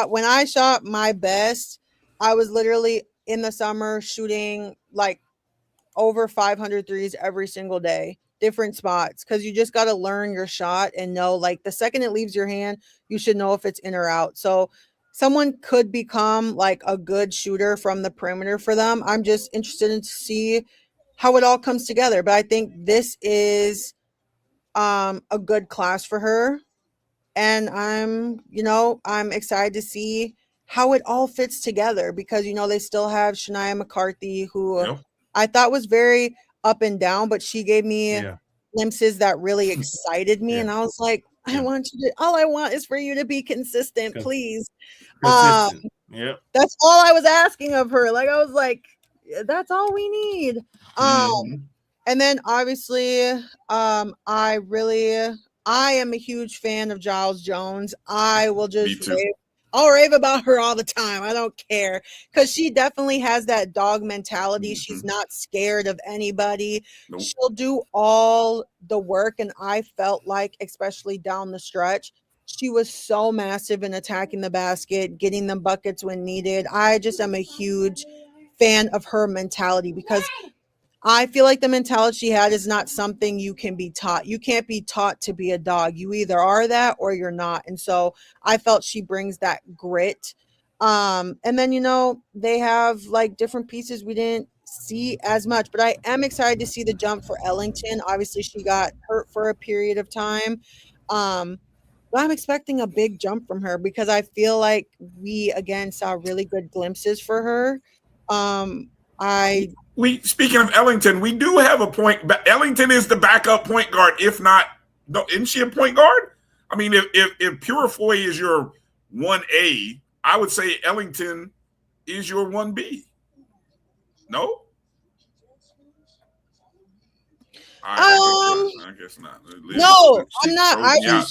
when I shot my best, I was literally in the summer shooting like over 500 threes every single day, different spots, because you just got to learn your shot and know, like, the second it leaves your hand, you should know if it's in or out. So someone could become like a good shooter from the perimeter for them. I'm just interested in to see how it all comes together. But I think this is a good class for her. And I'm excited to see how it all fits together because, they still have Shania McCarthy, who Yep. I thought was very up and down, but she gave me Yeah. glimpses that really excited me. Yeah. And I was like, Yeah. all I want is for you to be consistent, please. Consistent. Yep. That's all I was asking of her. Like, I was like, that's all we need. And then obviously, I am a huge fan of Giles Jones. I will just I'll rave about her all the time. I don't care because she definitely has that dog mentality. She's not scared of anybody. Nope. She'll do all the work. And I felt like, especially down the stretch, she was so massive in attacking the basket, getting them buckets when needed. I just am a huge fan of her mentality because I feel like the mentality she had is not something you can be taught. You can't be taught to be a dog. You either are that or you're not. And so I felt she brings that grit. And then, they have like different pieces we didn't see as much, but I am excited to see the jump for Ellington. Obviously she got hurt for a period of time. But I'm expecting a big jump from her because I feel like we again saw really good glimpses for her. Speaking of Ellington, we do have a point. Ellington is the backup point guard. If not, isn't she a point guard? I mean, if Purifoy is your 1A, I would say Ellington is your 1B. No? I guess not. No, I'm not.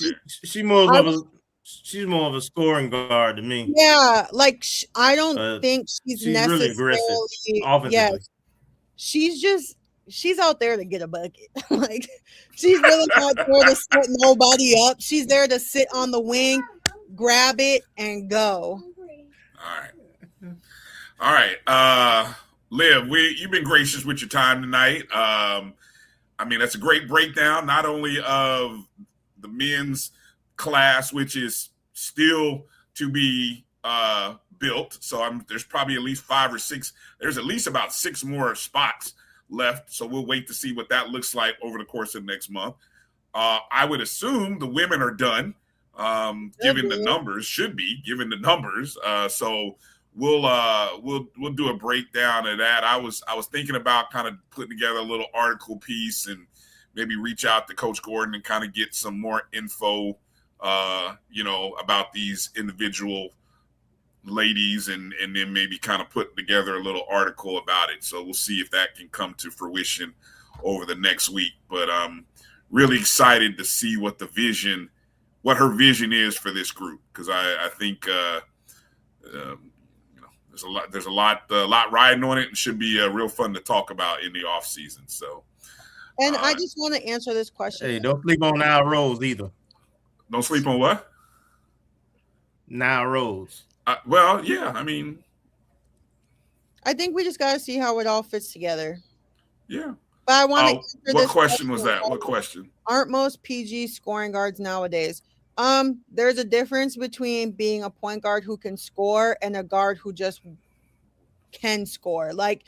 She's more of a scoring guard to me. Yeah, like I don't think she's necessarily really aggressive offensively. She's out there to get a bucket. Like she's really not there to set nobody up. She's there to sit on the wing, grab it, and go. All right. Liv, you've been gracious with your time tonight. I mean, that's a great breakdown, not only of the men's class, which is still to be built. So there's probably at least 5 or 6. There's at least about 6 more spots left. So we'll wait to see what that looks like over the course of next month. I would assume the women are done, given the numbers. So we'll do a breakdown of that. I was thinking about kind of putting together a little article piece and maybe reach out to Coach Gordon and kind of get some more info, about these individual ladies and then maybe kind of put together a little article about it. So we'll see if that can come to fruition over the next week. But I'm really excited to see what her vision is for this group, because I think there's a lot riding on it, and should be real fun to talk about in the off season. So, and I just want to answer this question. Hey, don't sleep on Nile Rose either. Don't sleep on what? Nile Rose. Well, yeah, I mean, I think we just got to see how it all fits together. Yeah. But I want to answer what this question was that? What question? Aren't most PG scoring guards nowadays? There's a difference between being a point guard who can score and a guard who just can score. Like,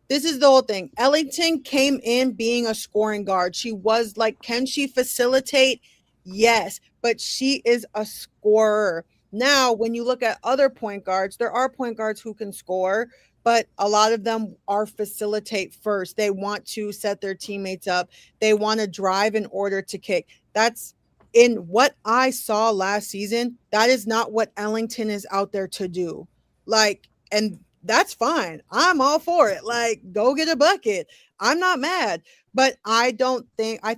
this is the whole thing. Ellington came in being a scoring guard. She was like, can she facilitate? Yes, but she is a scorer. Now, when you look at other point guards, there are point guards who can score, but a lot of them are facilitate first. They want to set their teammates up. They want to drive in order to kick. That's in what I saw last season. That is not what Ellington is out there to do. Like, and that's fine. I'm all for it. Like, go get a bucket. I'm not mad, but I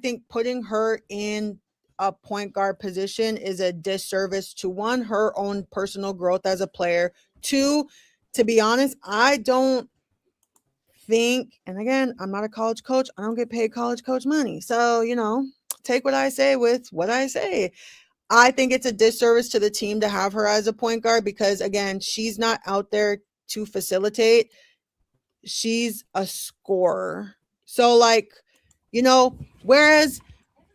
think putting her in a point guard position is a disservice to, one, her own personal growth as a player. 2, to be honest, I don't think, and again, I'm not a college coach. I don't get paid college coach money. So, take what I say with what I say. I think it's a disservice to the team to have her as a point guard because, again, she's not out there to facilitate. She's a scorer. So, whereas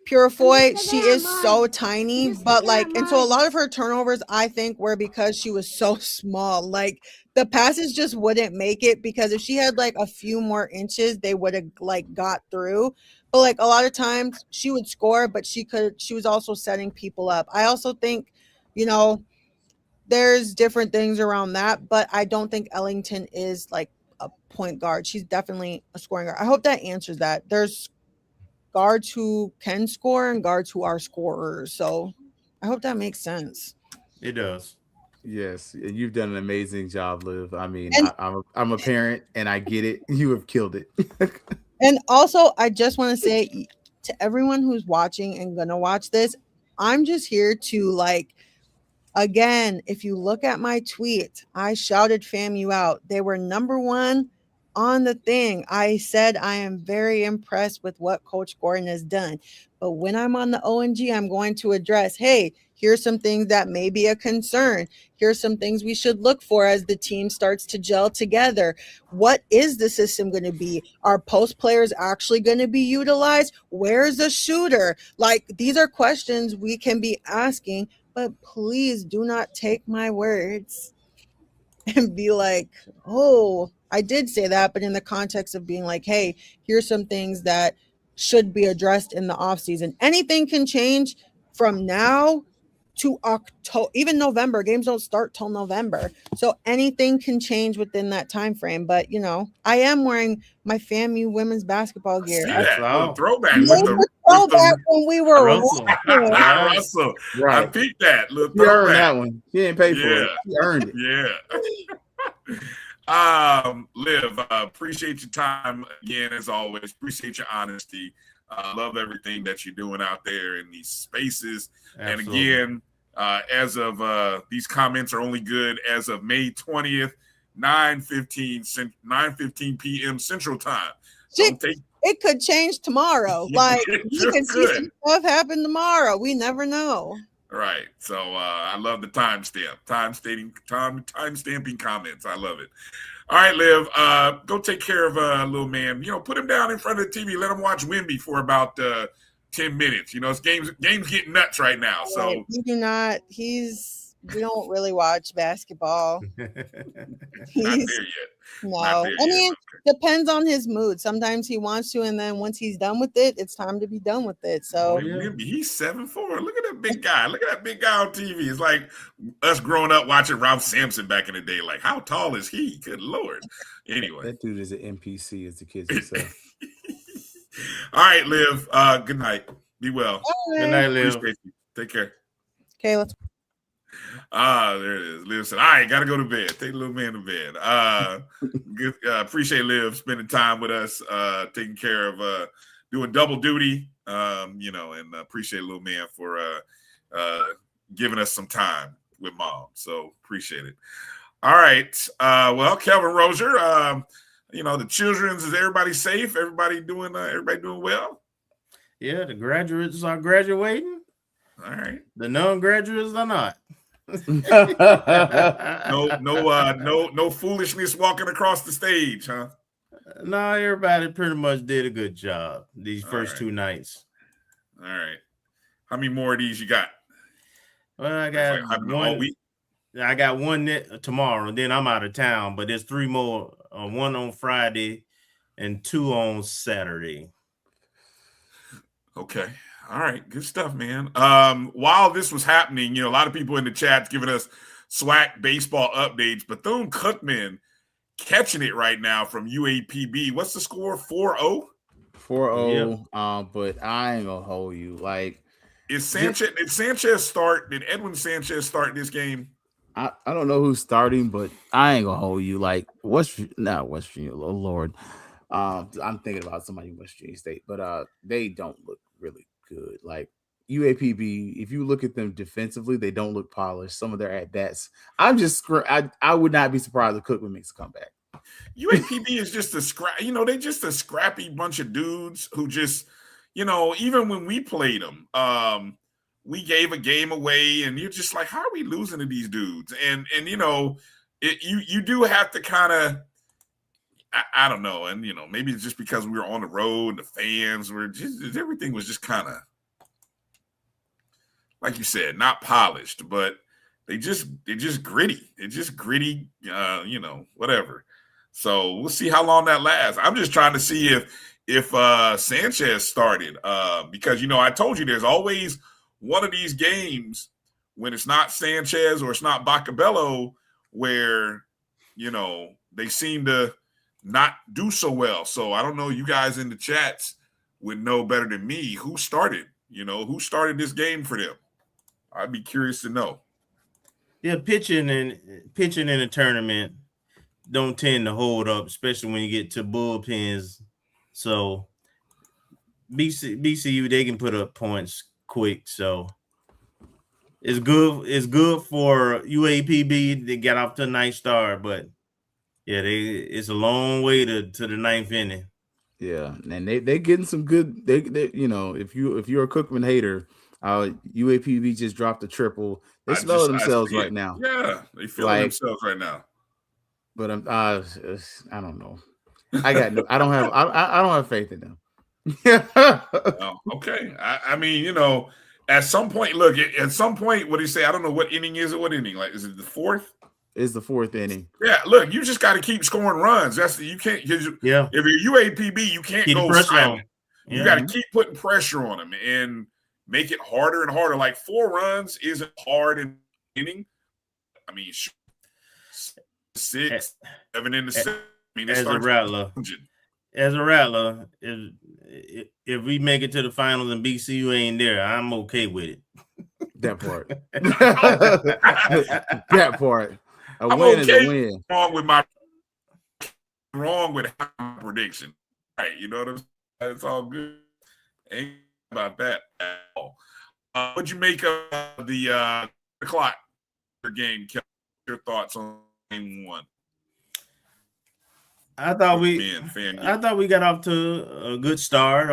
Purifoy, she is so tiny, but and so a lot of her turnovers, I think, were because she was so small. Like, the passes just wouldn't make it, because if she had a few more inches, they would have got through. But like a lot of times she would score, but she was also setting people up. I also think, there's different things around that, but I don't think Ellington is like a point guard. She's definitely a scoring guard. I hope that answers that. There's guards who can score and guards who are scorers. So I hope that makes sense. It does. Yes, you've done an amazing job, Liv. I mean, And- I'm a parent, and I get it. You have killed it. And also, I just want to say to everyone who's watching and gonna watch this, I'm just here to again, if you look at my tweet, I shouted FAMU out. They were number 1 on the thing. I said I am very impressed with what Coach Gordon has done. But when I'm on the O&G, I'm going to address, hey, here's some things that may be a concern. Here's some things we should look for as the team starts to gel together. What is the system going to be? Are post players actually going to be utilized? Where's the shooter? These are questions we can be asking, but please do not take my words and be like, oh, I did say that, but in the context of being like, hey, here's some things that should be addressed in the off season. Anything can change from now to October, even November. Games don't start till November, so anything can change within that time frame. But I am wearing my FAMU women's basketball gear. See that? Wow. Throwback. Throwback when we were Russell. Russell. Right. I peeped that. Little You earned throwback. that one. You didn't pay for it. You earned it. Yeah. Liv, appreciate your time again, as always. Appreciate your honesty. Love everything that you're doing out there in these spaces. Absolutely. And again, as of these comments are only good as of May 20th, 9:15 p.m. Central Time. It could change tomorrow. You can see some stuff happen tomorrow. We never know. Right. So I love the timestamping comments. I love it. All right, Liv, go take care of little man. Put him down in front of the TV. Let him watch Wemby for about 10 minutes. It's games getting nuts right now. So we do not. We don't really watch basketball. not there yet. No, Not there I yet. mean, depends on his mood. Sometimes he wants to, and then once he's done with it, it's time to be done with it. So Wemby, he's 7'4". Look at that big guy. Look at that big guy on TV. It's like us growing up watching Ralph Sampson back in the day. Like, how tall is he? Good Lord. Anyway. That dude is an NPC, as the kids would say. All right, Liv. Good night. Be well. Good night, Liv. Appreciate you. Take care. Okay, let's. There it is. Liv said, all right, got to go to bed. Take the little man to bed. Good, appreciate Liv spending time with us, taking care of doing double duty, and appreciate little man for giving us some time with mom. So appreciate it. All right. Well, Kelvin Rozier, the children's, is everybody safe? Everybody doing well? Yeah, the graduates are graduating. All right. The non-graduates are not. No foolishness walking across the stage, huh? No, everybody pretty much did a good job these first 2 nights. All right. How many more of these you got? Well, I got all week. I got one tomorrow, and then I'm out of town. But there's 3 more. 1 on Friday, and 2 on Saturday. Okay. All right. Good stuff, man. While this was happening, a lot of people in the chat giving us SWAC baseball updates. Bethune-Cookman catching it right now from UAPB. What's the score? 4-0? 4-0. But I ain't gonna hold you. Did Sanchez start? Did Edwin Sanchez start this game? I don't know who's starting, but I ain't gonna hold you. West Virginia, oh Lord. I'm thinking about somebody in West Virginia State, but they don't look really good. UAPB, if you look at them defensively, they don't look polished. Some of their at-bats. I would not be surprised if Cookman makes a comeback. UAPB is just they're just a scrappy bunch of dudes who just, even when we played them, we gave a game away, and you're just like, how are we losing to these dudes? And you do have to kind of, I don't know, and maybe it's just because we were on the road and the fans were just, everything was just kind of, like you said, not polished, but they're just gritty. It's just gritty, whatever. So we'll see how long that lasts. I'm just trying to see if Sanchez started because, you know, I told you there's always one of these games when it's not Sanchez or it's not Bacabello where, you know, they seem to not do so well. So I don't know, you guys in the chats would know better than me who started, you know, who started this game for them. I'd be curious to know. Yeah, pitching in a tournament don't tend to hold up, especially when you get to bullpens. So BCU, they can put up points quick. So it's good for UAPB to get off to a nice start, but yeah, it's a long way to the ninth inning. Yeah, and they getting some good. They you know, if you're a Cookman hater, UAPB just dropped a triple. They smell themselves right now. Yeah, they feel themselves right now. But I don't know. I don't have faith in them. Oh, okay. I mean, you know, at some point, look, at some point, what do you say? I don't know what inning is it. What inning? Like, is it the fourth? It's the fourth inning. Yeah, look, you just got to keep scoring runs. You can't. If you're UAPB, you can't go silent. You got to keep putting pressure on them and make it harder and harder. Like 4 runs isn't hard in inning. I mean, 6, 7 in the 7. I mean, as a rattler, if we make it to the finals and BCU ain't there, I'm okay with it. That part. That part. A win is a win. Wrong with my prediction. Right. You know what I'm saying? It's all good. Ain't about that at all. What'd you make of the clock game? Your thoughts on game 1? I thought we got off to a good start.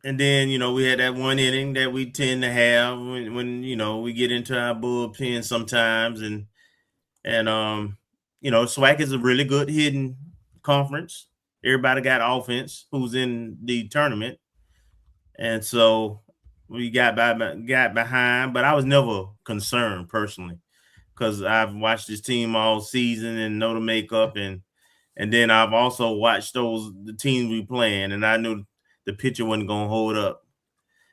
And then, you know, we had that one inning that we tend to have when you know, we get into our bullpen sometimes. And you know, SWAC is a really good hitting conference. Everybody got offense who's in the tournament. And so we got behind, but I was never concerned personally because I've watched this team all season and know the makeup. And then I've also watched the teams we playing, and I knew the pitcher wasn't going to hold up.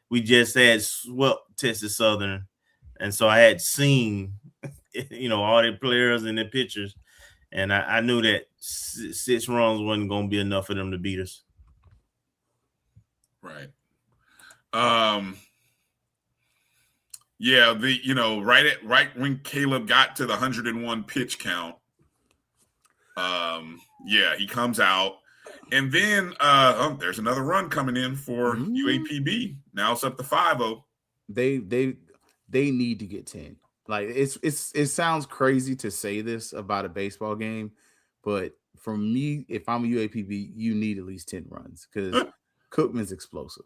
We just had swept Texas Southern. And so I had seen, you know, all the players and the pitchers. And I knew that 6 runs wasn't going to be enough for them to beat us. Right. Yeah, right when Caleb got to the 101 pitch count, he comes out. And then there's another run coming in for UAPB. Now it's up to 5-0. They need to get 10. Like it sounds crazy to say this about a baseball game, but for me, if I'm a UAPB, you need at least 10 runs because Cookman's explosive.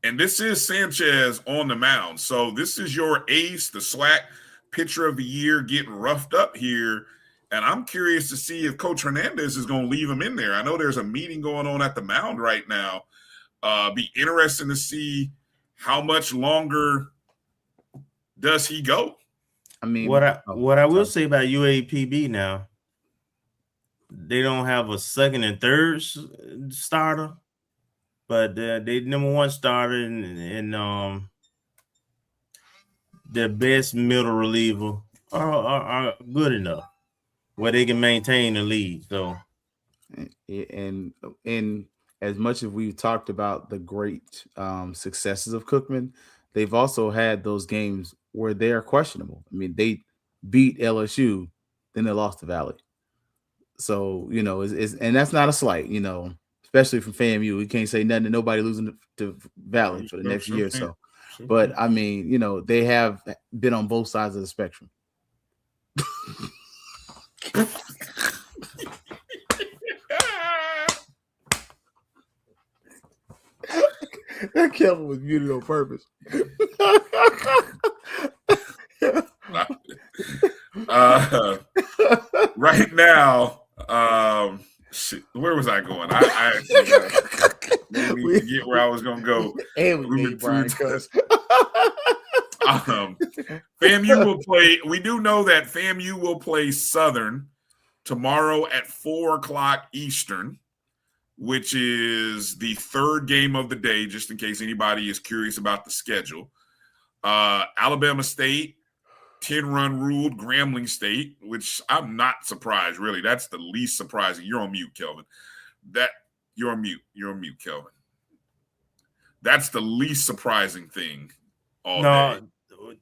And this is Sanchez on the mound. So this is your ace, the SWAC pitcher of the year, getting roughed up here. And I'm curious to see if Coach Hernandez is going to leave him in there. I know there's a meeting going on at the mound right now. Be interesting to see how much longer does he go. I mean, what I will say about UAPB now, they don't have a second and third starter, but they number 1 starter and their best middle reliever are good enough where they can maintain the lead. So, and as much as we've talked about the great successes of Cookman, they've also had those games where they are questionable. I mean, they beat LSU, then they lost to Valley. So, you know, and that's not a slight, you know, especially from FAMU. We can't say nothing to nobody losing to Valley for the next year or so. But, I mean, you know, they have been on both sides of the spectrum. That Kelvin was muted on purpose. Right now, where was I going? I actually forget where I was going to go. And we made Bryan cuss. FAMU will play. We do know that FAMU will play Southern tomorrow at 4:00 Eastern, which is the third game of the day, just in case anybody is curious about the schedule. Alabama State, 10-run ruled Grambling State, which I'm not surprised, really. That's the least surprising. You're on mute, Kelvin. You're on mute, Kelvin. That's the least surprising thing all day.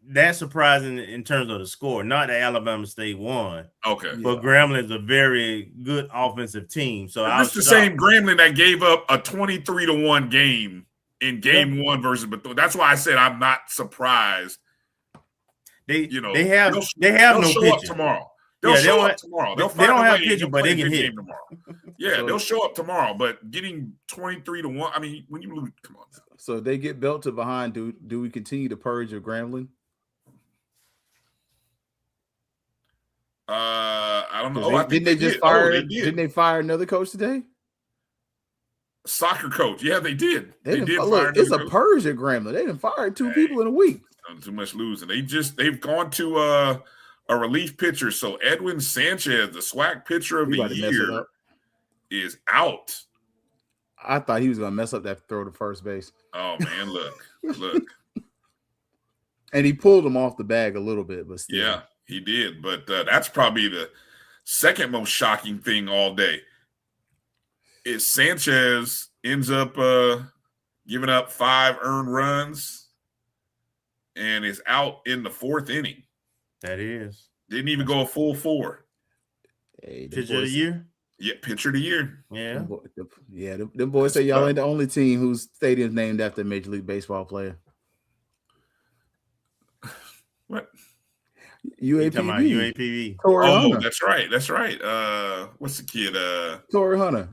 That's surprising in terms of the score. Not that Alabama State won. Okay. But Grambling is a very good offensive team. So it's the same Grambling that gave up a 23-1 game in game one versus Bethune. That's why I said I'm not surprised. They have no pitching tomorrow. They'll show up tomorrow. They don't have pitching, but they can hit tomorrow. Yeah, so, they'll show up tomorrow. But getting 23-1, I mean, when you lose, come on. So if they get belted behind, do we continue to purge of Grambling? I don't know. Didn't they fire another coach today? Soccer coach. Yeah, they did. They did fire. It's a purge at Grambling. They didn't fire 2 people in a week. Too much losing. They've gone to a relief pitcher. So Edwin Sanchez, the SWAC pitcher of the year, is out. I thought he was going to mess up that throw to first base. Oh man, look. And he pulled him off the bag a little bit, but still. Yeah, he did. But that's probably the second most shocking thing all day. Is Sanchez ends up giving up 5 earned runs and is out in the 4th inning. That is. Didn't even go a full 4. Hey, pitcher of the year? Yeah, pitcher of the year. Yeah. Them boys say y'all ain't the only team whose stadium's named after a Major League Baseball player. What? UAPB. Oh, that's right. What's the kid? Torrey Hunter.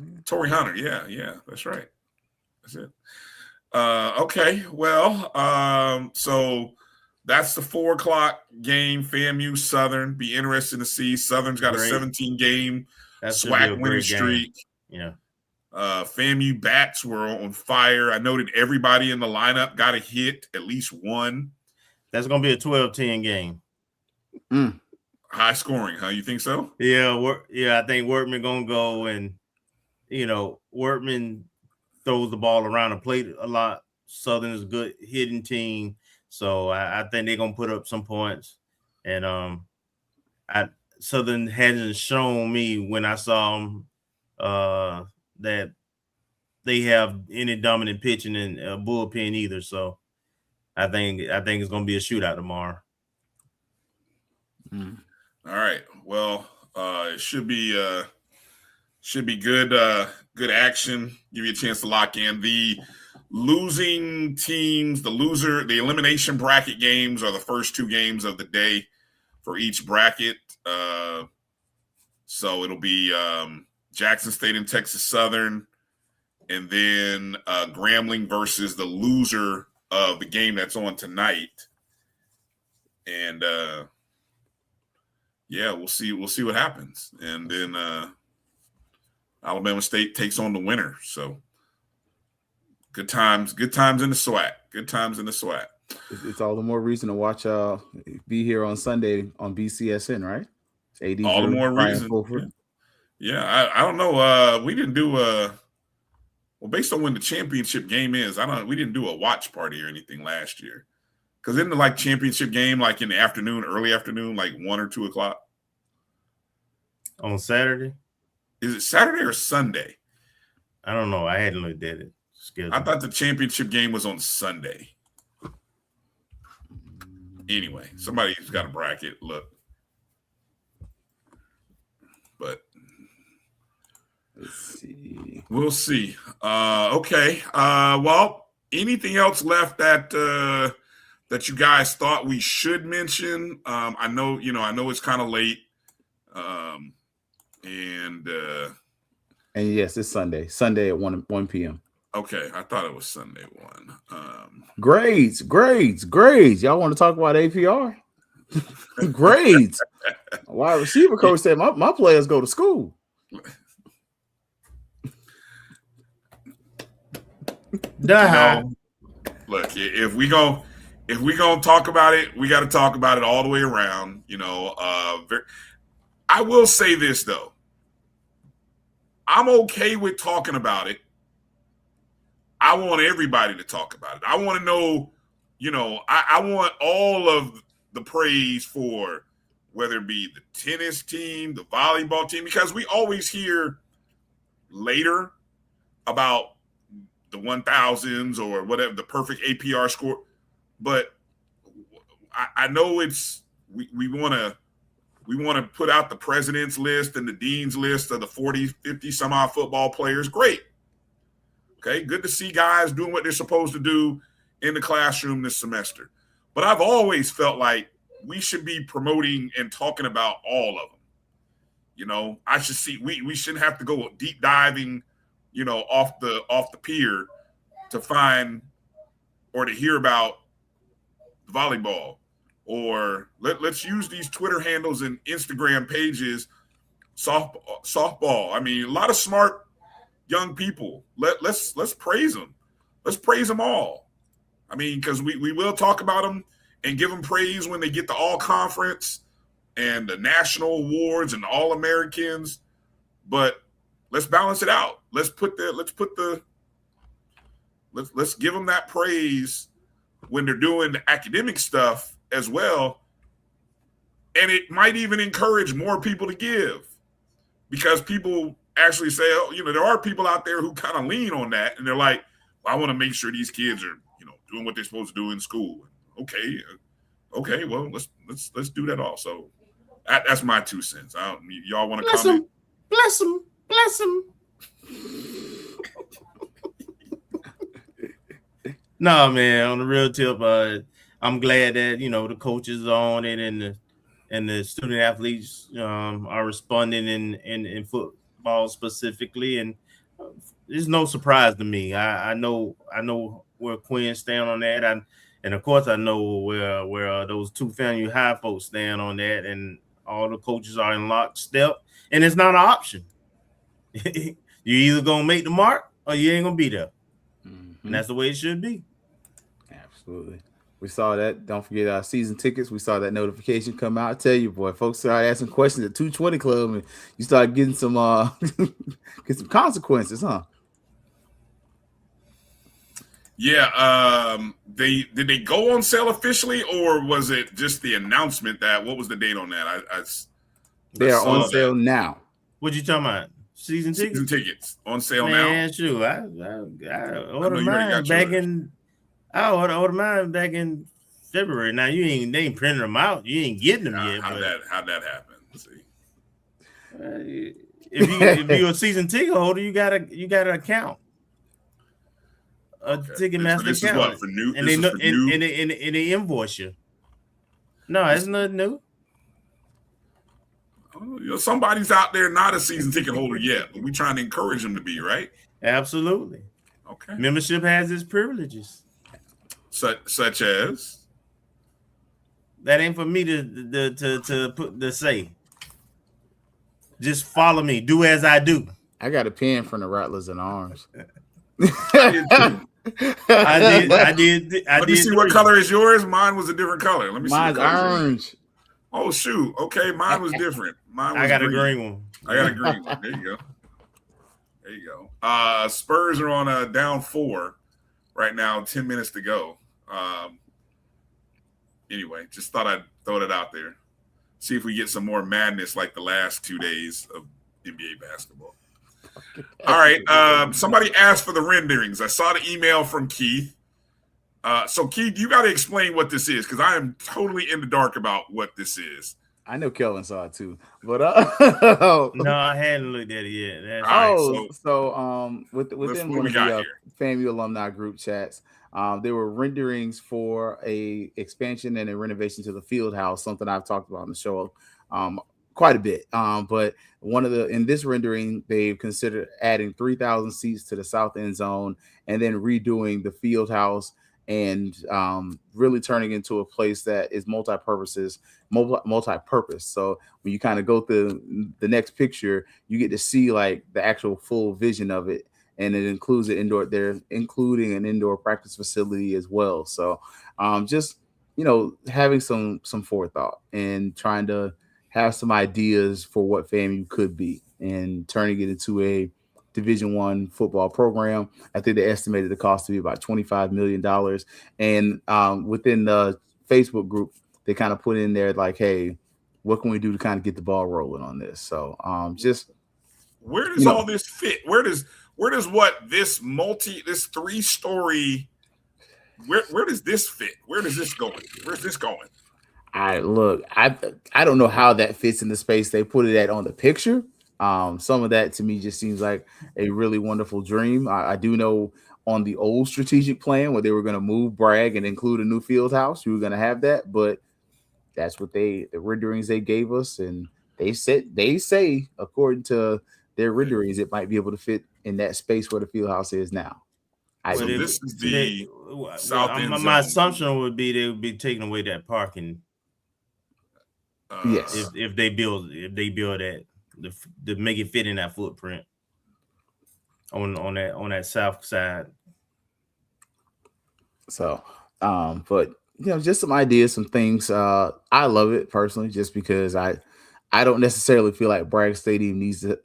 Yeah, that's right. That's it. Okay, well, so that's the 4:00 game. FAMU Southern. Be interesting to see. Southern's got a 17-game SWAC winning streak. Yeah. FAMU bats were on fire. I noted everybody in the lineup got a hit, at least one. That's going to be a 12-10 game. High scoring, huh? You think so? Yeah, I think Workman going to go, and, Workman throws the ball around the plate a lot. Southern is a good hitting team, so I think they're going to put up some points. And Southern hasn't shown me when I saw them that they have any dominant pitching in bullpen either. So I think it's going to be a shootout tomorrow. All right. Well, it should be good action. Give you a chance to lock in. The losing teams, the elimination bracket games are the first 2 games of the day for each bracket. So it'll be Jackson State and Texas Southern, and then Grambling versus the loser of the game that's on tonight. And we'll see what happens. And then Alabama State takes on the winner. So good times in the SWAC. It's all the more reason to watch be here on Sunday on BCSN, right? AD all the more reason. Yeah, I don't know. We didn't do based on when the championship game is, we didn't do a watch party or anything last year. Because isn't the championship game in the afternoon, early afternoon, 1 or 2 o'clock? On Saturday? Is it Saturday or Sunday? I don't know. I hadn't looked at it. I thought the championship game was on Sunday. Anyway, somebody's got a bracket. Look. But let's see. We'll see. Okay. Well, anything else left that you guys thought we should mention? I know it's kind of late. And yes, it's Sunday at 1 p.m. Okay, I thought it was Sunday 1. Grades. Y'all want to talk about APR? Grades. Wide receiver coach said my players go to school. Look, if we gonna talk about it, we got to talk about it all the way around. I will say this though, I'm okay with talking about it. I want everybody to talk about it. I want to know, I want all of the praise for whether it be the tennis team, the volleyball team, because we always hear later about the 1000s or whatever, the perfect APR score. But I know we want to put out the president's list and the dean's list of the 40, 50 some odd football players. Great. Okay, good to see guys doing what they're supposed to do in the classroom this semester. But I've always felt like we should be promoting and talking about all of them. I should see we shouldn't have to go deep diving, off the pier to find or to hear about volleyball. Or let's use these Twitter handles and Instagram pages, softball. I mean, a lot of smart young people. Let's praise them. Let's praise them all. I mean, because we will talk about them and give them praise when they get the all conference and the national awards and all Americans. But let's balance it out. Let's give them that praise when they're doing the academic stuff as well. And it might even encourage more people to give, because people actually say, there are people out there who kind of lean on that, and they're like, well, I want to make sure these kids are, doing what they're supposed to do in school. Okay, well, let's do that also. That's my 2 cents. Y'all want to comment? Bless them. No, man, on the real tip, I'm glad that, the coaches are on it and the student athletes are responding in football specifically. And it's no surprise to me. I know where Quinn stand on that. And of course I know where those two FAMU High folks stand on that, and all the coaches are in lockstep, and it's not an option. You either gonna make the mark or you ain't gonna be there. Mm-hmm. And that's the way it should be. Absolutely. We saw that. Don't forget our season tickets. We saw that notification come out. I tell you, boy, folks started asking questions at 220 Club, and you start getting some get some consequences, huh? Yeah. Did they go on sale officially, or was it just the announcement that? What was the date on that? They are on sale now. What you talking about? Season tickets? Season tickets on sale now. Man, sure. I ordered mine back in. I ordered mine back in February. Now they ain't printing them out. You ain't getting them yet. How'd that happen? See, if you're a season ticket holder, you got an account, Ticketmaster account, is for new, and they invoice you. No, it's nothing new. Somebody's out there not a season ticket holder yet, but we're trying to encourage them to be, right? Absolutely. Okay. Membership has its privileges. Such as? That ain't for me to say. Just follow me. Do as I do. I got a pen from the Rattlers and Arms. I did. Let me see what color is yours. Mine was a different color. Let me see. Mine's orange. Oh shoot. Okay, mine was different. I got green. A green one. I got a green one. There you go. Spurs are on a down 4 right now. 10 minutes to go. Anyway, just thought I'd throw that out there. See if we get some more madness like the last 2 days of NBA basketball. All right. Somebody asked for the renderings. I saw the email from Keith. So Keith, you got to explain what this is, because I am totally in the dark about what this is. I know Kelvin saw it too, but no, I hadn't looked at it yet. Within one of the FAMU alumni group chats, there were renderings for a expansion and a renovation to the field house, something I've talked about on the show quite a bit. But in this rendering, they've considered adding 3,000 seats to the south end zone and then redoing the field house and really turning into a place that is multi-purpose. So when you kind of go through the next picture, you get to see like the actual full vision of it. And it includes including an indoor practice facility as well. So just, having some forethought and trying to have some ideas for what FAMU could be and turning it into Division I football program. I think they estimated the cost to be about $25 million. And within the Facebook group, they kind of put in there like, hey, what can we do to kind of get the ball rolling on this? So just where does all this fit? Where does this 3-story where does this fit? Where does this going? Where's this going? I don't know how that fits in the space they put it at on the picture. Some of that to me just seems like a really wonderful dream. I do know on the old strategic plan where they were going to move Bragg and include a new field house, you were going to have that, but that's what the renderings they gave us, and they say according to their renderings it might be able to fit in that space where the field house is now. So this is the south end zone. My assumption would be they would be taking away that parking. Yes, if they build that to make it fit in that footprint on that south side. So, but just some ideas, some things. I love it personally, just because I don't necessarily feel like Bragg Stadium needs to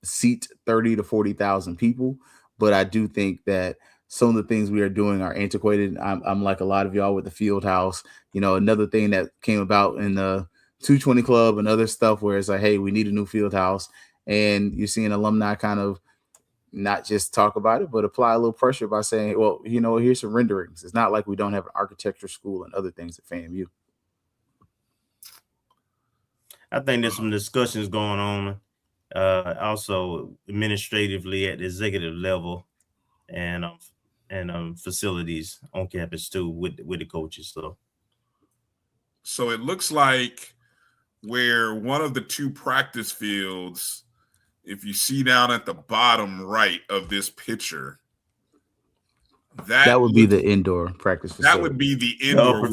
seat 30 to 40,000 people, but I do think that some of the things we are doing are antiquated. I'm like a lot of y'all with the field house. Another thing that came about in the 220 Club and other stuff where it's like, hey, we need a new field house, and you're seeing alumni kind of not just talk about it, but apply a little pressure by saying, well, here's some renderings. It's not like we don't have an architecture school and other things at FAMU. I think there's some discussions going on also administratively at the executive level and facilities on campus too with the coaches. So it looks like where one of the two practice fields, if you see down at the bottom right of this picture, that would be the indoor practice facility. That would be the indoor.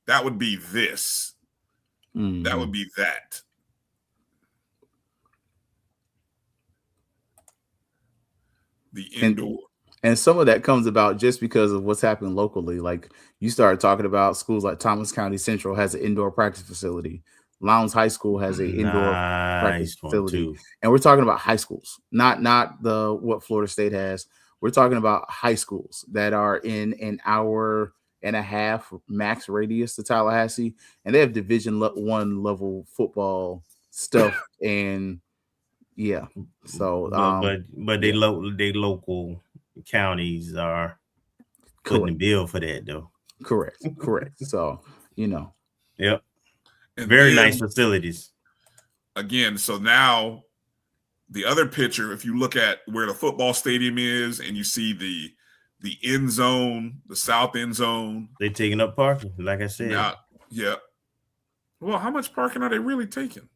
That would be this. Mm-hmm. That would be that. The indoor. And some of that comes about just because of what's happening locally. Like you started talking about schools like Thomas County Central has an indoor practice facility. Lowndes High School has an indoor practice facility. And we're talking about high schools, not what Florida State has. We're talking about high schools that are in an hour and a half max radius to Tallahassee, and they have Division I level football stuff. And yeah, so but they local counties are putting the bill for that though. Correct. So yep. And very nice facilities. Again, so now the other picture, if you look at where the football stadium is and you see the end zone, the south end zone, they're taking up parking, like I said. Yeah. Well, how much parking are they really taking?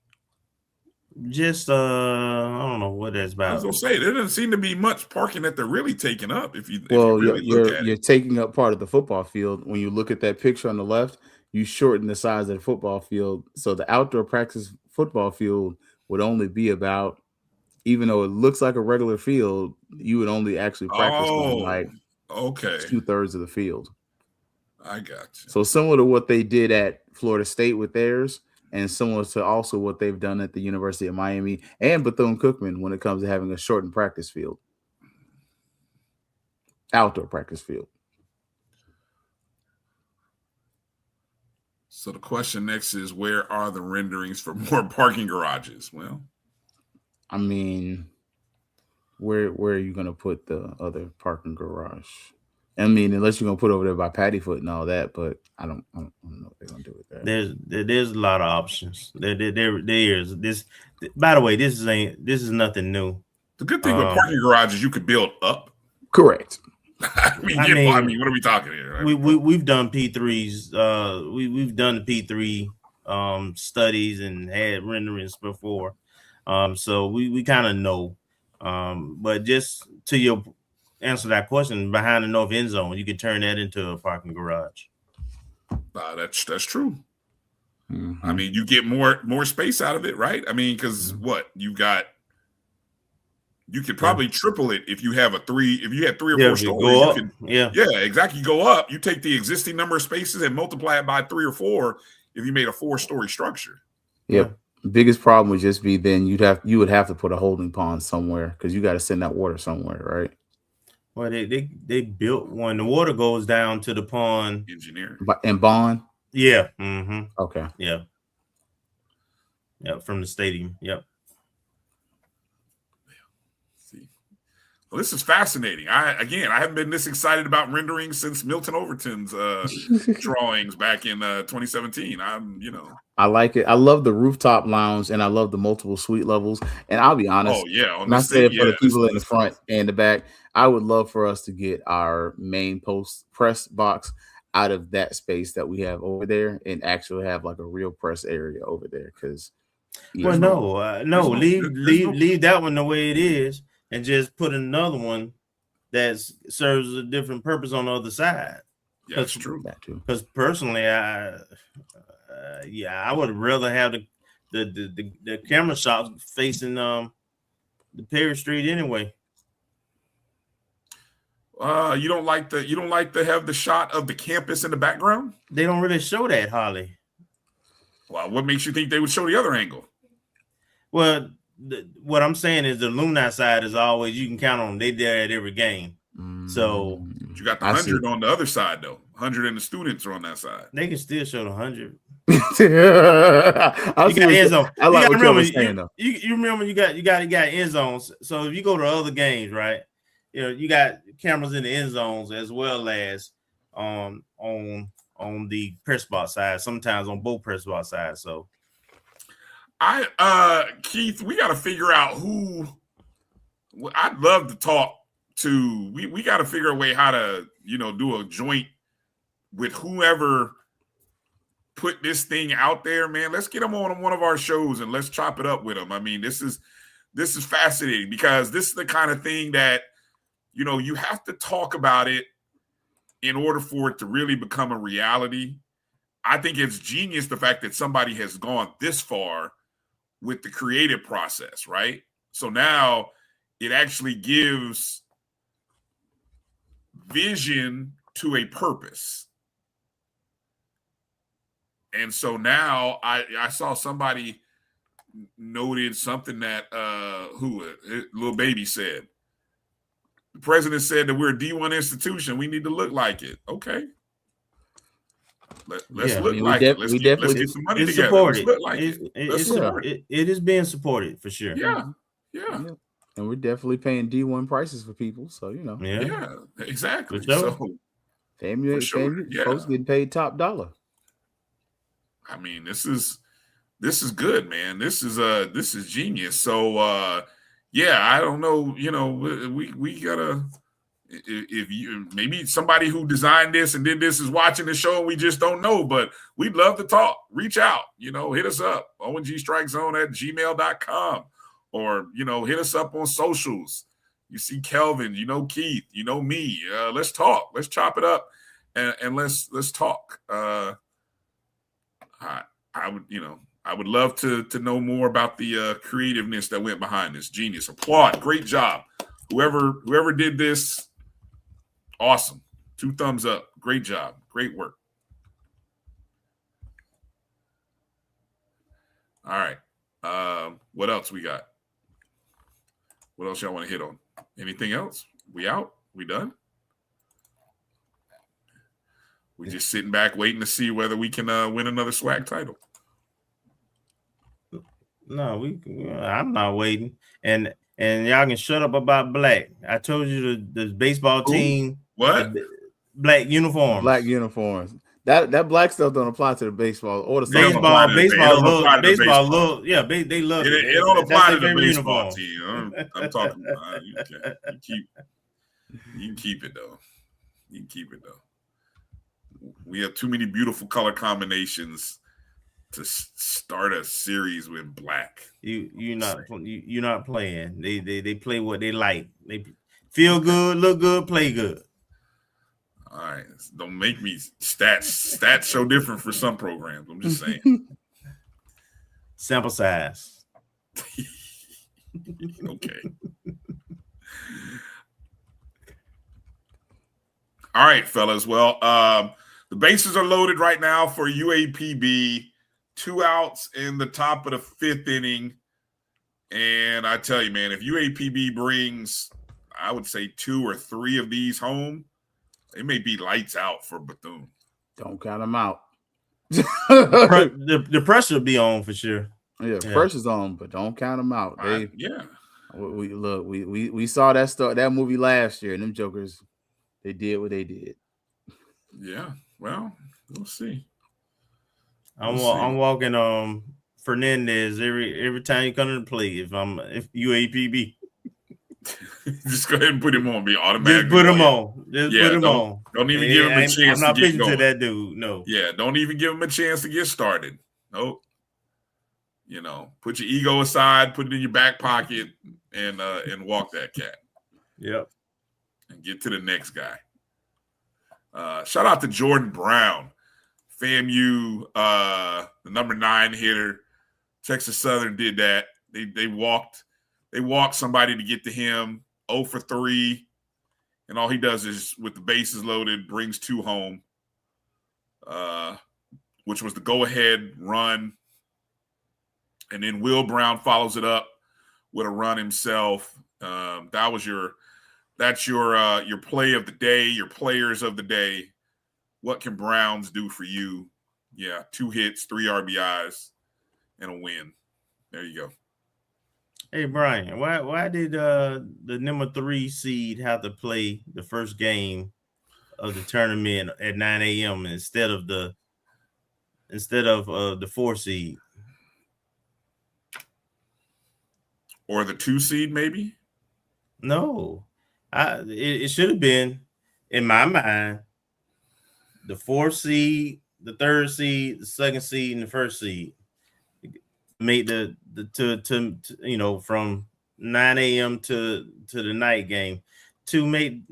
Just I don't know what that's about. I was gonna say there doesn't seem to be much parking that they're really taking up. You're taking up part of the football field. When you look at that picture on the left, you shorten the size of the football field, so the outdoor practice football field would only be about, even though it looks like a regular field, you would only actually practice on like 2/3 of the field. I got you. So similar to what they did at Florida State with theirs, and similar to also what they've done at the University of Miami and Bethune-Cookman when it comes to having a shortened practice field, outdoor practice field. So the question next is, where are the renderings for more parking garages? Well, I mean, where are you going to put the other parking garage? I mean, unless you're going to put over there by Pattyfoot and all that, but I don't know what they're going to do with that. There's a lot of options. There is. This, by the way, this is nothing new. The good thing with parking garages, you could build up. Correct. I mean, what are we talking here? We've done P3s. We've done the P3 studies and had renderings before. So we kind of know. But just to your answer that question, behind the north end zone, you can turn that into a parking garage. That's true. Mm-hmm. I mean, you get more space out of it, right? I mean, because you could probably triple it if you have if you had 3 or 4 stories. Yeah, exactly. You go up, you take the existing number of spaces and multiply it by 3 or 4 if you made a 4-story structure. Yep. Biggest problem would just be then you would have to put a holding pond somewhere because you got to send that water somewhere, right? Well, they built one. The water goes down to the pond. Engineering. And bond. Yeah. Mm-hmm. Okay. Yeah. Yep. From the stadium. Yep. Well, this is fascinating. I haven't been this excited about rendering since Milton Overton's drawings back in 2017. I like it. I love the rooftop lounge and I love the multiple suite levels. And I'll be honest. Oh yeah, and I said for the people in the front and the back, I would love for us to get our main post press box out of that space that we have over there and actually have like a real press area over there. Because leave that one the way it is. And just put another one that serves a different purpose on the other side. Yeah, that's true. Because personally, I would rather have the camera shots facing the Perry Street anyway. You don't like to have the shot of the campus in the background? They don't really show that, Harley. Well, what makes you think they would show the other angle? Well, what I'm saying is the alumni side is always, you can count on them. They there at every game. So you got the 100 on the other side though. 100 and the students are on that side. They can still show the 100. You got end zone. I like what you're saying though. You remember you got end zones. So if you go to other games, right? You got cameras in the end zones as well as on the press box side. Sometimes on both press box sides. So. Keith, we got to figure out who. I'd love to talk to. We got to figure a way how to, do a joint with whoever put this thing out there, man. Let's get them on one of our shows and let's chop it up with them. I mean, this is fascinating because this is the kind of thing that, you have to talk about it in order for it to really become a reality. I think it's genius the fact that somebody has gone this far with the creative process, right? So now it actually gives vision to a purpose. And so now I saw somebody noted something that Lil Baby said. The president said that we're a D1 institution. We need to look like it. Okay. Let's look like it. Let's get some money together. Let's look like it. It is being supported for sure. Yeah. And we're definitely paying D1 prices for people. So, Yeah, exactly. Sure. So FAMU folks getting paid top dollar. I mean, this is good, man. This is genius. So I don't know, we gotta, if you maybe somebody who designed this and did this is watching the show and we just don't know, but we'd love to talk. Reach out, hit us up, O&G StrikeZone at gmail.com, or hit us up on socials. You see Kelvin, Keith, me. Let's talk. Let's chop it up and let's talk. I would love to know more about the creativeness that went behind this. Genius. Applaud. Great job. Whoever did this, awesome. 2 thumbs up. Great job. Great work. All right. What else we got? What else y'all want to hit on? Anything else? We out? We done? We just sitting back waiting to see whether we can win another SWAC title. No, I'm not waiting. And y'all can shut up about black. I told you the baseball team. What? Black uniforms. Black uniforms. That black stuff don't apply to the baseball or the baseball. Baseball look. Yeah, they love it. It don't apply to the baseball team. I'm talking about you can keep it though. You can keep it though. We have too many beautiful color combinations to start a series with black. You're not playing. They play what they like. They feel good, look good, play good. All right, don't make me stats show different for some programs. I'm just saying. Sample size. Okay. All right, fellas. Well, the bases are loaded right now for UAPB 2 outs in the top of the 5th inning. And I tell you, man, if UAPB brings, I would say 2 or 3 of these home, it may be lights out for Bethune. Don't count them out. The pressure will be on for sure. Yeah, pressure's on, but don't count them out. Yeah. We saw that movie last year, and them jokers, they did what they did. Yeah. Well, we'll see. I'm walking Fernandez every time you come to the plate. If UAPB, just go ahead and put him on. Be automatic. Just put him on. Put him on. Don't even give him a chance. I'm not to get pitching going. to that dude. No. Yeah, don't even give him a chance to get started. Nope. Put your ego aside, put it in your back pocket, and walk that cat. Yep. And get to the next guy. Shout out to Jordan Brown, FAMU, the number 9 hitter. Texas Southern did that. They walked somebody to get to him. 0 for 3, and all he does is, with the bases loaded, brings 2 home, which was the go-ahead run. And then Will Brown follows it up with a run himself. That's your play of the day, your players of the day. What can Browns do for you? Yeah, 2 hits, 3 RBIs, and a win. There you go. Hey, Bryan, why did the number 3 seed have to play the first game of the tournament at 9 a.m. instead of the 4 seed? Or the 2 seed, maybe? No. It should have been, in my mind, the 4th seed, the 3rd seed, the 2nd seed, and the 1st seed. Make the from 9 a.m. to the night game to make,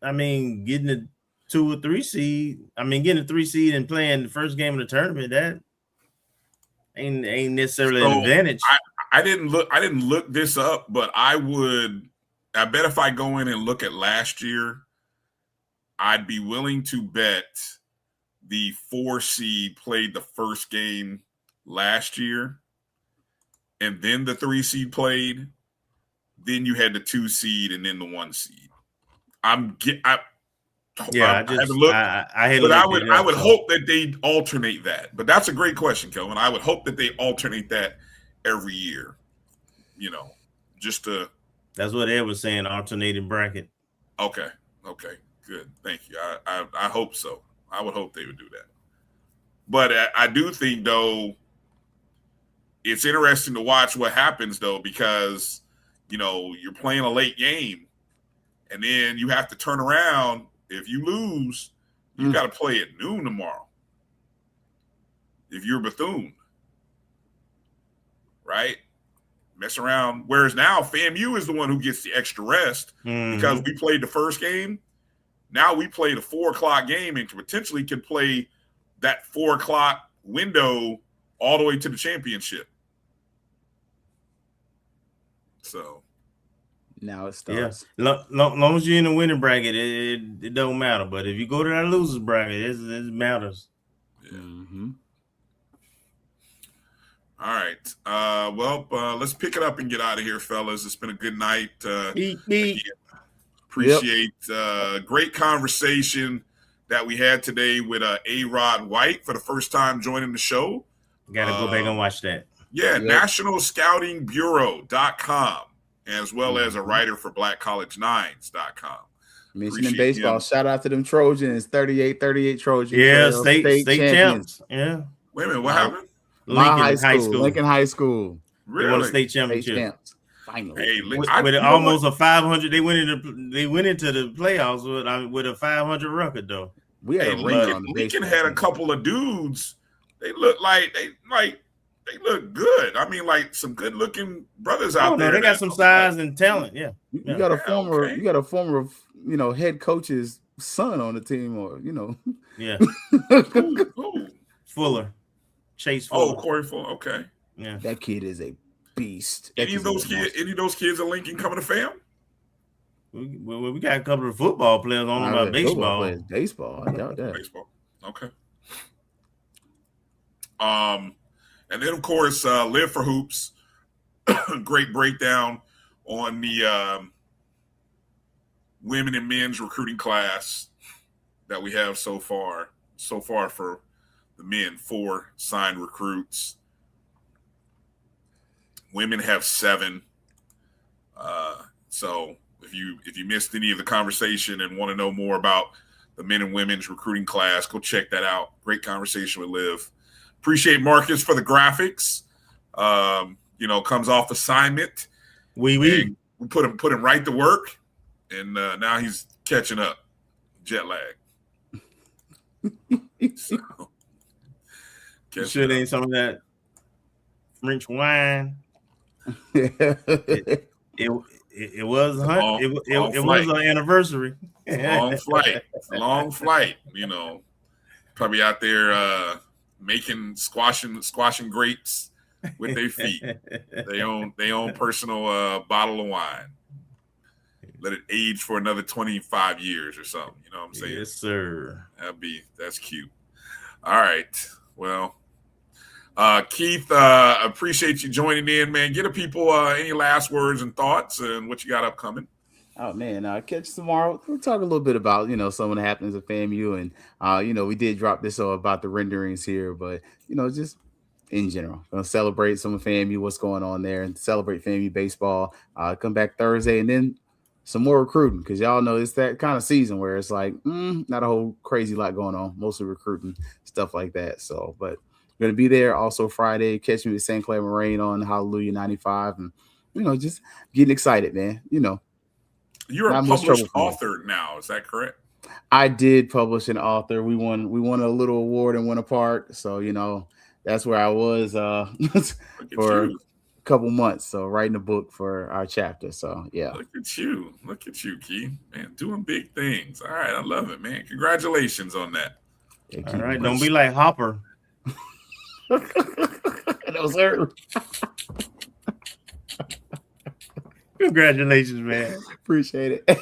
getting a 2 or 3 seed. Getting a 3 seed and playing the first game of the tournament, that ain't necessarily an advantage. I didn't look this up, but I bet if I go in and look at last year, I'd be willing to bet the 4 seed played the first game last year, and then the 3 seed played. Then you had the 2 seed and then the 1 seed. I would hope that they alternate that. But that's a great question, Kelvin. I would hope that they alternate that every year. Just to. That's what Ed was saying. Alternating bracket. Okay. Good. Thank you. I hope so. I would hope they would do that. But I do think, though, it's interesting to watch what happens, though, because, you're playing a late game and then you have to turn around. If you lose, you got to play at noon tomorrow. If you're Bethune, right? Mess around. Whereas now FAMU is the one who gets the extra rest because we played the first game. Now we played a 4:00 game and potentially can play that 4:00 window all the way to the championship. So now it starts. Yeah. Long as you're in the winning bracket, it don't matter. But if you go to that losers bracket, it matters. Yeah. Mm-hmm. All right. Let's pick it up and get out of here, fellas. It's been a good night. Appreciate great conversation that we had today with A-Rod White for the first time joining the show. Got to go back and watch that. Yeah, nationalscoutingbureau.com, as well as a writer for blackcollegenines.com. Mentioning baseball, shout out to them Trojans, 38 Trojans. Yeah, state champs. Yeah. Wait a minute, what happened? Lincoln High School. Really? They won a state championship. Finally. Hey, with almost a 500, they went into the playoffs with a 500 record though. We had Lincoln had a couple of dudes. They look like they look good. Like some good looking brothers out there. They got some size and talent. Yeah. You got a former head coach's son on the team, or Yeah. Who? Fuller. Chase Fuller. Oh, Corey Fuller. Okay. Yeah. That kid is a beast. Any of those kids at Lincoln coming to FAM? We got a couple of football players on about baseball. Baseball. I doubt that. Baseball. Okay. And then, of course, Live for Hoops. Great breakdown on the women and men's recruiting class that we have so far. So far for the men, 4 signed recruits. Women have 7. So if you missed any of the conversation and want to know more about the men and women's recruiting class, go check that out. Great conversation with Liv. Appreciate Marcus for the graphics. Comes off assignment. We put him right to work, and now he's catching up. Jet lag. So, sure, ain't some of that French wine. It was an anniversary. Long flight. Probably out there making squashing grapes with their feet. They own personal bottle of wine. Let it age for another 25 years or something. You know what I'm saying? Yes, sir. That's cute. All right. Well, Keith, appreciate you joining in, man. Get the people any last words and thoughts and what you got upcoming. Oh man, catch you tomorrow. We'll talk a little bit about some of the happenings at FAMU, and we did drop this about the renderings here, but just in general, gonna celebrate some of FAMU, what's going on there, and celebrate FAMU baseball. Come back Thursday, and then some more recruiting, because y'all know it's that kind of season where it's like not a whole crazy lot going on, mostly recruiting stuff like that. So, but we're gonna be there also Friday. Catch me with St. Clair Moraine on Hallelujah 95, and just getting excited, man. You're a published author now, is that correct? I did publish an author. We won a little award in Winter Park, so that's where I was for a couple months. So writing a book for our chapter. So yeah. Look at you, Keith, man, doing big things. All right, I love it, man. Congratulations on that. Yeah, all right, don't be like Hopper. No, sir. Congratulations, man. Appreciate it.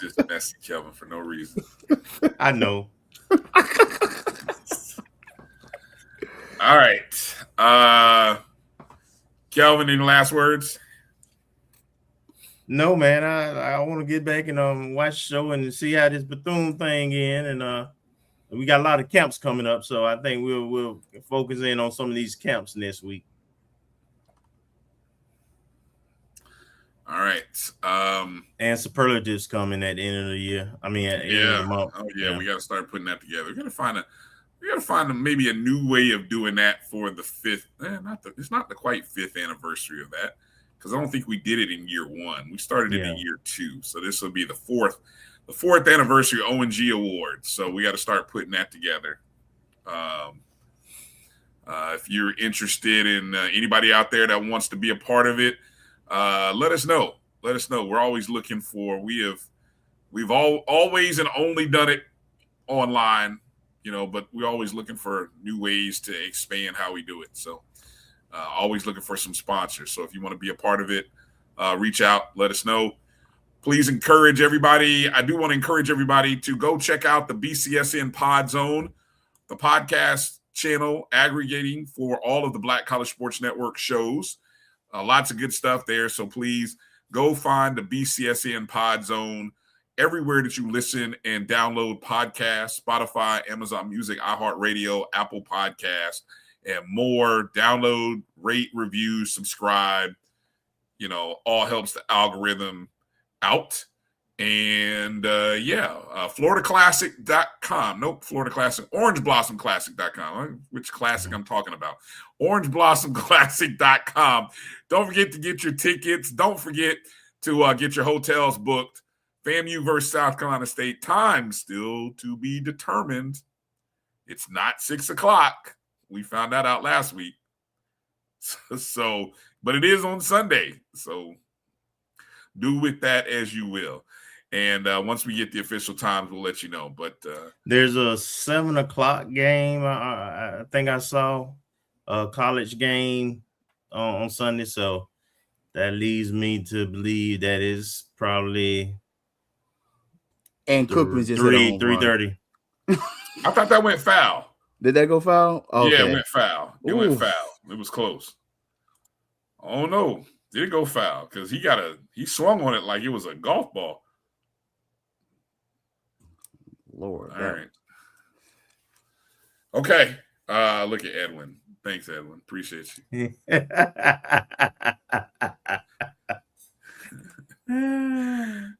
Just messing Kelvin for no reason. I know. All right. Kelvin, any last words? No, man. I want to get back and watch the show and see how this Bethune thing in. And we got a lot of camps coming up, so I think we'll focus in on some of these camps next week. All right. And superlatives coming at the end of the year. I mean, at the end of the month. Oh yeah, we got to start putting that together. We got to find maybe a new way of doing that for the 5th. It's not the quite 5th anniversary of that, because I don't think we did it in year 1. We started it in year 2, so this will be the 4th anniversary O&G Awards. So we got to start putting that together. If you're interested in anybody out there that wants to be a part of it, let us know. We're always looking for. We've always and only done it online, but we're always looking for new ways to expand how we do it. So always looking for some sponsors. So if you want to be a part of it, reach out, let us know. Please encourage everybody. I do want to encourage everybody to go check out the BCSN Pod Zone, the podcast channel aggregating for all of the Black College Sports Network shows. Lots of good stuff there. So please go find the BCSN Pod Zone everywhere that you listen and download podcasts, Spotify, Amazon Music, iHeartRadio, Apple Podcasts, and more. Download, rate, review, subscribe. All helps the algorithm out. And FloridaClassic.com. Nope, Florida Classic. OrangeBlossomClassic.com. Which classic I'm talking about. OrangeBlossomClassic.com. Don't forget to get your tickets. Don't forget to get your hotels booked. FAMU versus South Carolina State. Time still to be determined. It's not 6 o'clock. We found that out last week. But it is on Sunday. So do with that as you will. And once we get the official times, we'll let you know. But there's a 7 o'clock game. I think I saw a college game on Sunday. So that leads me to believe that it's probably and Cookman's just 3:30. I thought that went foul. Did that go foul? Oh, yeah, okay. it went foul. It went foul. It was close. Oh no. Did it go foul? Because he swung on it like it was a golf ball. Lord. All right. Okay. Look at Edwin. Thanks, Edwin. Appreciate you.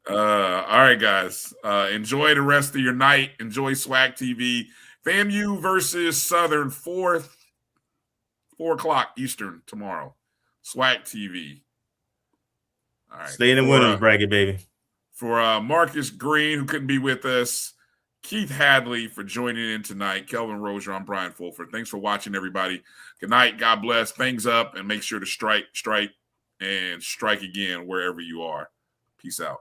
All right, guys. Enjoy the rest of your night. Enjoy SWAC TV. FAMU versus Southern, 4 o'clock Eastern tomorrow. SWAC TV. All right. Stay in the winners bracket, baby. For Marcus Green, who couldn't be with us, Keith Hadley for joining in tonight, Kelvin Rozier, I'm Brian Fulford. Thanks for watching, everybody. Good night. God bless. FangsUp, and make sure to strike, and strike again wherever you are. Peace out.